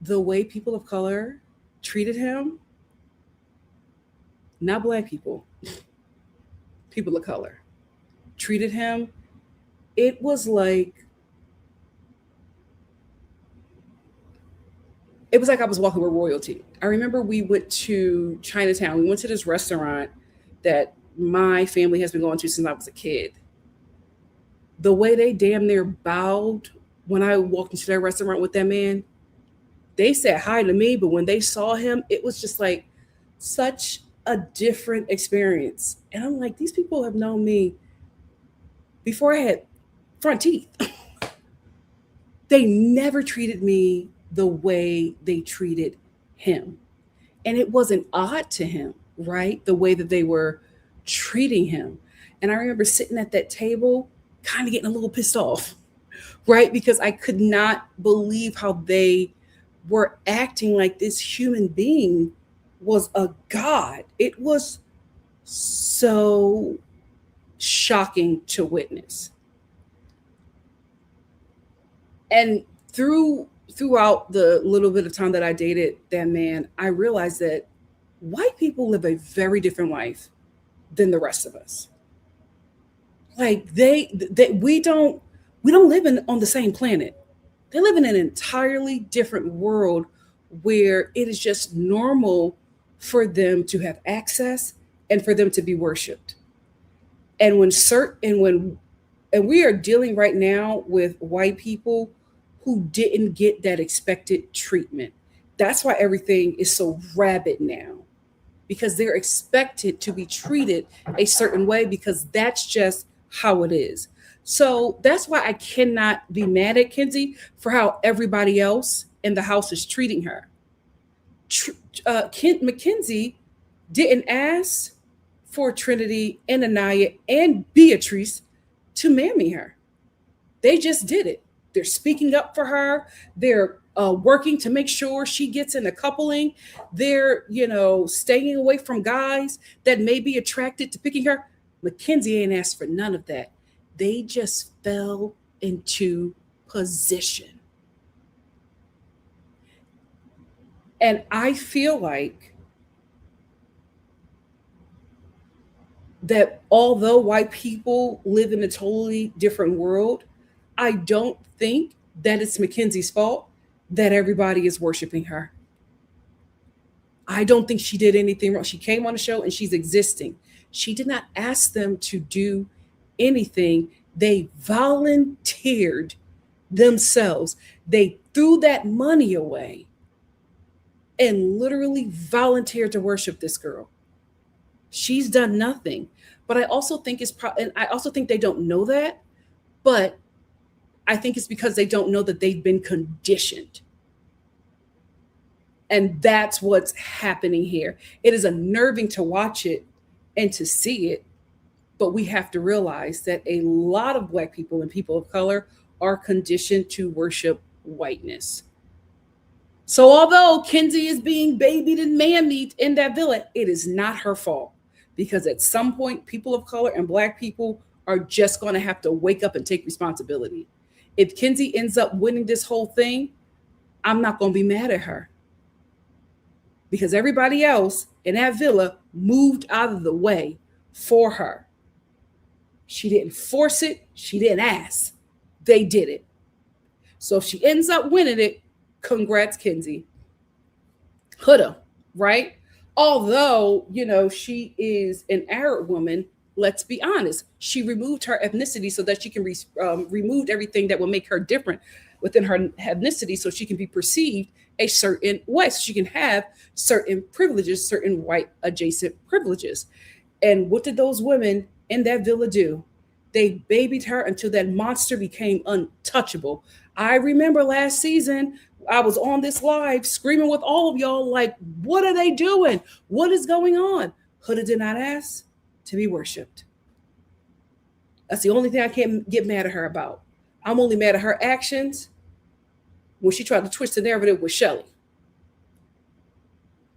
the way people of color treated him, not black people, people of color treated him, it was like I was walking with royalty. I remember we went to Chinatown. We went to this restaurant that my family has been going to since I was a kid. The way they damn near bowed when I walked into that restaurant with that man, they said hi to me, but when they saw him, it was just like such a different experience. And I'm like, these people have known me before I had front teeth. They never treated me the way they treated him. And it wasn't odd to him, right? The way that they were treating him. And I remember sitting at that table, kind of getting a little pissed off, right? Because I could not believe how they were acting like this human being was a god. It was so shocking to witness. And throughout the little bit of time that I dated that man, I realized that white people live a very different life than the rest of us. Like we don't live on the same planet. They live in an entirely different world where it is just normal for them to have access and for them to be worshipped. And and we are dealing right now with white people who didn't get that expected treatment. That's why everything is so rabid now, because they're expected to be treated a certain way because that's just how it is. So that's why I cannot be mad at Kenzie for how everybody else in the house is treating her. Mackenzie didn't ask for Trinity and Anaya and Beatrice to mammy her. They just did it. They're speaking up for her. They're working to make sure she gets in a coupling. They're, staying away from guys that may be attracted to picking her. Mackenzie ain't asked for none of that. They just fell into position. And I feel like that although white people live in a totally different world, I don't think that it's Mackenzie's fault that everybody is worshiping her. I don't think she did anything wrong. She came on the show and she's existing. She did not ask them to do anything. They volunteered themselves. They threw that money away and literally volunteered to worship this girl. She's done nothing. But I also think and I also think they don't know that, but I think it's because they don't know that they've been conditioned. And that's what's happening here. It is unnerving to watch it and to see it, but we have to realize that a lot of Black people and people of color are conditioned to worship whiteness. So although Kenzie is being babied and mammied in that villa, it is not her fault, because at some point, people of color and Black people are just going to have to wake up and take responsibility. If Kenzie ends up winning this whole thing, I'm not going to be mad at her, because everybody else in that villa moved out of the way for her. She didn't force it. She didn't ask. They did it. So if she ends up winning it, congrats, Kenzie. Coulda, right? Although, she is an Arab woman, let's be honest. She removed her ethnicity so that she can remove everything that will make her different within her ethnicity, so she can be perceived a certain way. So she can have certain privileges, certain white adjacent privileges. And what did those women in that villa do? They babied her until that monster became untouchable. I remember last season, I was on this live screaming with all of y'all, like, what are they doing? What is going on? Huda did not ask to be worshipped. That's the only thing I can't get mad at her about. I'm only mad at her actions when she tried to twist the narrative with Shelly.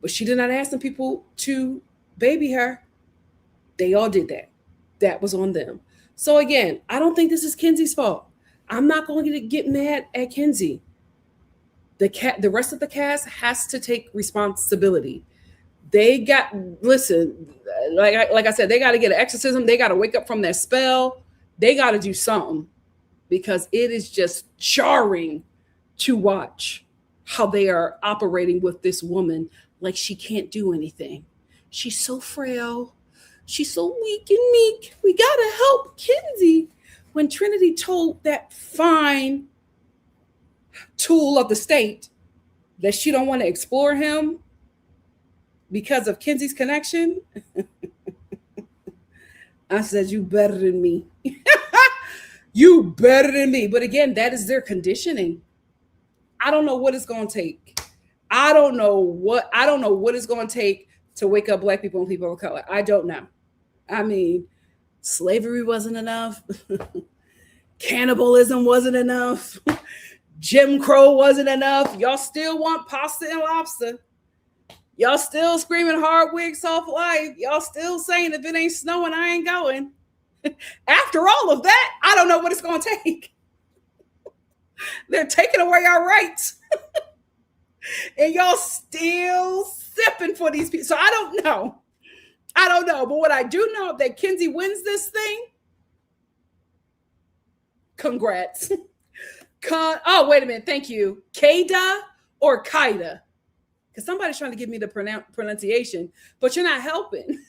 But she did not ask them people to baby her. They all did that. That was on them. So again, I don't think this is Kenzie's fault. I'm not going to get mad at Kenzie. The rest of the cast has to take responsibility. They got, listen, like I said, they got to get an exorcism. They got to wake up from that spell. They got to do something, because it is just jarring to watch how they are operating with this woman like she can't do anything. She's so frail. She's so weak and meek. We got to help Kenzie. When Trinity told that fine tool of the state that she don't want to explore him because of Kenzie's connection, I said, you better than me. You better than me. But again, that is their conditioning. I don't know what it's going to take. I don't know what it's going to take to wake up Black people and people of color. I don't know. I mean, slavery wasn't enough. Cannibalism wasn't enough. Jim Crow wasn't enough. Y'all still want pasta and lobster. Y'all still screaming hard wig soft life. Y'all still saying if it ain't snowing, I ain't going. After all of that, I don't know what it's going to take. They're taking away our rights. And y'all still sipping for these people. So I don't know. But what I do know, that Kenzie wins this thing, congrats. Oh, wait a minute. Thank you. Kada or Kaida? Because somebody's trying to give me the pronunciation, but you're not helping.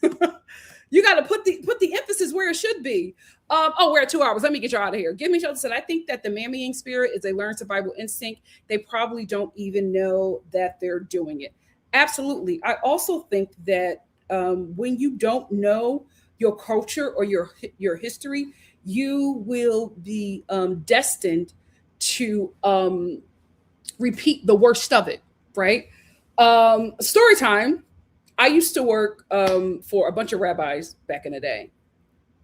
You got to put the emphasis where it should be. We're at 2 hours. Let me get you out of here. Give Me Shelter said, I think that the mammying spirit is a learned survival instinct. They probably don't even know that they're doing it. Absolutely. I also think that when you don't know your culture or your history, you will be destined to repeat the worst of it, right? Story time. I used to work for a bunch of rabbis back in the day.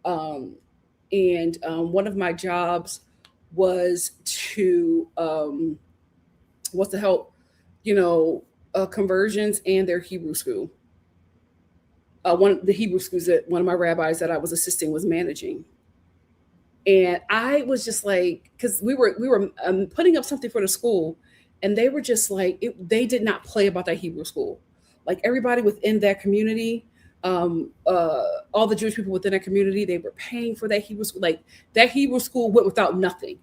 And one of my jobs was to help, conversions and their Hebrew school. One of the Hebrew schools that one of my rabbis that I was assisting was managing. And I was just like, because we were putting up something for the school, and they were just like, they did not play about that Hebrew school. Like everybody within that community, all the Jewish people within that community, they were paying for that Hebrew school. Like that Hebrew school went without nothing.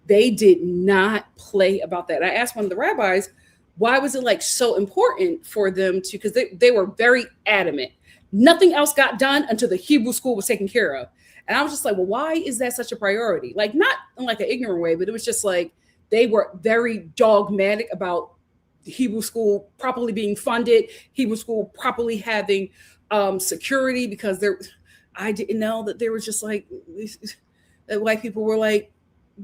They did not play about that. I asked one of the rabbis, why was it like so important for them to, because they were very adamant. Nothing else got done until the Hebrew school was taken care of. And I was just like, well, why is that such a priority? Like not in like an ignorant way, but it was just like, they were very dogmatic about Hebrew school properly being funded, Hebrew school properly having security, because I didn't know that there was just like, that white people were like,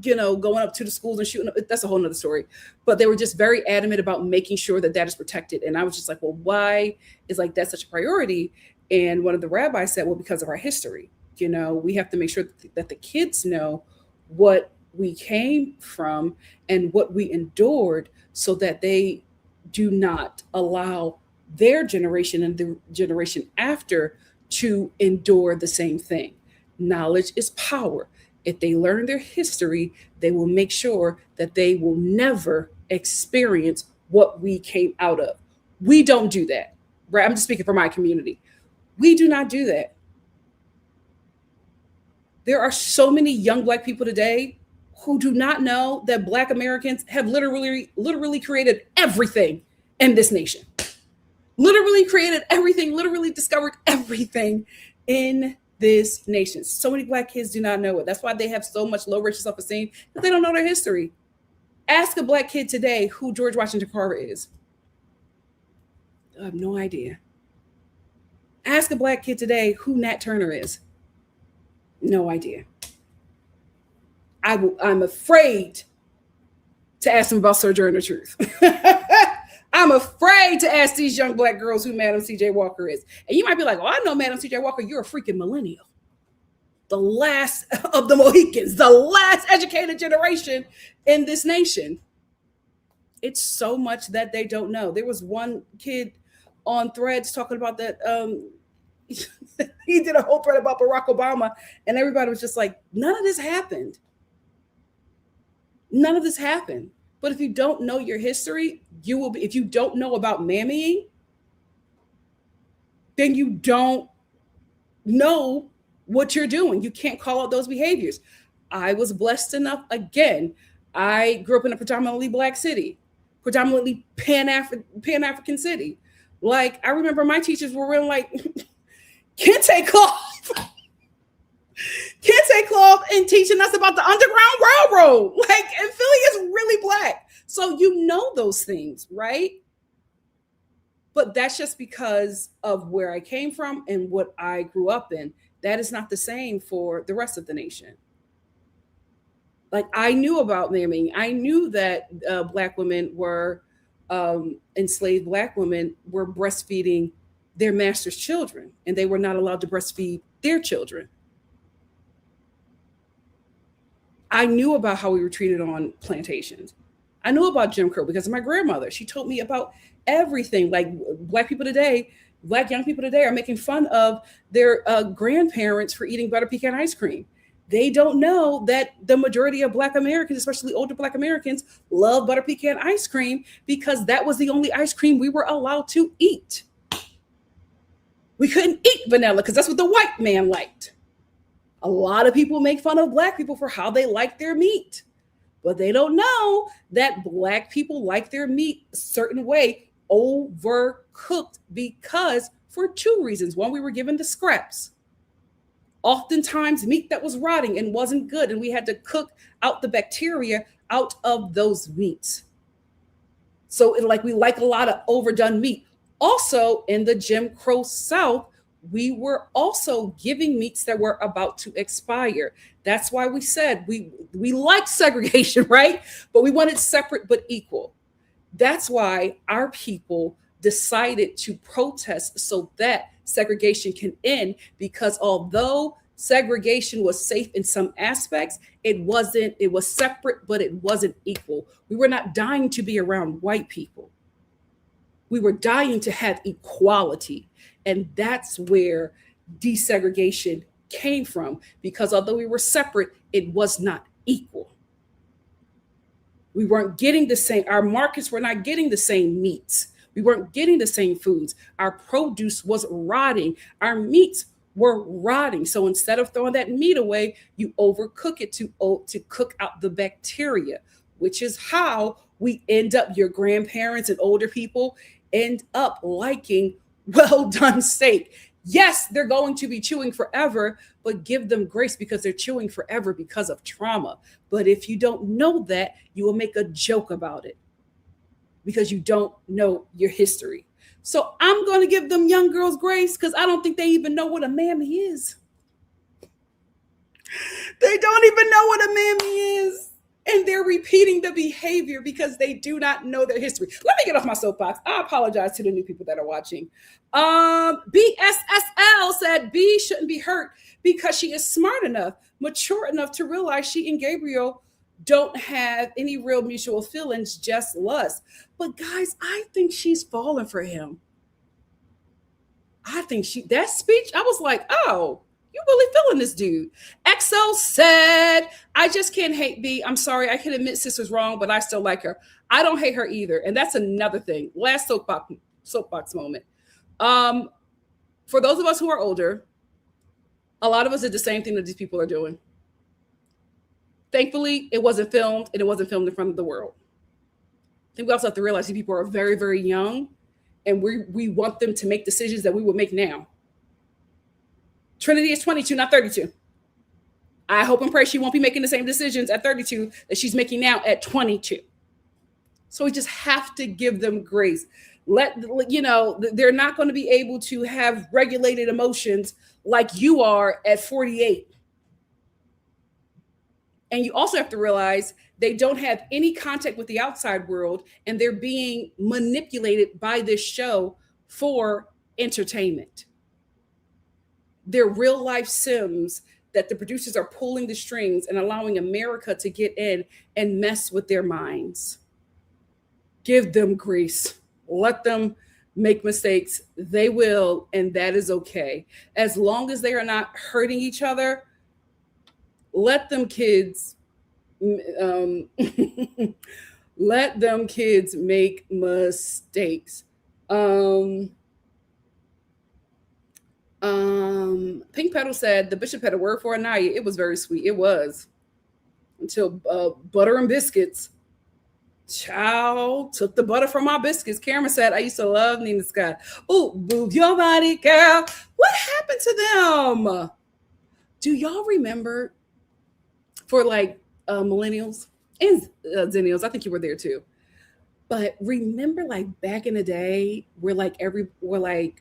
going up to the schools and shooting up. That's a whole nother story. But they were just very adamant about making sure that is protected. And I was just like, well, why is like that such a priority? And one of the rabbis said, well, because of our history. We have to make sure that the kids know what we came from and what we endured, so that they do not allow their generation and the generation after to endure the same thing. Knowledge is power. If they learn their history, they will make sure that they will never experience what we came out of. We don't do that, right? I'm just speaking for my community. We do not do that. There are so many young Black people today who do not know that Black Americans have literally created everything in this nation. Literally created everything, literally discovered everything in this nation. So many Black kids do not know it. That's why they have so much low racial self-esteem, because they don't know their history. Ask a Black kid today who George Washington Carver is. I have no idea. Ask a Black kid today who Nat Turner is. No idea. I'm afraid to ask them about Sojourner Truth. I'm afraid to ask these young Black girls who Madam C.J. Walker is. And you might be like, oh, I know Madam C.J. Walker. You're a freaking millennial. The last of the Mohicans, the last educated generation in this nation. It's so much that they don't know. There was one kid on Threads talking about that. He did a whole thread about Barack Obama, and everybody was just like, none of this happened. None of this happened. But if you don't know your history, you will be, if you don't know about mammying, then you don't know what you're doing. You can't call out those behaviors. I was blessed enough, again, I grew up in a predominantly Black city, predominantly Pan-African city. Like, I remember my teachers were real like, kente cloth. Kente cloth and teaching us about the Underground Railroad. Like, and Philly is really Black. So you know those things, right? But that's just because of where I came from and what I grew up in. That is not the same for the rest of the nation. Like, I knew about mamming. I knew that Black women were, enslaved Black women were breastfeeding their master's children, and they were not allowed to breastfeed their children. I knew about how we were treated on plantations. I knew about Jim Crow because of my grandmother. She told me about everything. Like, Black people today, Black young people today are making fun of their grandparents for eating butter pecan ice cream. They don't know that the majority of Black Americans, especially older Black Americans, love butter pecan ice cream because that was the only ice cream we were allowed to eat. We couldn't eat vanilla because that's what the white man liked. A lot of people make fun of Black people for how they like their meat, but they don't know that Black people like their meat a certain way, overcooked, because for two reasons. One, we were given the scraps. Oftentimes meat that was rotting and wasn't good, and we had to cook out the bacteria out of those meats. So we like a lot of overdone meat. Also, in the Jim Crow South, we were also giving meats that were about to expire. That's why we said we like segregation, right? But we wanted separate but equal. That's why our people decided to protest so that segregation can end, because although segregation was safe in some aspects, it was separate, but it wasn't equal. We were not dying to be around white people. We were dying to have equality. And that's where desegregation came from, because although we were separate, it was not equal. We weren't getting the same, our markets were not getting the same meats. We weren't getting the same foods. Our produce was rotting. Our meats were rotting. So instead of throwing that meat away, you overcook it to cook out the bacteria, which is how we end up, your grandparents and older people end up liking well done steak. Yes, they're going to be chewing forever, but give them grace because they're chewing forever because of trauma. But if you don't know that, you will make a joke about it because you don't know your history. So I'm going to give them young girls grace because I don't think they even know what a mammy is. They don't even know what a mammy is. And they're repeating the behavior because they do not know their history. Let me get off my soapbox. I apologize to the new people that are watching. BSSL said B shouldn't be hurt because she is smart enough, mature enough to realize she and Gabriel don't have any real mutual feelings, just lust. But guys, I think she's falling for him. I think that speech, I was like, oh, you really feeling this dude. XO said, I just can't hate B. I'm sorry, I can admit sister's wrong, but I still like her. I don't hate her either. And that's another thing. Last soapbox moment. For those of us who are older, a lot of us did the same thing that these people are doing. Thankfully, it wasn't filmed, and it wasn't filmed in front of the world. I think we also have to realize these people are very, very young, and we want them to make decisions that we would make now. Trinity is 22, not 32. I hope and pray she won't be making the same decisions at 32 that she's making now at 22. So we just have to give them grace. They're not going to be able to have regulated emotions like you are at 48. And you also have to realize they don't have any contact with the outside world, and they're being manipulated by this show for entertainment. They're real life Sims that the producers are pulling the strings and allowing America to get in and mess with their minds. Give them grace. Let them make mistakes. They will, and that is okay. As long as they are not hurting each other, let them kids let them kids make mistakes. Pink Petal said the bishop had a word for Anaya. It was very sweet. It was until butter and biscuits. Child took the butter from my biscuits. Cameron said, I used to love Nina Scott. Oh, move your body, girl. What happened to them? Do y'all remember for like millennials and zennials? I think you were there too. But remember, like back in the day, we're like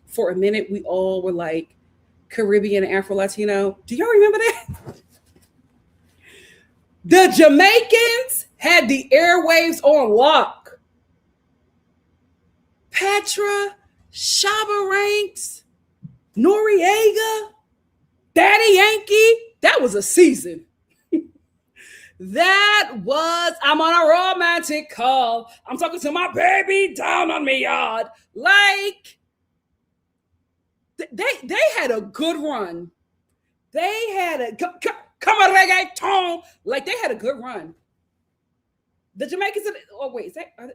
for a minute, we all were like Caribbean and Afro Latino. Do y'all remember that? The Jamaicans had the airwaves on lock. Petra, Shabba Ranks, Noriega, Daddy Yankee. That was a season. I'm on a romantic call. I'm talking to my baby down on me yard. Like, they had a good run. They had a come on reggaeton. Like, they had a good run. The Jamaicans, is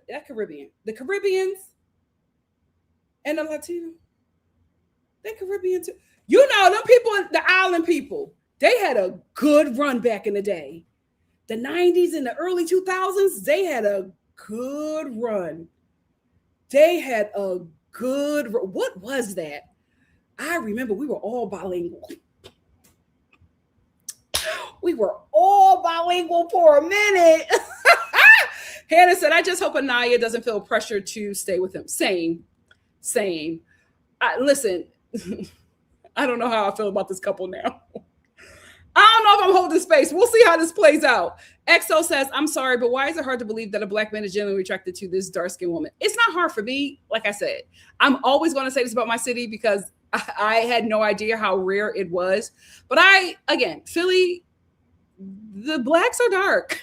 that Caribbean? The Caribbeans and the Latino. They Caribbean too. You know, them people, the island people, they had a good run back in the day. The 90s and the early 2000s, they had a good run. What was that? I remember we were all bilingual. We were all bilingual for a minute. Hannah said, I just hope Anaya doesn't feel pressure to stay with him. Same. Listen, I don't know how I feel about this couple now. I don't know if I'm holding space. We'll see how this plays out. XO says, I'm sorry, but why is it hard to believe that a black man is genuinely attracted to this dark-skinned woman? It's not hard for me. Like I said, I'm always going to say this about my city because I had no idea how rare it was. But Philly, the blacks are dark.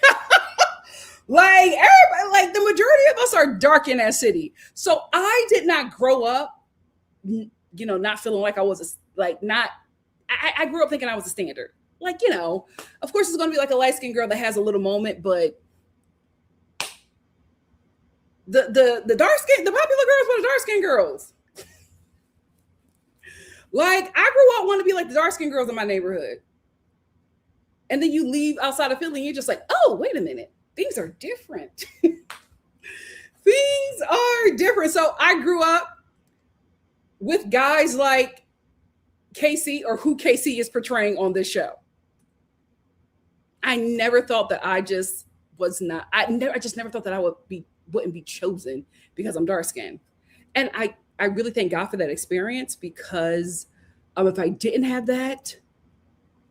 Like everybody, like the majority of us are dark in that city. So I did not grow up, not feeling like I was I grew up thinking I was a standard. Like, of course it's going to be like a light-skinned girl that has a little moment, but the dark-skinned, the popular girls were the dark-skinned girls. Like, I grew up wanting to be like the dark-skinned girls in my neighborhood. And then you leave outside of Philly and you're just like, oh, wait a minute. Things are different. Things are different. So I grew up with guys like Casey, or who Casey is portraying on this show. I never thought that I just never thought that I wouldn't be chosen because I'm dark skinned. And I really thank God for that experience, because if I didn't have that,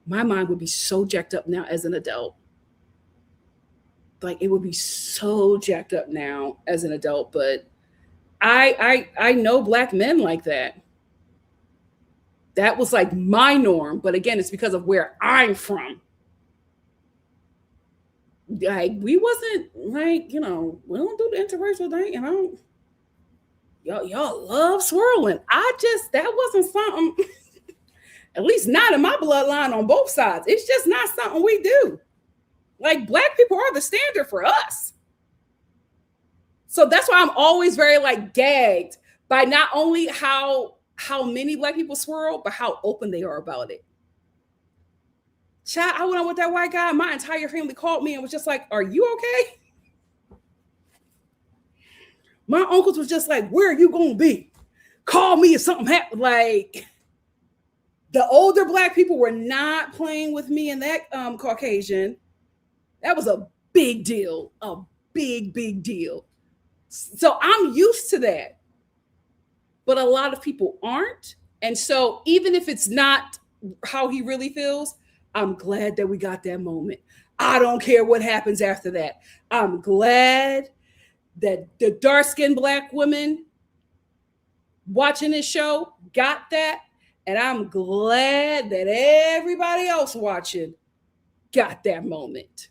my mind would be so jacked up now as an adult. Like, it would be so jacked up now as an adult. But I know black men like that. That was like my norm. But again, it's because of where I'm from. Like, we wasn't like, we don't do the interracial thing, y'all love swirling. That wasn't something, at least not in my bloodline on both sides. It's just not something we do. Like, black people are the standard for us. So that's why I'm always very gagged by not only how many black people swirl, but how open they are about it. Child, I went on with that white guy. My entire family called me and was just like, are you okay? My uncles was just like, where are you going to be? Call me if something happened. Like, the older black people were not playing with me and that Caucasian. That was a big deal. A big, big deal. So I'm used to that. But a lot of people aren't. And so even if it's not how he really feels, I'm glad that we got that moment. I don't care what happens after that. I'm glad that the dark-skinned black women watching this show got that. And I'm glad that everybody else watching got that moment.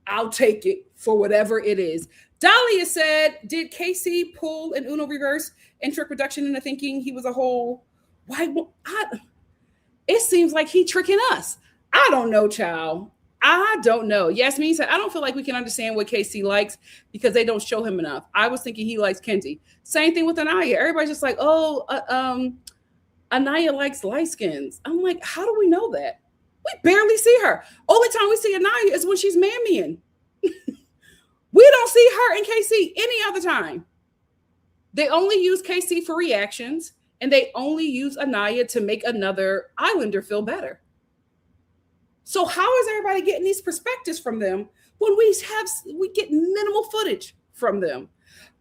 I'll take it for whatever it is. Dahlia said, did Casey pull an Uno reverse and trick production into thinking he was a whole white woman? It seems like he tricking us. I don't know, child. I don't know. Yasmin said, I don't feel like we can understand what Casey likes because they don't show him enough. I was thinking he likes Kendi. Same thing with Anaya. Everybody's just like, Anaya likes light skins. I'm like, how do we know that? We barely see her. Only time we see Anaya is when she's mammying. We don't see her and KC any other time. They only use KC for reactions, and they only use Anaya to make another Islander feel better. So how is everybody getting these perspectives from them when we get minimal footage from them?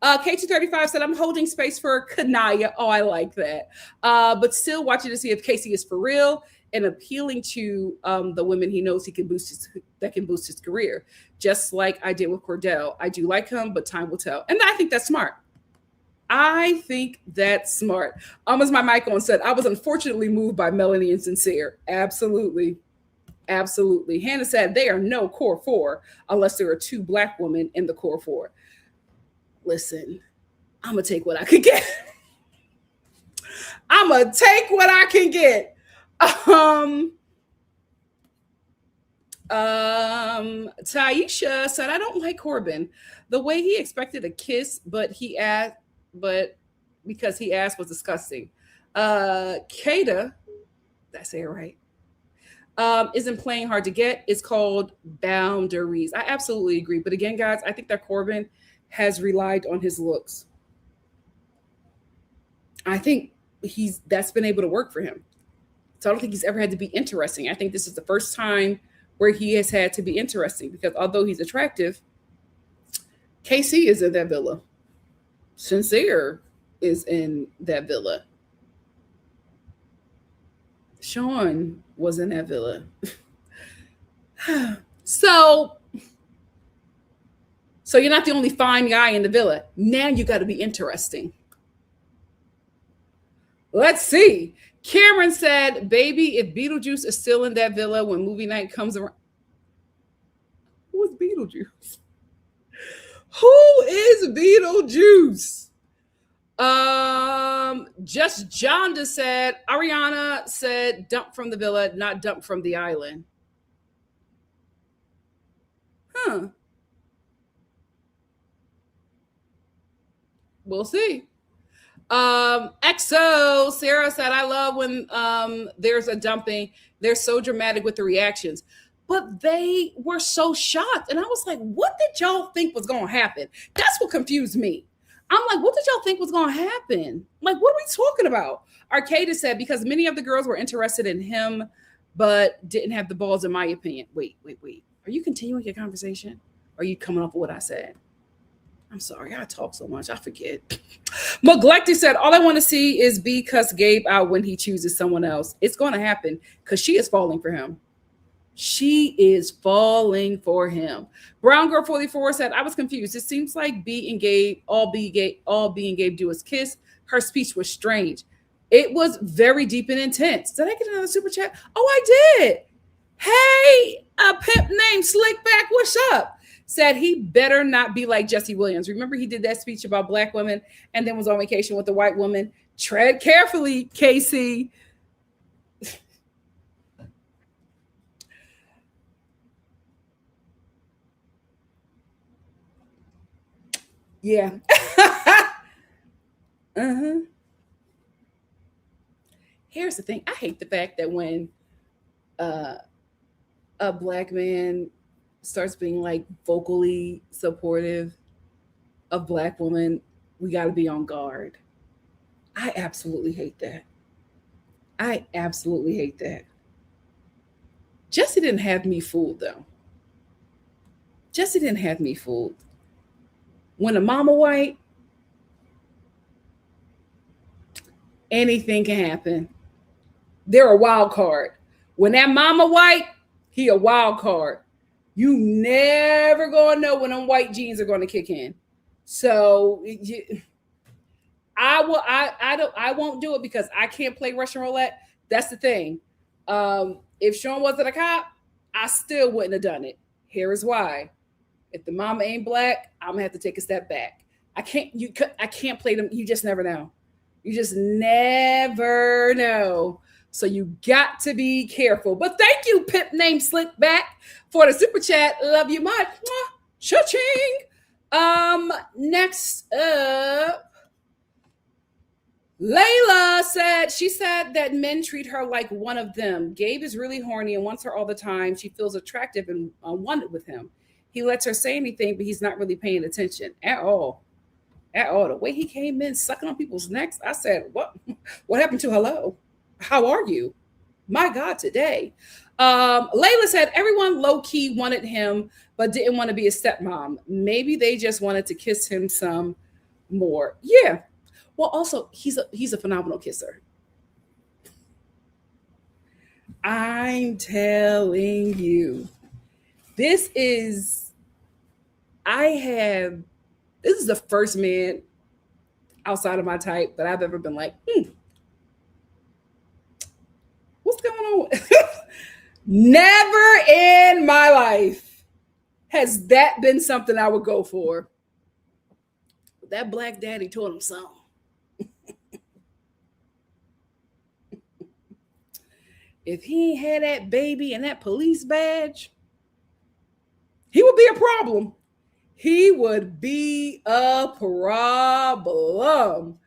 K235 said, I'm holding space for Kanaya. Oh, I like that. But still watching to see if Casey is for real and appealing to the women he knows can boost his career, just like I did with Cordell. I do like him, but time will tell. And I think that's smart. I think that's smart. As my mic on said, I was unfortunately moved by Melanie and Sincere. Absolutely. Absolutely. Hannah said they are no core four unless there are two black women in the core four. Listen, I'm going to take what I could get. I'm going to take what I can get. Taisha said, I don't like Corbin. The way he expected a kiss, but because he asked was disgusting. Kada, did I say it right? Isn't playing hard to get. It's called boundaries. I absolutely agree. But again, guys, I think that Corbin has relied on his looks. I think that's been able to work for him. So I don't think he's ever had to be interesting. I think this is the first time where he has had to be interesting because although he's attractive, KC is in that villa. Sincere is in that villa. Sean was in that villa. So you're not the only fine guy in the villa. Now you got to be interesting. Let's see. Cameron said, baby, if Beetlejuice is still in that villa when movie night comes around. Who is Beetlejuice? Who is Beetlejuice? Just Jonda said, Ariana said, dump from the villa, not dump from the island. Huh. We'll see. XO, Sarah said, I love when there's a dumping. They're so dramatic with the reactions. But they were so shocked. And I was like, what did y'all think was going to happen? That's what confused me. I'm like, what did y'all think was going to happen? Like, what are we talking about? Arcada said, because many of the girls were interested in him, but didn't have the balls, in my opinion. Wait. Are you continuing your conversation? Or are you coming up with what I said? I'm sorry, I talk so much, I forget. Neglected said, all I want to see is B cuss Gabe out when he chooses someone else. It's going to happen because she is falling for him. She is falling for him. Brown Girl 44 said, I was confused. It seems like B and Gabe, all B and Gabe do is kiss. Her speech was strange. It was very deep and intense. Did I get another super chat? Oh, I did. Hey, a pimp named Slickback, what's up? Said he better not be like Jesse Williams. Remember he did that speech about black women and then was on vacation with a white woman. Tread carefully, Casey. Yeah. Here's the thing. I hate the fact that when a black man starts being like vocally supportive of black women, we got to be on guard. I absolutely hate that. Jesse didn't have me fooled, though. Jesse didn't have me fooled. When a mama white, anything can happen. They're a wild card. When that mama white, he a wild card. You never gonna know when them white genes are gonna kick in. So I won't do it because I can't play Russian roulette. That's the thing. If Sean wasn't a cop, I still wouldn't have done it. Here is why. If the mama ain't black, I'm gonna have to take a step back. I can't play them. You just never know. You just never know. So you got to be careful. But thank you, Pip Name Slickback, for the super chat. Love you much. Cha-ching. Next up, Layla said that men treat her like one of them. Gabe is really horny and wants her all the time. She feels attractive and wanted with him. He lets her say anything, but he's not really paying attention at all. At all. The way he came in sucking on people's necks, I said, what happened to hello? How are you? My God, today. Layla said everyone low-key wanted him, but didn't want to be a stepmom. Maybe they just wanted to kiss him some more. Yeah. Well, also, he's a phenomenal kisser. I'm telling you. This is the first man outside of my type that I've ever been like, what's going on? Never in my life has that been something I would go for. That black daddy told him something. If he ain't had that baby and that police badge, he would be a problem. He would be a problem.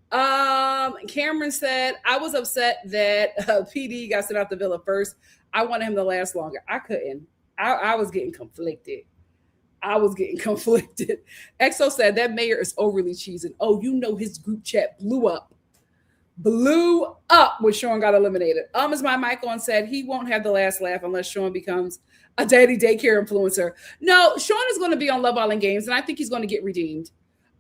Cameron said, I was upset that PD got sent out the villa first. I wanted him to last longer. I couldn't. I was getting conflicted. EXO said that mayor is overly cheesing. Oh, you know his group chat blew up when Sean got eliminated. Is my mic on? Said he won't have the last laugh unless Sean becomes a daddy daycare influencer. No, Sean is going to be on Love Island Games, and I think he's going to get redeemed.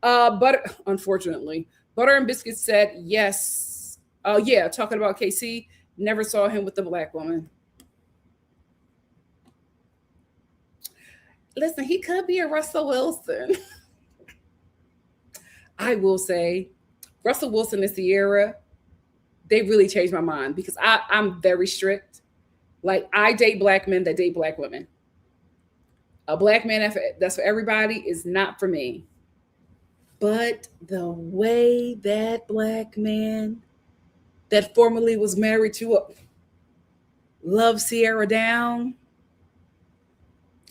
But unfortunately, Butter and Biscuits said yes. Oh yeah, talking about KC, never saw him with the black woman. Listen, he could be a Russell Wilson. I will say, Russell Wilson and Sierra, they really changed my mind because I'm very strict. Like, I date black men that date black women. A black man that's for everybody is not for me. But the way that black man that formerly was married to loved Sierra down,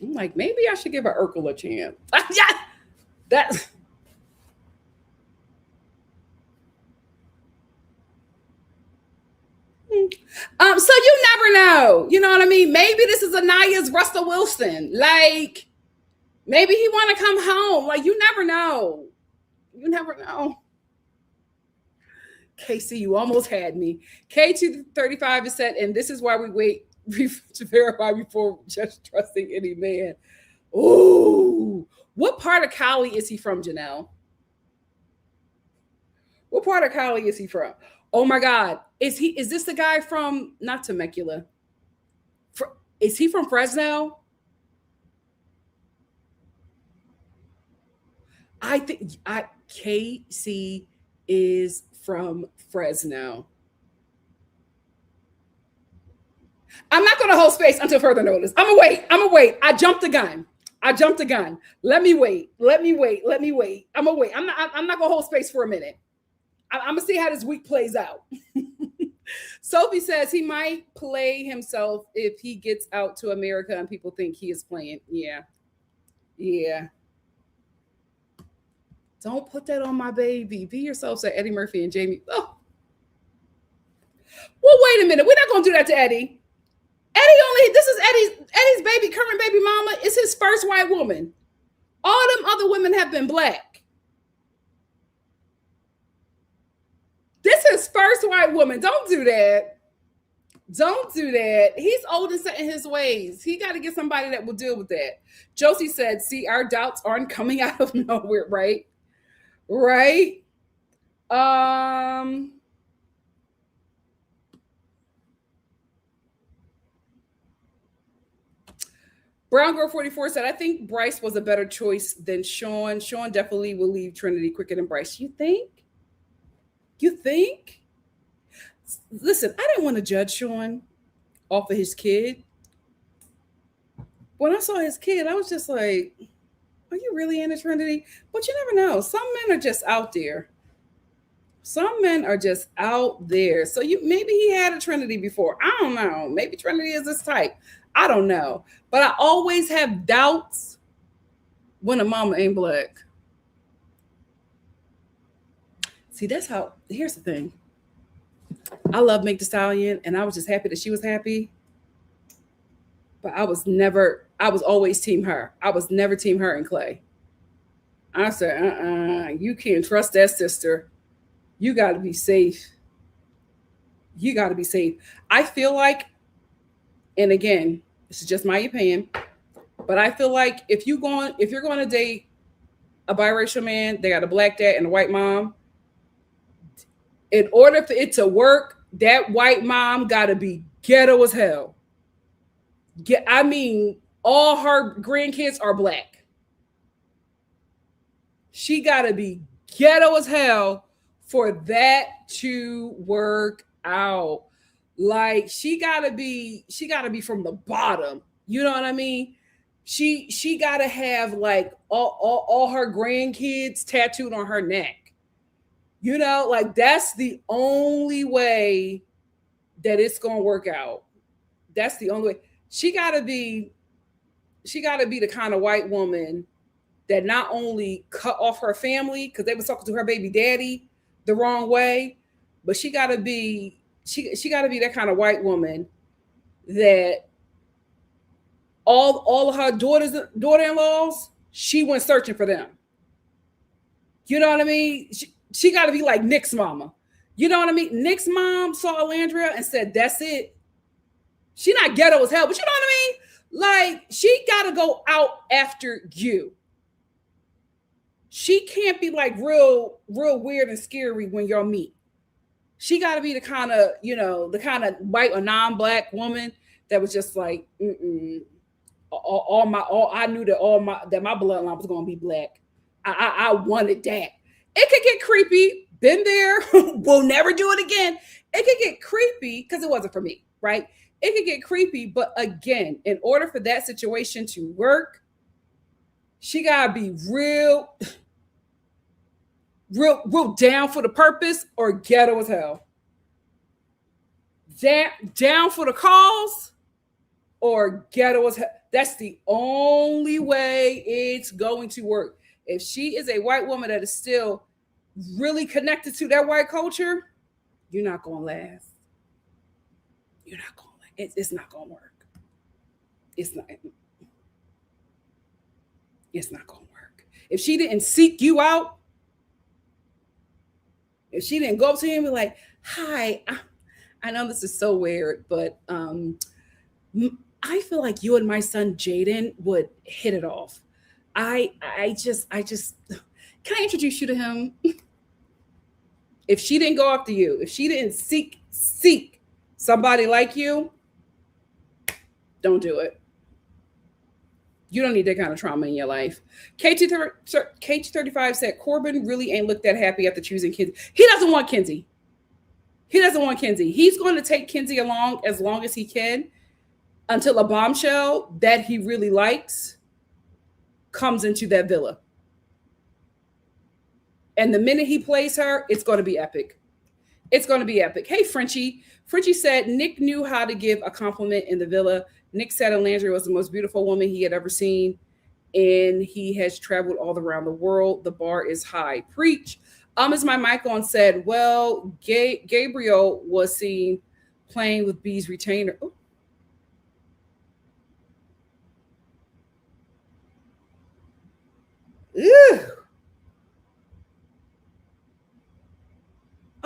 I'm like, maybe I should give Urkel a chance. That's... So you never know. You know what I mean? Maybe this is Anaya's Russell Wilson. Like, maybe he want to come home. Like, you never know. You never know. KC, you almost had me. K235 has said, and this is why we wait to verify before just trusting any man. Ooh. What part of Cali is he from, Janelle? What part of Cali is he from? Oh my God. Is this the guy from, not Temecula? Is he from Fresno? I think KC is from Fresno. I'm not going to hold space until further notice. I'm going to wait. I jumped the gun. Let me wait. I'm going to wait. I'm not going to hold space for a minute. I'm going to see how this week plays out. Sophie says he might play himself if he gets out to America and people think he is playing. Yeah. Don't put that on my baby. Be yourself, said Eddie Murphy and Jamie. Oh. Well, wait a minute. We're not going to do that to Eddie. This is Eddie's baby, current baby mama is his first white woman. All them other women have been black. This is first white woman. Don't do that. He's old and set in his ways. He got to get somebody that will deal with that. Josie said, see, our doubts aren't coming out of nowhere, right? Brown Girl 44 said, I think Bryce was a better choice than Sean. Sean definitely will leave Trinity quicker than Bryce. You think? Listen, I didn't want to judge Sean off of his kid. When I saw his kid, I was just like, Are you really in a Trinity? But you never know. Some men are just out there. Some men are just out there. So you maybe he had a Trinity before. I don't know. Maybe Trinity is this type. I don't know. But I always have doubts when a mama ain't black. See, that's how. Here's the thing. I love Meg Thee Stallion, and I was just happy that she was happy. But I was never. I was always team her. I was never team her and Clay. I said, you can't trust that sister. You got to be safe. You got to be safe. I feel like, and again, this is just my opinion, but I feel like if you're going to date a biracial man, they got a black dad and a white mom. In order for it to work, that white mom got to be ghetto as hell. I mean, all her grandkids are black. She got to be ghetto as hell for that to work out. Like she gotta be from the bottom. You know what I mean? She gotta have like all her grandkids tattooed on her neck. You know, like that's the only way that it's gonna work out. That's the only way. She gotta be the kind of white woman that not only cut off her family because they was talking to her baby daddy the wrong way, but she gotta be that kind of white woman that all of her daughter-in-laws, she went searching for them. You know what I mean? She got to be like Nick's mama. You know what I mean? Nick's mom saw Alandria and said, "That's it." She not ghetto as hell, but you know what I mean? Like she got to go out after you. She can't be like real weird and scary when y'all meet. She got to be the kind of, white or non-black woman that was just like, I knew that my bloodline was going to be black. I wanted that. It could get creepy. Been there. We'll never do it again. It could get creepy because it wasn't for me, right? It could get creepy. But again, in order for that situation to work, she got to be real down for the purpose or ghetto as hell. Down for the cause or ghetto as hell. That's the only way it's going to work. If she is a white woman that is still really connected to that white culture, you're not going to last. You're not going to last. It's not going to work. It's not going to work. If she didn't seek you out, if she didn't go up to him and be like, "Hi, I know this is so weird, but I feel like you and my son Jaden would hit it off. I just can I introduce you to him?" If she didn't go after you, if she didn't seek somebody like you, don't do it. You don't need that kind of trauma in your life. KT35 said, Corbin really ain't looked that happy after choosing Kinsey. He doesn't want Kinsey. He's going to take Kinsey along as long as he can until a bombshell that he really likes comes into that villa. And the minute he plays her, it's going to be epic. It's going to be epic. Hey, Frenchie. Frenchie said, Nick knew how to give a compliment in the villa. Nick said Alandria was the most beautiful woman he had ever seen, and he has traveled all around the world. The bar is high. Preach. As my mic on said, well, Gabriel was seen playing with B's retainer. Ooh. Ew.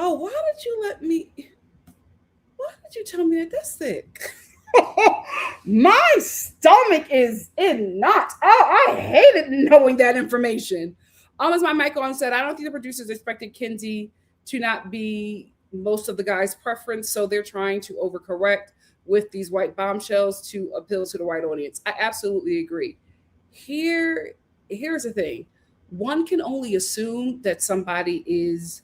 Oh, why did you tell me that that's sick? My stomach is in knots. Oh, I hated knowing that information. As my mic on said, I don't think the producers expected Kinsey to not be most of the guys' preference, so they're trying to overcorrect with these white bombshells to appeal to the white audience. I absolutely agree. Here's the thing. One can only assume that somebody is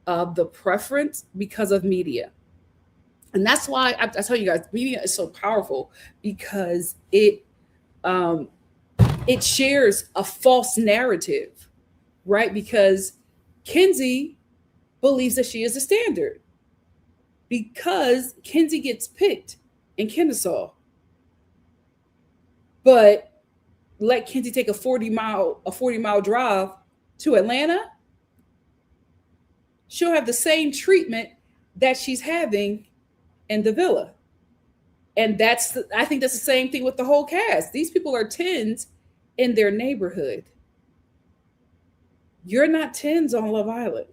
the preference because of media. And that's why I tell you guys, media is so powerful because it it shares a false narrative, right? Because Kenzie believes that she is a standard because Kenzie gets picked in Kennesaw. But let Kenzie take a 40-mile drive to Atlanta, she'll have the same treatment that she's having in the villa. And I think that's the same thing with the whole cast. These people are tens in their neighborhood. You're not tens on Love Island.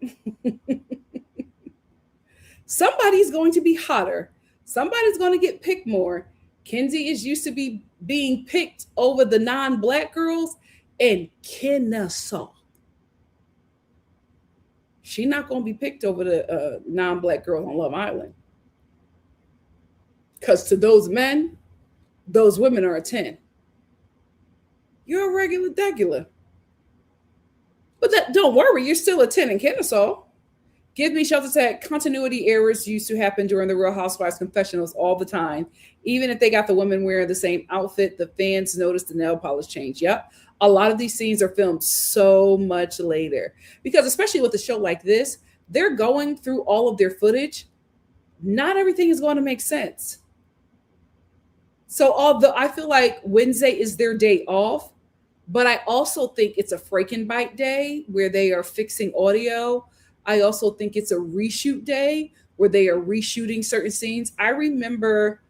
Somebody's going to be hotter. Somebody's going to get picked more. Kenzie is used to being picked over the non-black girls in Kennesaw. She's not going to be picked over the non-black girls on Love Island. Because to those men, those women are a 10. You're a regular. But don't worry, you're still a 10 in Kennesaw. Give Me Shelter said continuity errors used to happen during the Real Housewives confessionals all the time. Even if they got the women wearing the same outfit, the fans noticed the nail polish change. Yep. A lot of these scenes are filmed so much later. Because especially with a show like this, they're going through all of their footage. Not everything is going to make sense. So although I feel like Wednesday is their day off, but I also think it's a Frankenbite day where they are fixing audio. I also think it's a reshoot day where they are reshooting certain scenes. I remember,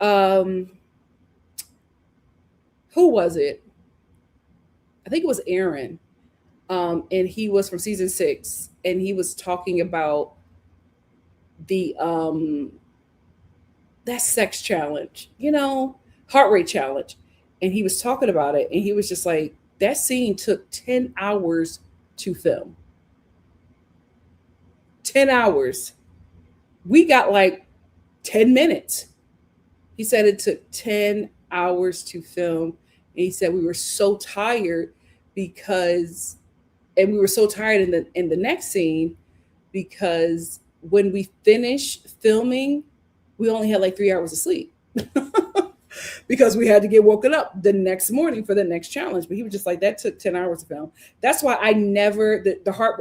who was it? I think it was Aaron. And he was from season 6. And he was talking about the that sex challenge, heart rate challenge. And he was talking about it. And he was just like, that scene took 10 hours to film. 10 hours. We got like 10 minutes. He said it took 10 hours to film. And he said we were so tired we were so tired in the next scene because when we finished filming, we only had like 3 hours of sleep because we had to get woken up the next morning for the next challenge. But he was just like, that took 10 hours to film. That's why I never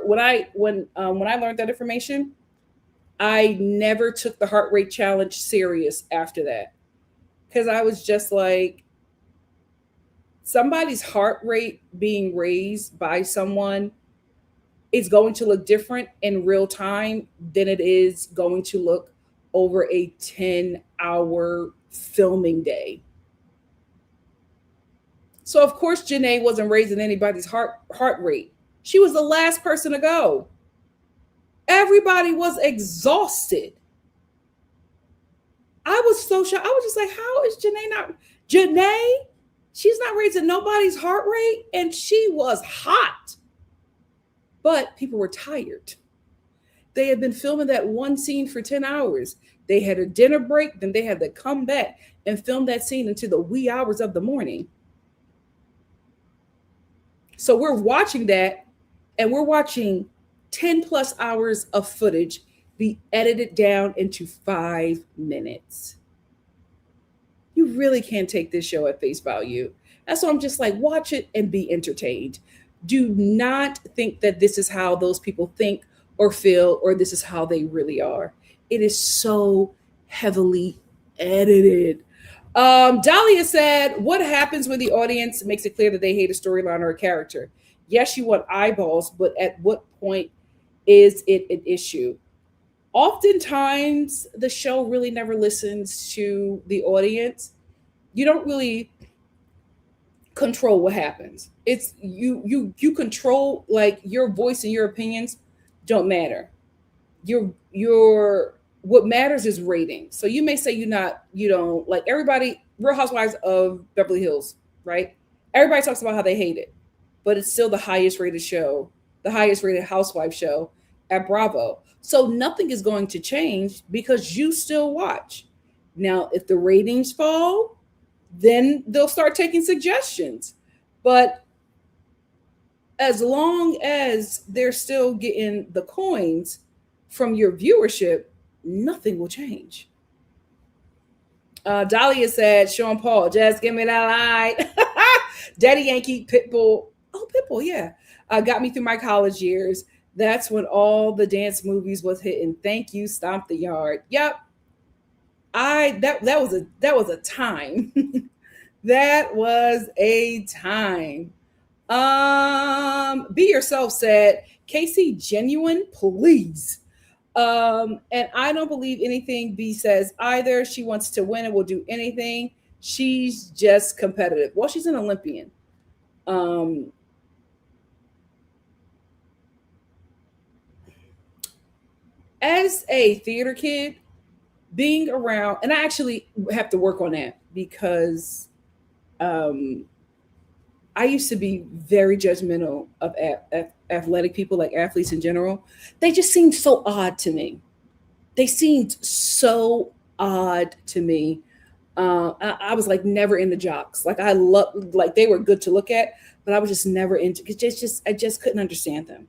when I learned that information, I never took the heart rate challenge serious after that. Because I was just like, somebody's heart rate being raised by someone is going to look different in real time than it is going to look over a 10-hour filming day. So of course, Janae wasn't raising anybody's heart rate. She was the last person to go. Everybody was exhausted. I was so shocked. I was just like, how is Janae? She's not raising nobody's heart rate. And she was hot. But people were tired. They had been filming that one scene for 10 hours. They had a dinner break. Then they had to come back and film that scene into the wee hours of the morning. So we're watching that, and we're watching 10 plus hours of footage be edited down into 5 minutes. You really can't take this show at face value. That's why I'm just like, watch it and be entertained. Do not think that this is how those people think or feel, or this is how they really are. It is so heavily edited. Dahlia said, what happens when the audience makes it clear that they hate a storyline or a character? Yes, you want eyeballs, but at what point is it an issue? Oftentimes, the show really never listens to the audience. You don't really control what happens. It's you control, like, your voice and your opinions don't matter. Your what matters is rating. So you may say you don't like everybody. Real Housewives of Beverly Hills, right? Everybody talks about how they hate it, but it's still the highest rated show, the highest rated housewife show at Bravo. So nothing is going to change because you still watch. Now, if the ratings fall, then they'll start taking suggestions. But as long as they're still getting the coins from your viewership, nothing will change. Dahlia said, Sean Paul, just give me that light. Daddy Yankee, Pitbull. Oh, Pitbull, yeah. Got me through my college years. That's when all the dance movies was hitting. Thank you, Stomp the Yard. Yep. That was a time. That was a time. Be yourself said Casey Genuine, please. And I don't believe anything B says either. She wants to win and will do anything. She's just competitive. Well, she's an Olympian. Um, as a theater kid, being around, and I actually have to work on that because um, I used to be very judgmental of athletic people, like athletes in general. They just seemed so odd to me. They seemed so odd to me. I was like never into jocks. Like I love, like they were good to look at, but I was just never into. Cause just I just couldn't understand them.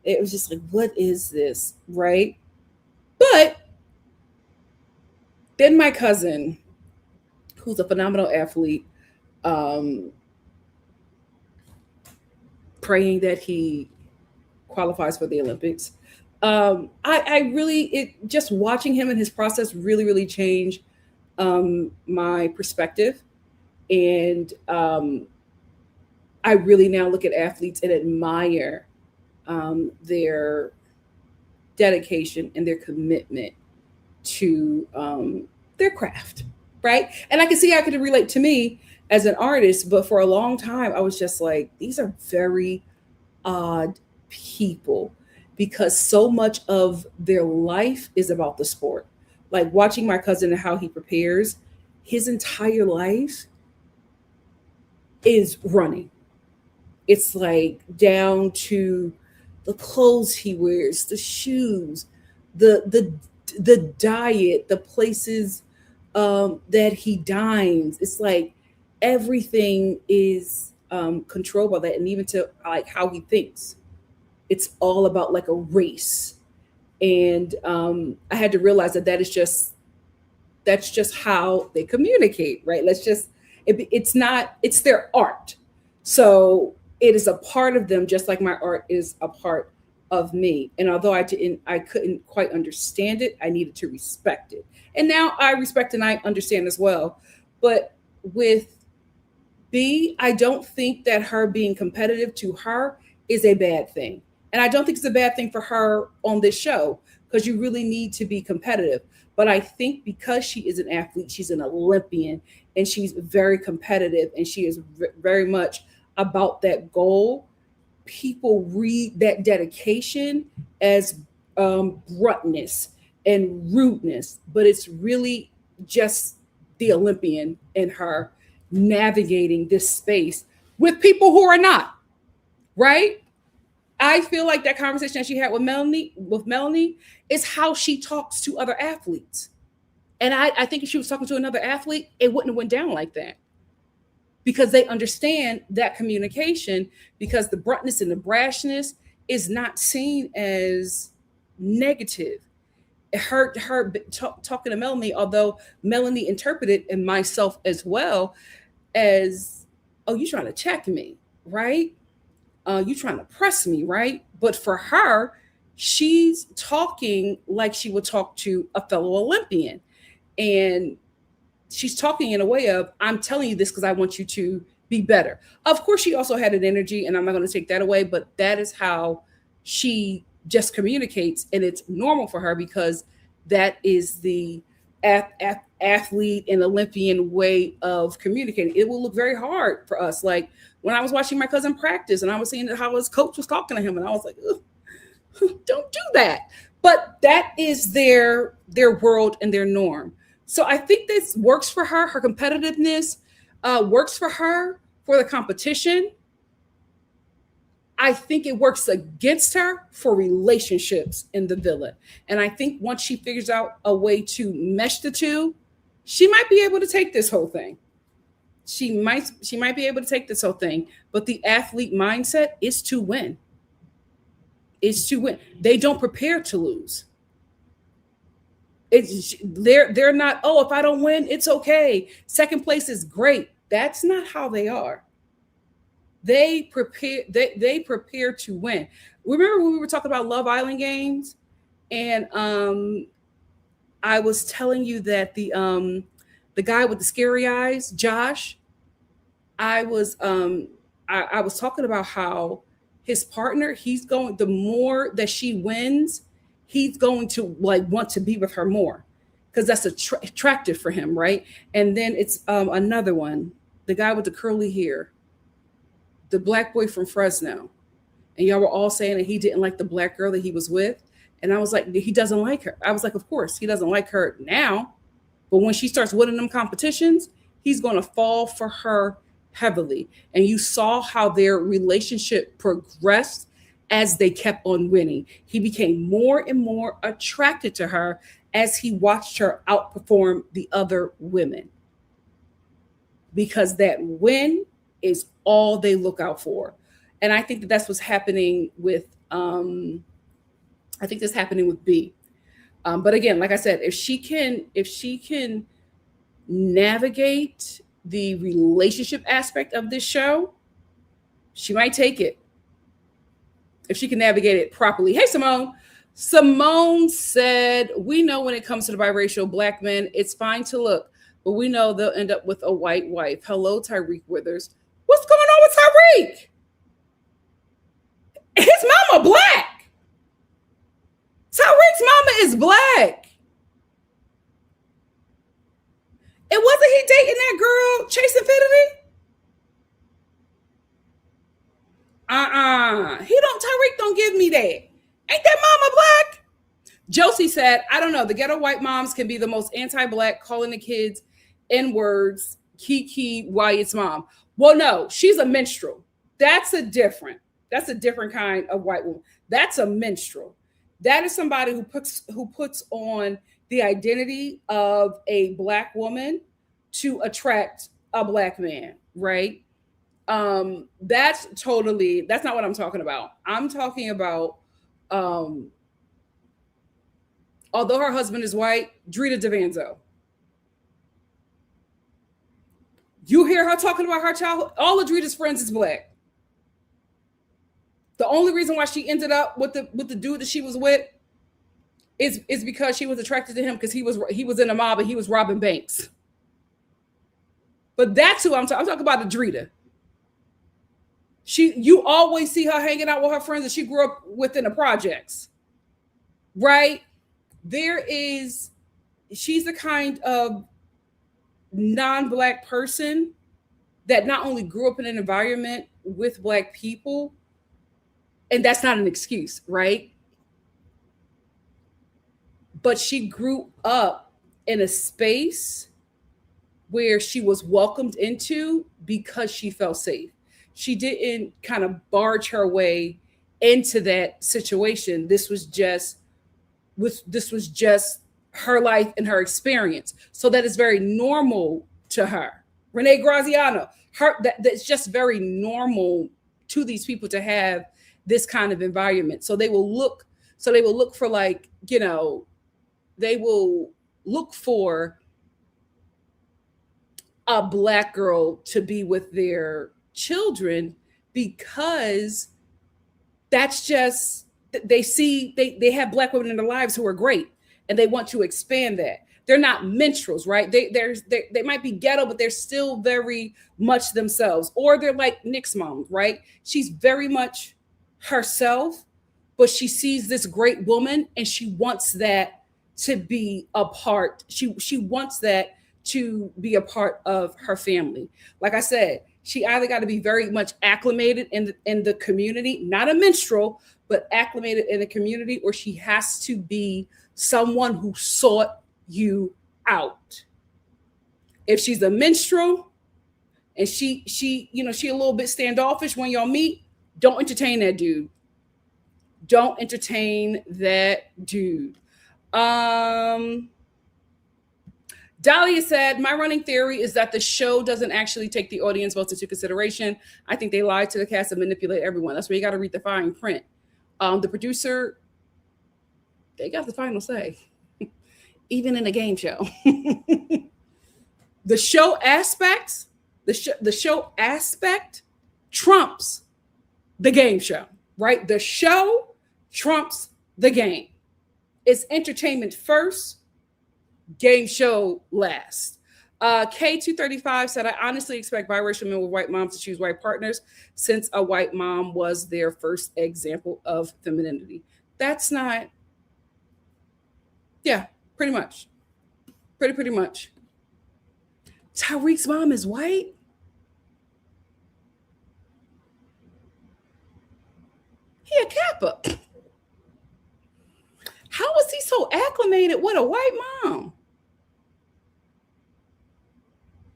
It was just like, what is this, right? But then my cousin, who's a phenomenal athlete, um, praying that he qualifies for the Olympics. I really, it just watching him and his process really, really changed my perspective. And I really now look at athletes and admire their dedication and their commitment to their craft, right? And I can see how it could relate to me as an artist, but for a long time, I was just like, these are very odd people because so much of their life is about the sport. Like watching my cousin and how he prepares, his entire life is running. It's like down to the clothes he wears, the shoes, the diet, the places that he dines. It's like everything is controlled by that, and even to like how he thinks. It's all about like a race, and I had to realize that that's just how they communicate, right? It's not, it's their art. So it is a part of them, just like my art is a part of me. And although I couldn't quite understand it, I needed to respect it. And now I respect and I understand as well. But with B, I don't think that her being competitive to her is a bad thing. And I don't think it's a bad thing for her on this show because you really need to be competitive. But I think because she is an athlete, she's an Olympian, and she's very competitive, and she is very much about that goal. People read that dedication as bluntness and rudeness, but it's really just the Olympian in her navigating this space with people who are not, right? I feel like that conversation that she had with Melanie is how she talks to other athletes. And I think if she was talking to another athlete, it wouldn't have went down like that because they understand that communication, because the bluntness and the brashness is not seen as negative. Talking to Melanie, although Melanie interpreted, and myself as well, as, oh, you trying to check me, right? You trying to press me, right? But for her, she's talking like she would talk to a fellow Olympian. And she's talking in a way of, I'm telling you this because I want you to be better. Of course, she also had an energy, and I'm not going to take that away, but that is how she just communicates. And it's normal for her because that is the athlete and Olympian way of communicating. It will look very hard for us. Like when I was watching my cousin practice and I was seeing how his coach was talking to him, and I was like, don't do that. But that is their world and their norm. So I think this works for her. Her competitiveness works for her for the competition. I think it works against her for relationships in the villa. And I think once she figures out a way to mesh the two, she might be able to take this whole thing. She might be able to take this whole thing. But the athlete mindset is to win. Is to win. They don't prepare to lose. They're not, oh, if I don't win, it's okay. Second place is great. That's not how they are. They prepare to win. Remember when we were talking about Love Island games, and I was telling you that the guy with the scary eyes, Josh, I was I was talking about how his partner, he's going, the more that she wins, he's going to like want to be with her more because that's attractive for him, right? And then it's another one, the guy with the curly hair, the black boy from Fresno, and y'all were all saying that he didn't like the black girl that he was with, and I was like, he doesn't like her. I was like, of course he doesn't like her now, but when she starts winning them competitions, he's going to fall for her heavily. And you saw how their relationship progressed as they kept on winning. He became more and more attracted to her as he watched her outperform the other women, because that win is all they look out for. And I think that that's what's happening with I think that's happening with B. But again, like I said, if she can navigate the relationship aspect of this show, she might take it. If she can navigate it properly. Hey, Simone. Simone said, we know when it comes to the biracial black men, it's fine to look, but we know they'll end up with a white wife. Hello, Tyreek Withers. What's going on with Tyreek? His mama black. Tyreek's mama is black. And wasn't he dating that girl, Chase Infinity? Tyreek don't give me that. Ain't that mama black? Josie said, I don't know. The ghetto white moms can be the most anti-black, calling the kids N-words, Kiki Wyatt's mom. Well, no, she's a minstrel. That's a different kind of white woman. That's a minstrel. That is somebody who puts on the identity of a black woman to attract a black man, right? That's not what I'm talking about. I'm talking about, although her husband is white, Drita DeVanzo. You hear her talking about her childhood. All of Drita's friends is black. The only reason why she ended up with the dude that she was with is because she was attracted to him because he was in a mob and he was robbing banks. But that's who I'm talking about, the Drita. You always see her hanging out with her friends that she grew up with in the projects, right? She's the kind of non-black person that not only grew up in an environment with black people, and that's not an excuse, right? But she grew up in a space where she was welcomed into because she felt safe. She didn't kind of barge her way into that situation. This was just her life and her experience. So that is very normal to her. Renee Graziano, that's just very normal to these people to have this kind of environment. So they will look for, like, you know, they will look for a black girl to be with their children because that's just, they have black women in their lives who are great and they want to expand that. They're not minstrels, right? They might be ghetto, but they're still very much themselves. Or they're like Nick's mom, right? She's very much herself, but she sees this great woman and she wants that to be a part. She wants that to be a part of her family. Like I said, she either got to be very much acclimated in the community, not a minstrel, but acclimated in the community, or she has to be someone who sought you out. If she's a minstrel and she a little bit standoffish when y'all meet, don't entertain that dude. Don't entertain that dude. Dahlia said, my running theory is that the show doesn't actually take the audience votes into consideration. I think they lie to the cast and manipulate everyone. That's where you got to read the fine print. The producer, they got the final say, even in a game show. The show aspect trumps the game show, right? The show trumps the game. It's entertainment first, game show last. K235 said, I honestly expect biracial men with white moms to choose white partners since a white mom was their first example of femininity. That's not, yeah, pretty much. Pretty much. Tariq's mom is white? He a Kappa. How is he so acclimated with a white mom?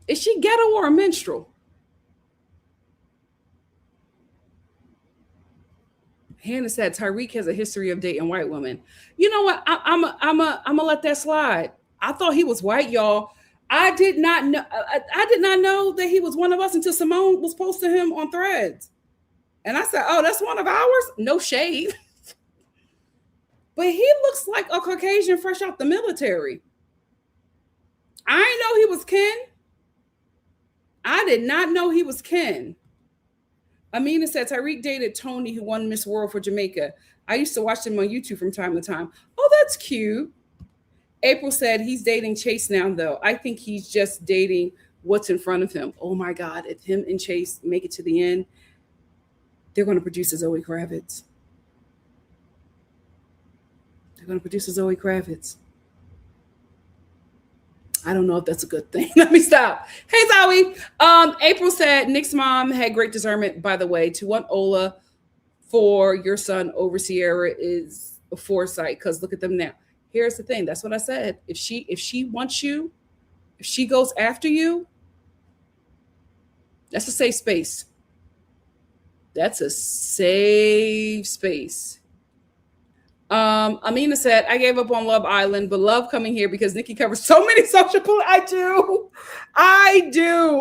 Is she ghetto or a minstrel? Hannah said Tariq has a history of dating white women. You know what? I'm gonna let that slide. I thought he was white, y'all. I did not know. I did not know that he was one of us until Simone was posting him on Threads, and I said, "Oh, that's one of ours." No shade, but he looks like a Caucasian fresh out the military. I didn't know he was Ken. I did not know he was Ken. Amina said Tariq dated Tony, who won Miss World for Jamaica. I used to watch him on YouTube from time to time. Oh, that's cute. April said he's dating Chase now, though. I think he's just dating what's in front of him. Oh my God, if him and Chase make it to the end, they're going to produce a Zoe Kravitz. They're going to produce a Zoe Kravitz. I don't know if that's a good thing. Let me stop. Hey, Zoe. April said Nick's mom had great discernment, by the way. To want Ola for your son over Sierra is a foresight, because look at them now. Here's the thing. That's what I said. If she wants you, if she goes after you, that's a safe space. That's a safe space. Amina said, I gave up on Love Island, but love coming here because Nikki covers so many social I do.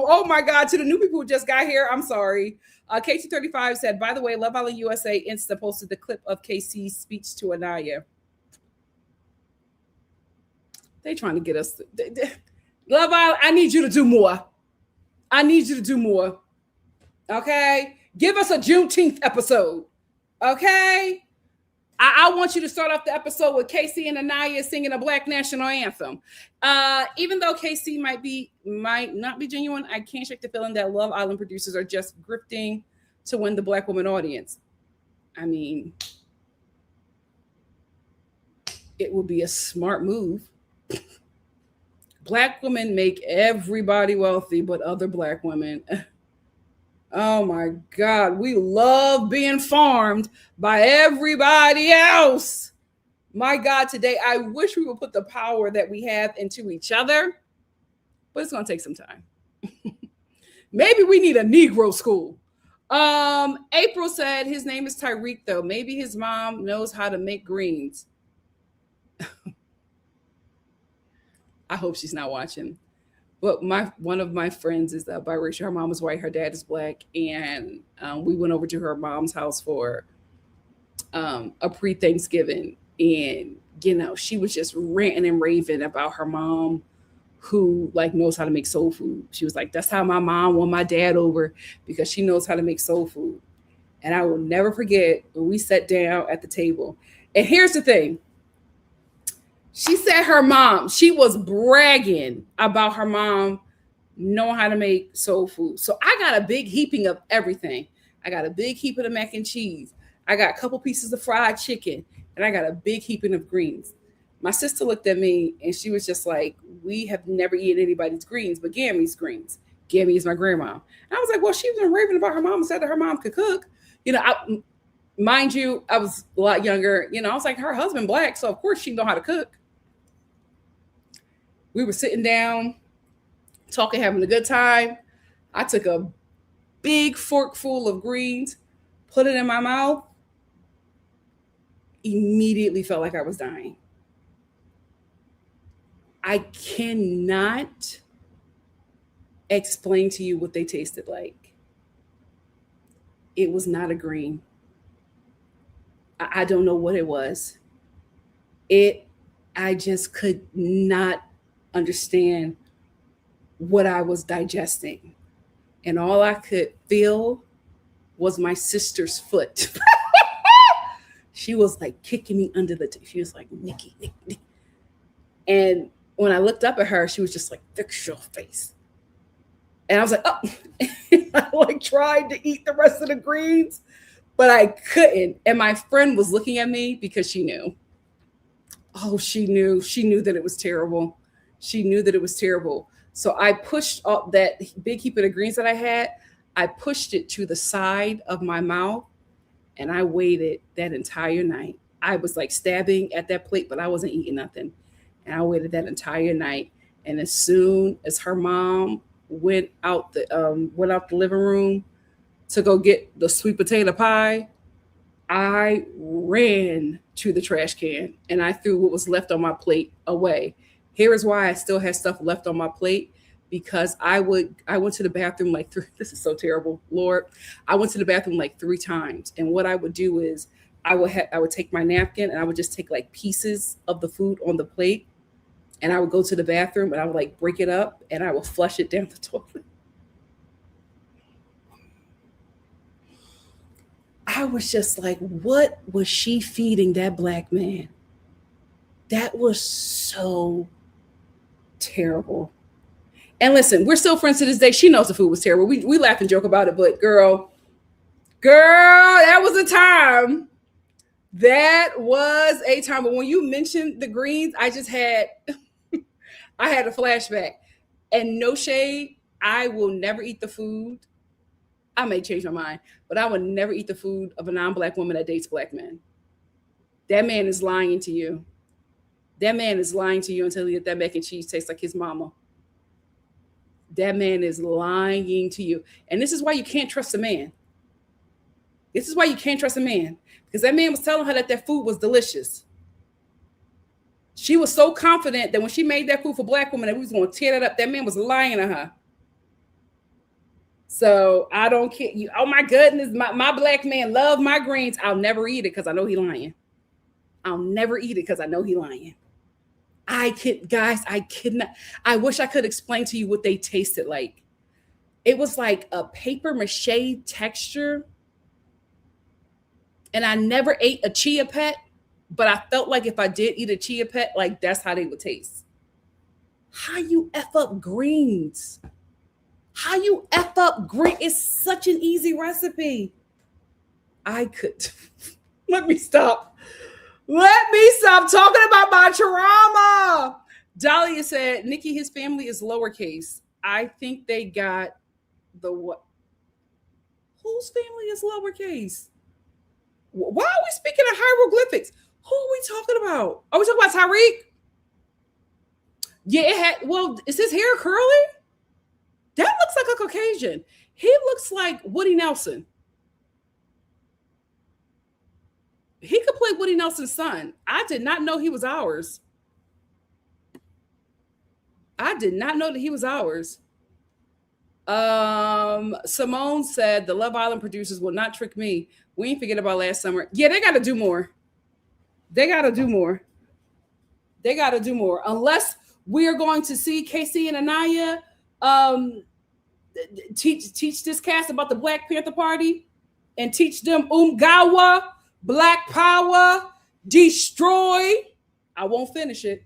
Oh my God. To the new people who just got here, I'm sorry. KT35 said, by the way, Love Island USA Insta posted the clip of KC's speech to Anaya. They trying to get us. Love Island, I need you to do more. Okay? Give us a Juneteenth episode. Okay? I want you to start off the episode with KC and Anaya singing a Black national anthem. Even though KC might not be genuine, I can't shake the feeling that Love Island producers are just grifting to win the Black woman audience. I mean, it would be a smart move. Black women make everybody wealthy, but other Black women. Oh my God, we love being farmed by everybody else. My God, today, I wish we would put the power that we have into each other, but it's going to take some time. Maybe we need a Negro school. April said his name is Tariq, though. Maybe his mom knows how to make greens. I hope she's not watching. But one of my friends is biracial. Her mom is white. Her dad is Black. And we went over to her mom's house for a pre-Thanksgiving. And, you know, she was just ranting and raving about her mom who, like, knows how to make soul food. She was like, that's how my mom won my dad over, because she knows how to make soul food. And I will never forget when we sat down at the table. And here's the thing. She said her mom, she was bragging about her mom knowing how to make soul food. So I got a big heaping of everything. I got a big heaping of mac and cheese. I got a couple pieces of fried chicken, and I got a big heaping of greens. My sister looked at me and she was just like, we have never eaten anybody's greens, but Gammy's greens. Gammy is my grandma. And I was like, well, she was been raving about her mom and said that her mom could cook. You know, mind you, I was a lot younger. You know, I was like, her husband Black, so of course she know how to cook. We were sitting down, talking, having a good time. I took a big fork full of greens, put it in my mouth, immediately felt like I was dying. I cannot explain to you what they tasted like. It was not a green. I don't know what it was. I just could not understand what I was digesting. And all I could feel was my sister's foot. She was like kicking me under the she was like, Nikki, Nikki, Nikki. And when I looked up at her, she was just like, fix your face. And I was like, oh. I like tried to eat the rest of the greens, but I couldn't. And my friend was looking at me because she knew. Oh, she knew that it was terrible. She knew that it was terrible. So I pushed up that big heap of the greens that I had. I pushed it to the side of my mouth, and I waited that entire night. I was like stabbing at that plate, but I wasn't eating nothing. And I waited that entire night. And as soon as her mom went out the living room to go get the sweet potato pie, I ran to the trash can and I threw what was left on my plate away. Here is why I still had stuff left on my plate, because I went to the bathroom like this is so terrible, Lord. I went to the bathroom like 3 times, and what I would do is I would take my napkin and I would just take like pieces of the food on the plate, and I would go to the bathroom and I would like break it up and I would flush it down the toilet. I was just like, what was she feeding that black man? That was so terrible. And listen, we're still friends to this day. She knows the food was terrible. We laugh and joke about it, but girl, that was a time. That was a time. But when you mentioned the greens, I had a flashback. And no shade, I will never eat the food. I may change my mind, but I would never eat the food of a non-black woman that dates black men. That man is lying to you. That man is lying to you until he get that mac and cheese tastes like his mama. That man is lying to you. And this is why you can't trust a man. This is why you can't trust a man. Because that man was telling her that food was delicious. She was so confident that when she made that food for black women, that we was going to tear that up. That man was lying to her. So I don't care. Oh my goodness, my black man love my greens. I'll never eat it because I know he lying. I'll never eat it because I know he lying. I cannot. I wish I could explain to you what they tasted like. It was like a paper mache texture. And I never ate a chia pet, but I felt like if I did eat a chia pet, like that's how they would taste. How you F up greens? How you F up green? It's such an easy recipe. I could. Let me stop talking about my trauma. Dahlia said, Nikki, his family is lowercase. I think they got the what? Whose family is lowercase? Why are we speaking of hieroglyphics? Who are we talking about? Are we talking about Tyreek? Yeah, is his hair curly? That looks like a Caucasian. He looks like Woody Nelson. He could play Woody Nelson's son. I did not know he was ours. I did not know that he was ours. Simone said the Love Island producers will not trick me. We ain't forget about last summer. Yeah, they got to do more. Unless we are going to see Casey and Anaya teach this cast about the Black Panther Party and teach them Umgawa, Black Power, destroy. I won't finish it.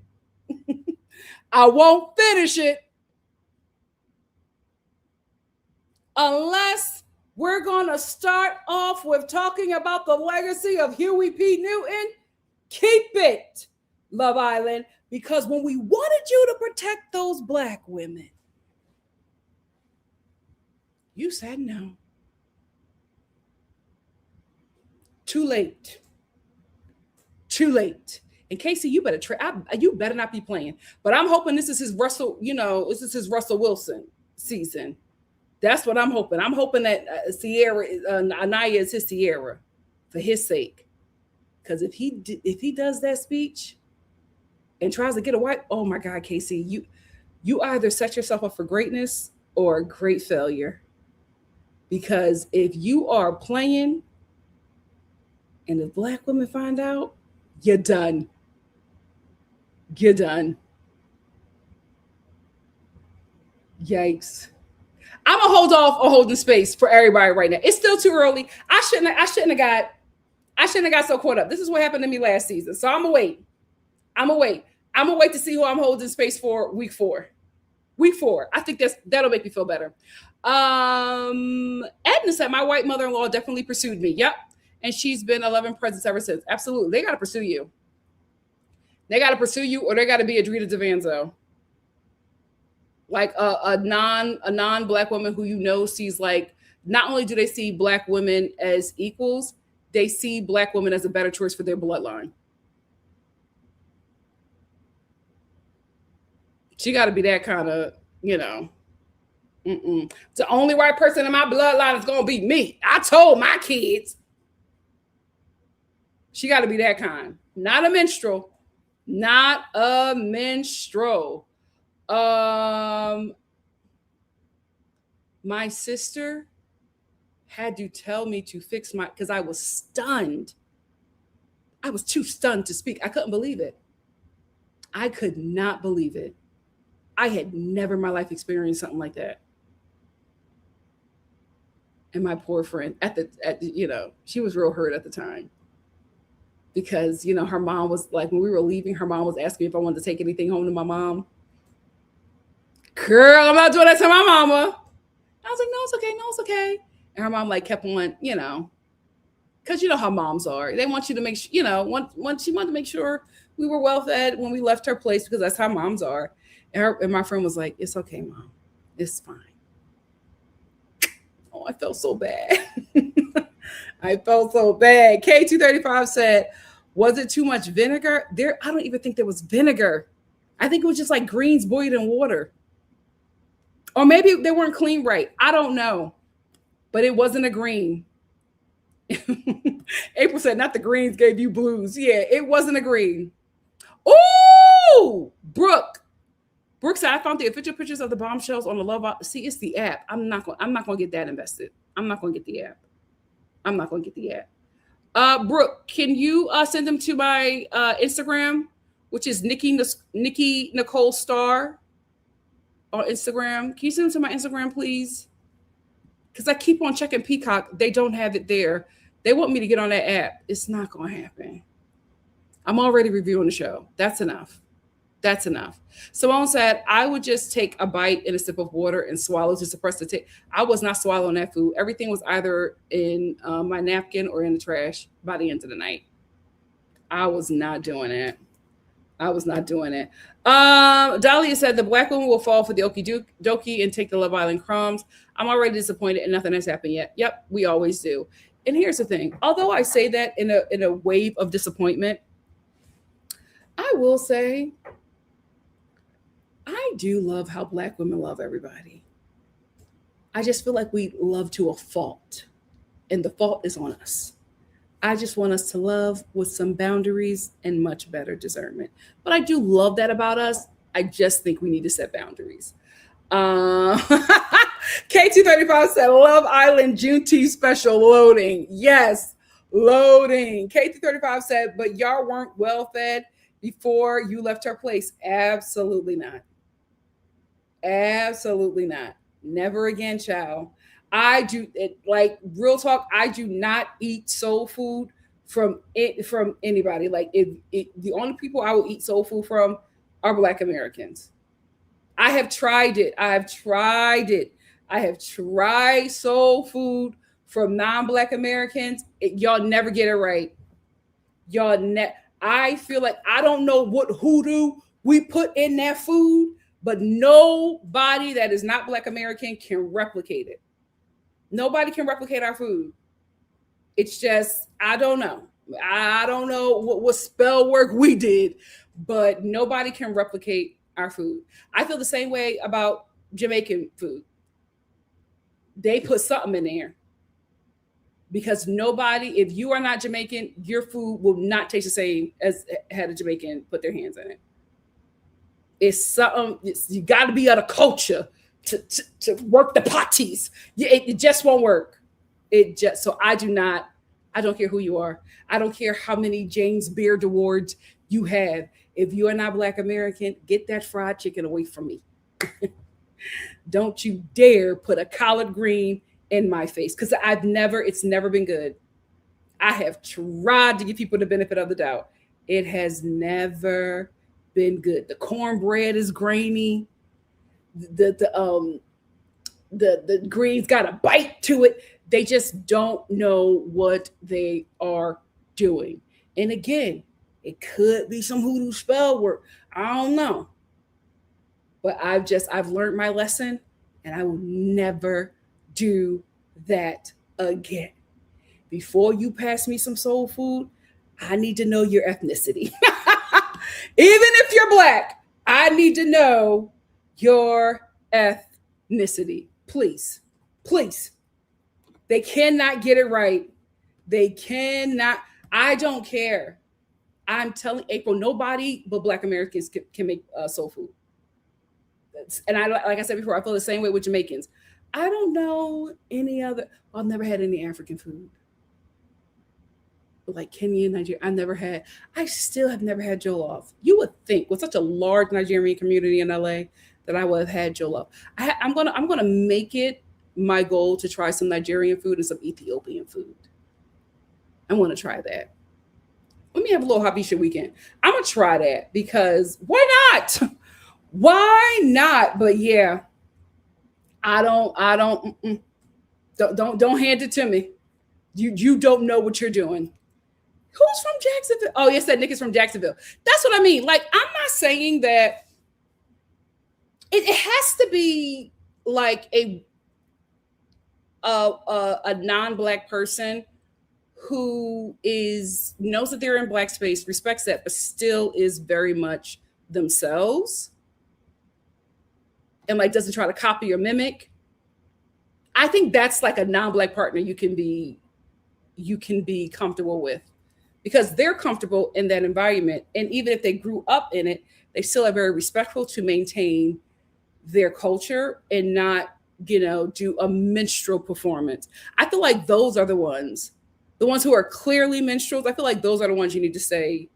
Unless we're going to start off with talking about the legacy of Huey P. Newton. Keep it, Love Island, because when we wanted you to protect those Black women, you said no. Too late. And Casey, you better not be playing. But I'm hoping this is his Russell Wilson season. That's what I'm hoping. I'm hoping that Anaya is his Sierra for his sake. Because if he does that speech and tries to get a wife, oh my God, Casey, you either set yourself up for greatness or a great failure. Because if you are playing and if Black women find out, you're done. Yikes. I'm gonna hold off on holding space for everybody right now. It's still too early. I shouldn't have got so caught up. This is what happened to me last season. So I'm gonna wait. I'm gonna wait to see who I'm holding space for week 4. Week 4. I think that'll make me feel better. Edna said my white mother-in-law definitely pursued me. Yep. And she's been 11 presents ever since. Absolutely. They gotta pursue you. They gotta pursue you, or they gotta be Adrita Devanzo. Like a non-black woman who sees, like, not only do they see black women as equals, they see black women as a better choice for their bloodline. She got to be that kind of, The only white person in my bloodline is going to be me. I told my kids. She got to be that kind. Not a minstrel. Not a minstrel. My sister had to tell me to fix because I was stunned. I was too stunned to speak. I couldn't believe it. I could not believe it. I had never in my life experienced something like that. And my poor friend she was real hurt at the time. Because, her mom was like, when we were leaving, her mom was asking me if I wanted to take anything home to my mom. Girl, I'm not doing that to my mama. I was like, no, it's okay. No, it's okay. And her mom kept on, because how moms are. They want you to make sure, she wanted to make sure we were well fed when we left her place, because that's how moms are. And my friend was like, it's okay, Mom. It's fine. Oh, I felt so bad. I felt so bad. K235 said, was it too much vinegar? I don't even think there was vinegar. I think it was just like greens boiled in water. Or maybe they weren't cleaned right. I don't know. But it wasn't a green. April said, not the greens gave you blues. Yeah, it wasn't a green. Ooh, Brooke said, I found the official pictures of the bombshells on the Love. See, it's the app. I'm not going to get that invested. I'm not going to get the app. Brooke, can you send them to my Instagram, which is NikkiNicoleStar on Instagram? Can you send them to my Instagram, please? Because I keep on checking Peacock. They don't have it there. They want me to get on that app. It's not going to happen. I'm already reviewing the show. That's enough. Simone said, I would just take a bite and a sip of water and swallow to suppress the taste. I was not swallowing that food. Everything was either in my napkin or in the trash by the end of the night. I was not doing it. Dahlia said, the black woman will fall for the okie dokie and take the Love Island crumbs. I'm already disappointed and nothing has happened yet. Yep, we always do. And here's the thing. Although I say that in a wave of disappointment, I will say, I do love how black women love everybody. I just feel like we love to a fault, and the fault is on us. I just want us to love with some boundaries and much better discernment. But I do love that about us. I just think we need to set boundaries. K235 said, Love Island Juneteenth special loading. Yes, loading. K235 said, but y'all weren't well fed before you left her place. Absolutely not. Absolutely not. Never again, child. I do it, like, real talk. I do not eat soul food from anybody. Like, the only people I will eat soul food from are Black Americans. I have tried it. I have tried soul food from non-Black Americans. Y'all never get it right. I feel like I don't know what hoodoo we put in that food, but nobody that is not Black American can replicate it. Nobody can replicate our food. It's just, I don't know. I don't know what spell work we did, but nobody can replicate our food. I feel the same way about Jamaican food. They put something in there. Because nobody, if you are not Jamaican, your food will not taste the same as had a Jamaican put their hands in it. It's something, you got to be of a culture to work the potties. It just won't work. So I don't care who you are. I don't care how many James Beard Awards you have. If you are not Black American, get that fried chicken away from me. Don't you dare put a collard green in my face, because it's never been good. I have tried to give people the benefit of the doubt. It has never been good. The cornbread is grainy. The greens got a bite to it. They just don't know what they are doing. And again, it could be some hoodoo spell work. I don't know. But I've learned my lesson, and I will never do that again. Before you pass me some soul food, I need to know your ethnicity. Even if you're Black, I need to know your ethnicity. Please, please. They cannot get it right. They cannot. I don't care. I'm telling April, nobody but Black Americans can make soul food. And like I said before, I feel the same way with Jamaicans. I don't know any other. I've never had any African food. Like Kenya, Nigeria, I still have never had jollof. You would think with such a large Nigerian community in LA that I would have had jollof. I'm gonna make it my goal to try some Nigerian food and some Ethiopian food. I want to try that. Let me have a little Habesha weekend. I'm gonna try that because why not? Why not? But yeah, don't hand it to me. You don't know what you're doing. Who's from Jacksonville? Oh, yes, that Nick is from Jacksonville. That's what I mean. Like, I'm not saying that it has to be like a non-Black person who knows that they're in Black space, respects that, but still is very much themselves, and like doesn't try to copy or mimic. I think that's like a non-Black partner you can be comfortable with, because they're comfortable in that environment. And even if they grew up in it, they still are very respectful to maintain their culture and not, do a minstrel performance. I feel like those are the ones who are clearly minstrels. I feel like those are the ones you need to stay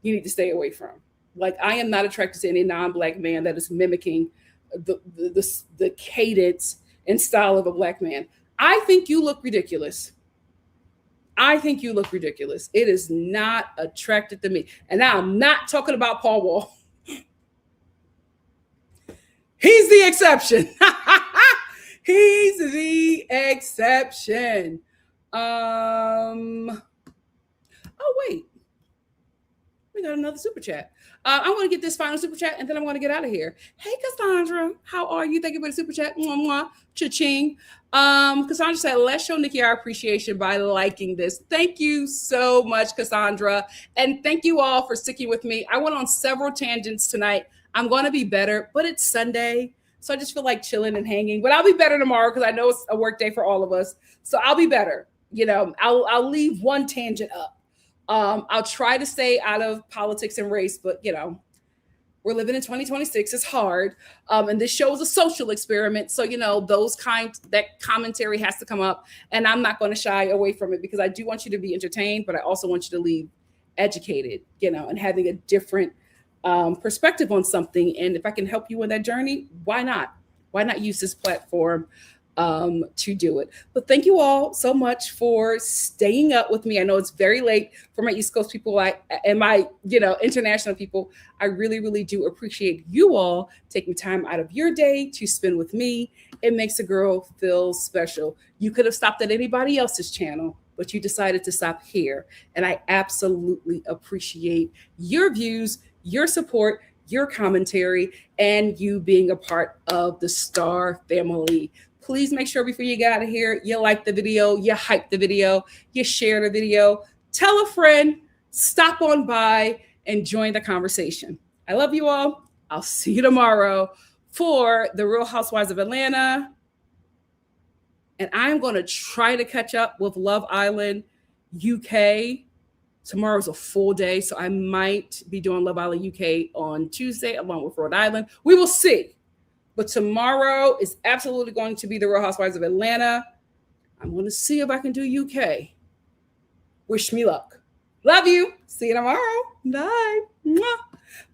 away from. Like, I am not attracted to any non-Black man that is mimicking the cadence and style of a Black man. I think you look ridiculous. It is not attracted to me. And now I'm not talking about Paul Wall. He's the exception. He's the exception. Oh, wait. We got another super chat. I'm going to get this final super chat, and then I'm going to get out of here. Hey, Cassandra. How are you? Thank you for the super chat. Mwah, mwah. Cha-ching. Cassandra said, let's show Nikki our appreciation by liking this. Thank you so much, Cassandra. And thank you all for sticking with me. I went on several tangents tonight. I'm going to be better, but it's Sunday. So I just feel like chilling and hanging. But I'll be better tomorrow because I know it's a work day for all of us. So I'll be better. I'll leave one tangent up. I'll try to stay out of politics and race, but we're living in 2026. It's hard. And this show is a social experiment. So, that commentary has to come up, and I'm not going to shy away from it because I do want you to be entertained, but I also want you to leave educated, and having a different perspective on something. And if I can help you in that journey, why not? Why not use this platform to do it? But thank you all so much for staying up with me. I know it's very late for my East Coast people and my international people. I really, really do appreciate you all taking time out of your day to spend with me. It makes a girl feel special. You could have stopped at anybody else's channel, but you decided to stop here. And I absolutely appreciate your views, your support, your commentary, and you being a part of the Star family. Please make sure before you get out of here, you like the video, you hype the video, you share the video, tell a friend, stop on by and join the conversation. I love you all. I'll see you tomorrow for The Real Housewives of Atlanta. And I'm going to try to catch up with Love Island UK. Tomorrow's a full day, so I might be doing Love Island UK on Tuesday along with Rhode Island. We will see. But tomorrow is absolutely going to be The Real Housewives of Atlanta. I'm going to see if I can do UK. Wish me luck. Love you. See you tomorrow. Bye. Mwah.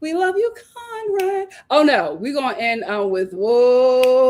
We love you, Conrad. Oh, no. We're going to end with, whoa.